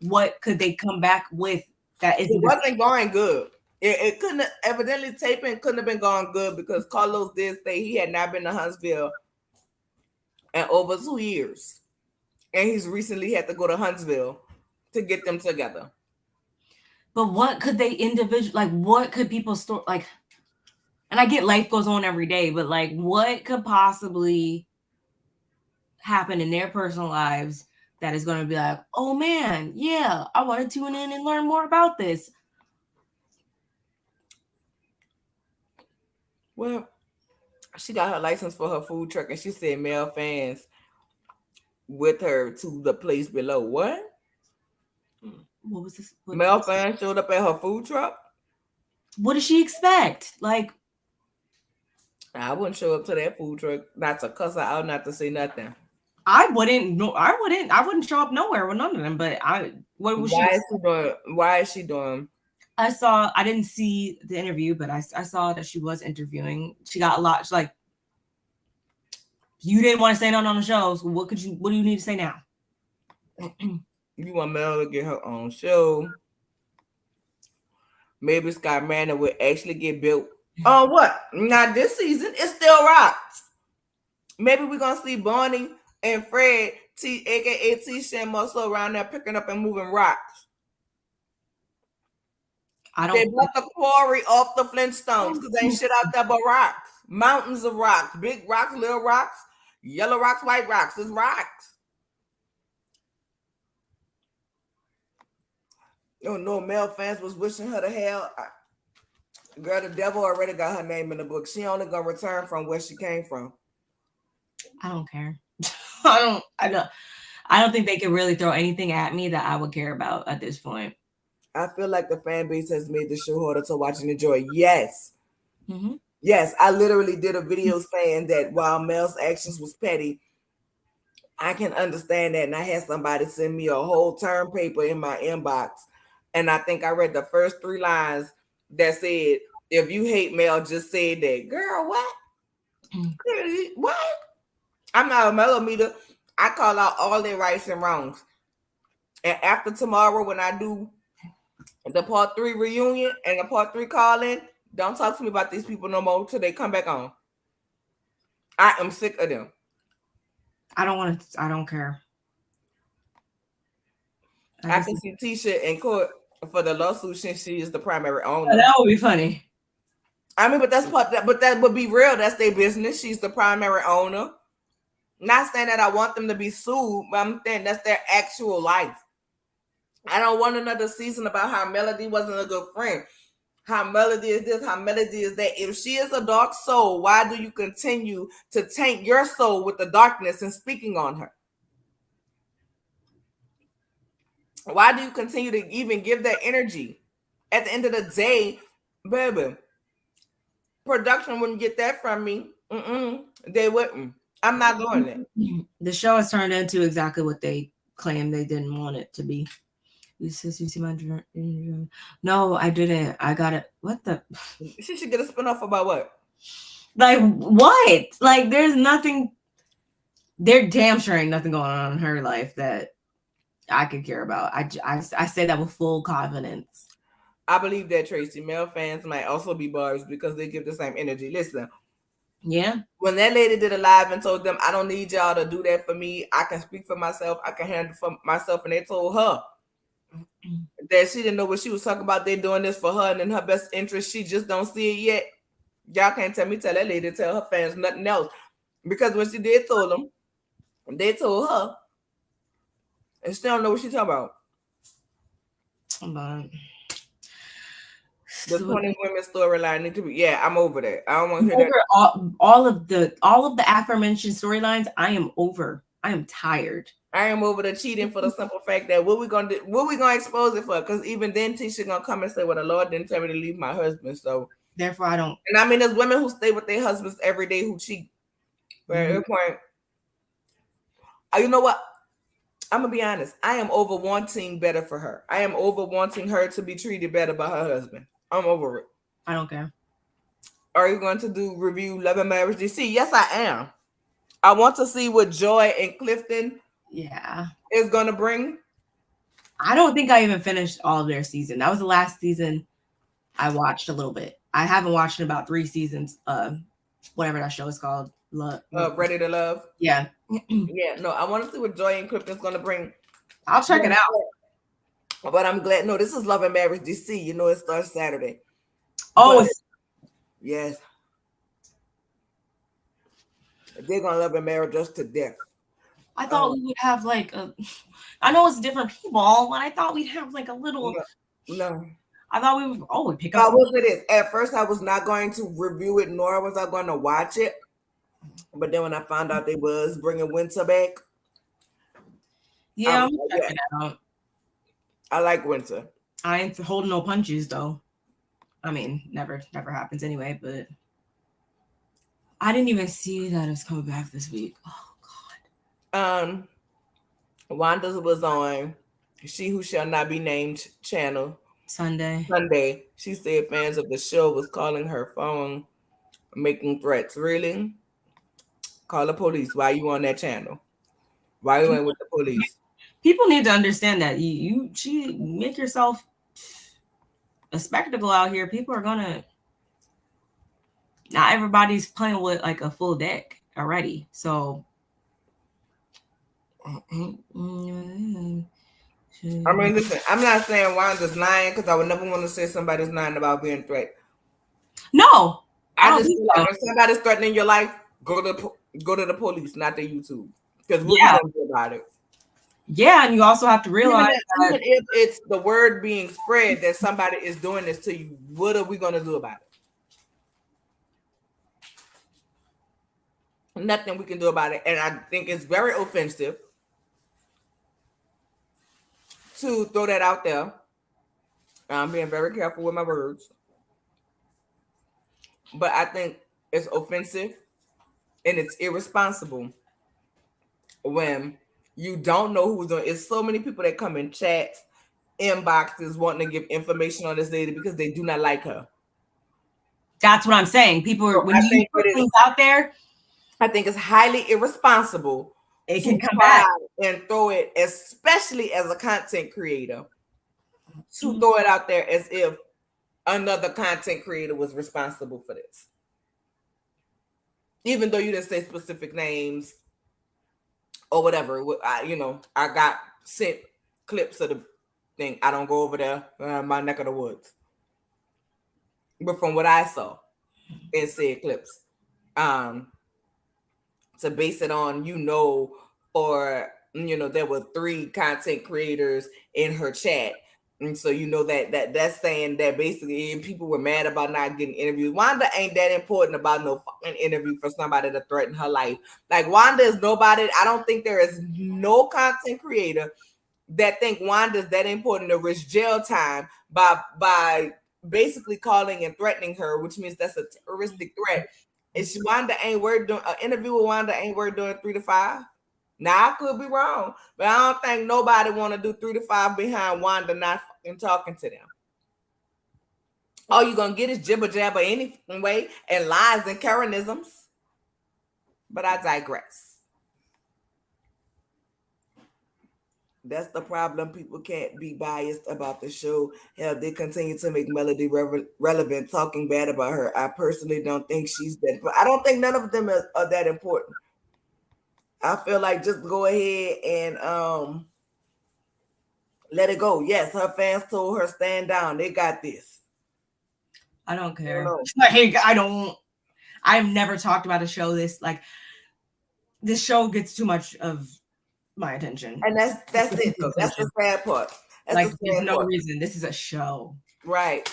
what could they come back with that isn't? It wasn't going good. It couldn't have, evidently taping couldn't have been going good because Carlos did say he had not been to Huntsville in over 2 years. And he's recently had to go to Huntsville to get them together. But what could they what could people store? Like, and I get life goes on every day, but like, what could possibly happen in their personal lives that is going to be like, oh man, yeah, I want to tune in and learn more about this. Well, she got her license for her food truck, and she said male fans with her to the place below. What? What was this? Male fans showed up at her food truck? What does she expect? Like, I wouldn't show up to that food truck not to cuss her out, not to say nothing. I wouldn't show up nowhere with none of them. But what was Why is she doing? Why is she doing? I didn't see the interview, but I saw that she was interviewing. She got a lot. She's like, you didn't want to say nothing on the show. So what do you need to say now? You want Mel to get her own show? Maybe Scott Manor will actually get built. Oh, what? Not this season. It still rocks. Maybe we're gonna see Bonnie and Fred, aka T-Shan Muscle, around there picking up and moving rocks. They bought the quarry off the Flintstones because they ain't shit out there but rocks. Mountains of rocks, big rocks, little rocks, yellow rocks, white rocks. It's rocks. Oh no, male fans was wishing her to hell. Girl, the devil already got her name in the book. She only gonna return from where she came from. I don't care. I don't think they could really throw anything at me that I would care about at this point. I feel like the fan base has made the show harder to watch and enjoy. Yes. Mm-hmm. Yes, I literally did a video saying that while Mel's actions was petty, I can understand that. And I had somebody send me a whole term paper in my inbox. And I think I read the first 3 lines that said, if you hate Mel, just say that. Girl, what? What? I'm not a millimeter. I call out all their rights and wrongs. And after tomorrow, when I do the part 3 reunion and the part 3 call-in, don't talk to me about these people no more till they come back on. I am sick of them. I don't care. I can see Tisha in court for the lawsuit since she is the primary owner. That would be funny. I mean, but that would be real. That's their business. She's the primary owner. Not saying that I want them to be sued, but I'm saying that's their actual life. I don't want another season about how Melody wasn't a good friend. How Melody is this, how Melody is that. If she is a dark soul, why do you continue to taint your soul with the darkness and speaking on her? Why do you continue to even give that energy? At the end of the day, baby, production wouldn't get that from me. They wouldn't. I'm not doing it. The show has turned into exactly what they claimed they didn't want it to be. You see my no, I didn't. I got it. What the? She should get a spinoff about what? Like what? Like there's nothing. There damn sure ain't nothing going on in her life that I could care about. I say that with full confidence. I believe that, Tracy. Male fans might also be Barbs because they give the same energy. Listen. Yeah. When that lady did a live and told them, I don't need y'all to do that for me. I can speak for myself. I can handle for myself. And they told her that she didn't know what she was talking about. They're doing this for her and in her best interest. She just don't see it yet. Y'all can't tell that lady to tell her fans nothing else. Because when she did tell them, they told her. And she don't know what she's talking about. The 20 women storyline need to be. Yeah, I'm over that. I don't want to hear that. All of the aforementioned storylines, I am over. I am tired. I am over the cheating for the simple fact that what we gonna do? What we gonna expose it for? Because even then, Tisha gonna come and say, "Well, the Lord didn't tell me to leave my husband." So therefore, I don't. And I mean, there's women who stay with their husbands every day who cheat. But at that point, you know what? I'm gonna be honest. I am over wanting better for her. I am over wanting her to be treated better by her husband. I'm over it. I don't care. Are you going to do review Love and Marriage DC? Yes, I am. I want to see what Joy and Clifton is going to bring. I don't think I even finished all of their season. That was the last season I watched a little bit. I haven't watched in about 3 seasons. Whatever that show is called. Ready to Love. Yeah. Yeah. No, I want to see what Joy and Clifton's going to bring. I'll check it out. But I'm glad. No, this is Love and Marriage DC. You know, it starts Saturday. Oh, yes. They're gonna love and marry us to death. I thought we would have like I know it's different people, but I thought we'd have like a little. No. I thought we pick up. I will say this. At first, I was not going to review it, nor was I going to watch it. But then when I found out they was bringing Winter back, yeah, I'm checking it out. I like Winter. I ain't holding no punches though. I mean, never happens anyway. But I didn't even see that it's coming back this week. Oh God. Wanda's was on She Who Shall Not Be Named channel Sunday. She said fans of the show was calling her phone, making threats. Really? Call the police. Why you on that channel? Why you ain't with the police? People need to understand that she make yourself a spectacle out here. People are gonna. Not everybody's playing with like a full deck already, so. I mean, listen, I'm not saying Wanda's lying because I would never want to say somebody's lying about being threatened. No, I just feel like when somebody's threatening your life, go to the police, not the YouTube, because what we gonna do about it? Yeah, and you also have to realize even if it's the word being spread that somebody is doing this to you, what are we gonna do about it? Nothing we can do about it, and I think it's very offensive to throw that out there. I'm being very careful with my words, but I think it's offensive and it's irresponsible when you don't know who's doing it. It's so many people that come in chats, inboxes wanting to give information on this lady because they do not like her. That's what I'm saying. People are, when you put things out there, I think it's highly irresponsible. It can come back and throw it, especially as a content creator, to throw it out there as if another content creator was responsible for this. Even though you didn't say specific names or whatever, I got sent clips of the thing. I don't go over there, my neck of the woods. But from what I saw in said clips, to base it on, or there were 3 content creators in her chat. And so that's saying that basically people were mad about not getting interviews. Wanda ain't that important about no fucking interview for somebody to threaten her life. Like, Wanda is nobody. I don't think there is no content creator that think Wanda's that important to risk jail time by basically calling and threatening her, which means that's a terroristic threat. Is Wanda ain't worth doing an interview with Wanda ain't worth doing 3 to 5? Now, I could be wrong, but I don't think nobody want to do 3 to 5 behind Wanda not fucking talking to them. All you're going to get is jibber jabber anyway and lies and Karenisms. But I digress. That's the problem. People can't be biased about the show. Hell, they continue to make Melody relevant, talking bad about her. I personally don't think she's that. But I don't think none of them are that important. I feel like just go ahead and let it go. Yes, her fans told her stand down. They got this. I don't care. Like, I've never talked about a show this show gets too much of my attention. And that's it though. That's the sad part. There's no reason. This is a show. Right.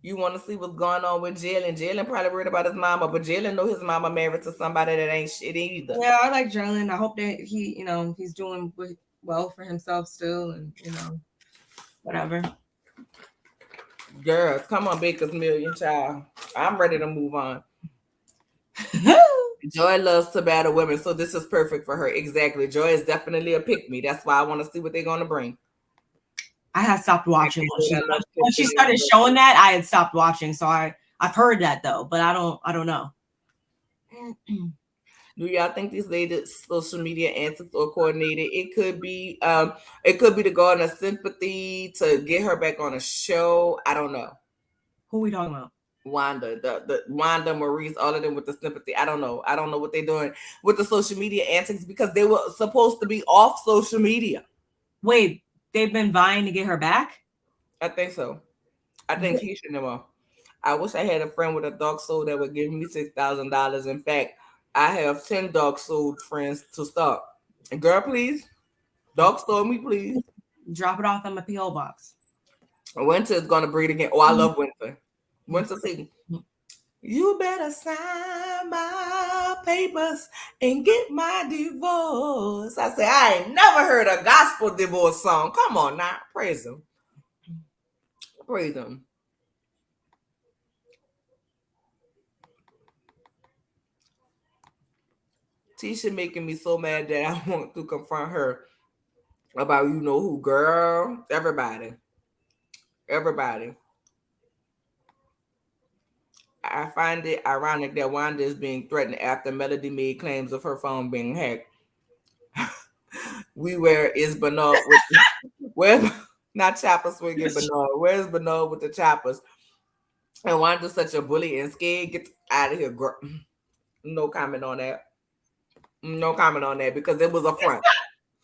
You want to see what's going on with Jalen. Jalen probably worried about his mama, but Jalen know his mama married to somebody that ain't shit either. Yeah, I like Jalen. I hope that he, he's doing well for himself still, and whatever. Girl, come on, Baker's Million, child. I'm ready to move on. Joy loves to battle women, so this is perfect for her. Exactly. Joy is definitely a pick-me. That's why I want to see what they're going to bring. I had stopped watching when she started showing that. I had stopped watching, so I've heard that though, but I don't know. Do y'all think these ladies' social media antics are coordinated? It could be to garner sympathy, to get her back on a show. I don't know. Who are we talking about? Wanda, the Wanda, Maurice, all of them with the sympathy. I don't know. I don't know what they're doing with the social media antics because they were supposed to be off social media. Wait, they've been vying to get her back? I think so. I think he should know. I wish I had a friend with a dog soul that would give me $6,000. In fact, I have 10 dog soul friends to start. And girl, please, dog soul me, please. Drop it off in my P.O. box. Winter is gonna breed again. Oh, I love winter. Winter season. You better sign my papers and get my divorce. I said, I ain't never heard a gospel divorce song. Come on now. Praise him. Praise him. Tisha making me so mad that I want to confront her about you know who, girl. Everybody. I find it ironic that Wanda is being threatened after Melody made claims of her phone being hacked. Where is Bernard with where not choppers swinging Bernard? Where's Bernard with the choppers? And Wanda's such a bully and scared. Get out of here, girl. No comment on that. No comment on that because it was a front.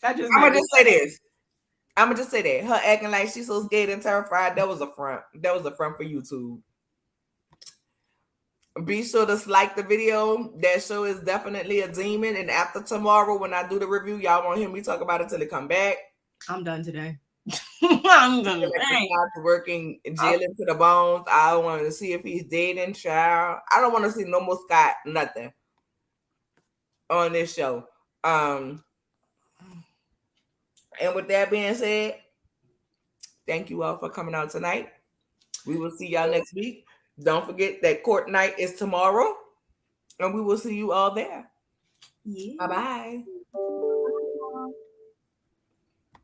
I'm gonna just say this. I'm gonna just say that her acting like she's so scared and terrified. That was a front. That was a front for YouTube. Be sure to like the video. That show is definitely a demon. And after tomorrow, when I do the review, y'all won't hear me talk about it till it come back. I'm done today. I'm done. Working jailing to the bones. I want to see if he's dating, child. I don't want to see no more Scott, nothing on this show. And with that being said, thank you all for coming out tonight. We will see y'all next week. Don't forget that court night is tomorrow, and we will see you all there. Yeah. Bye-bye.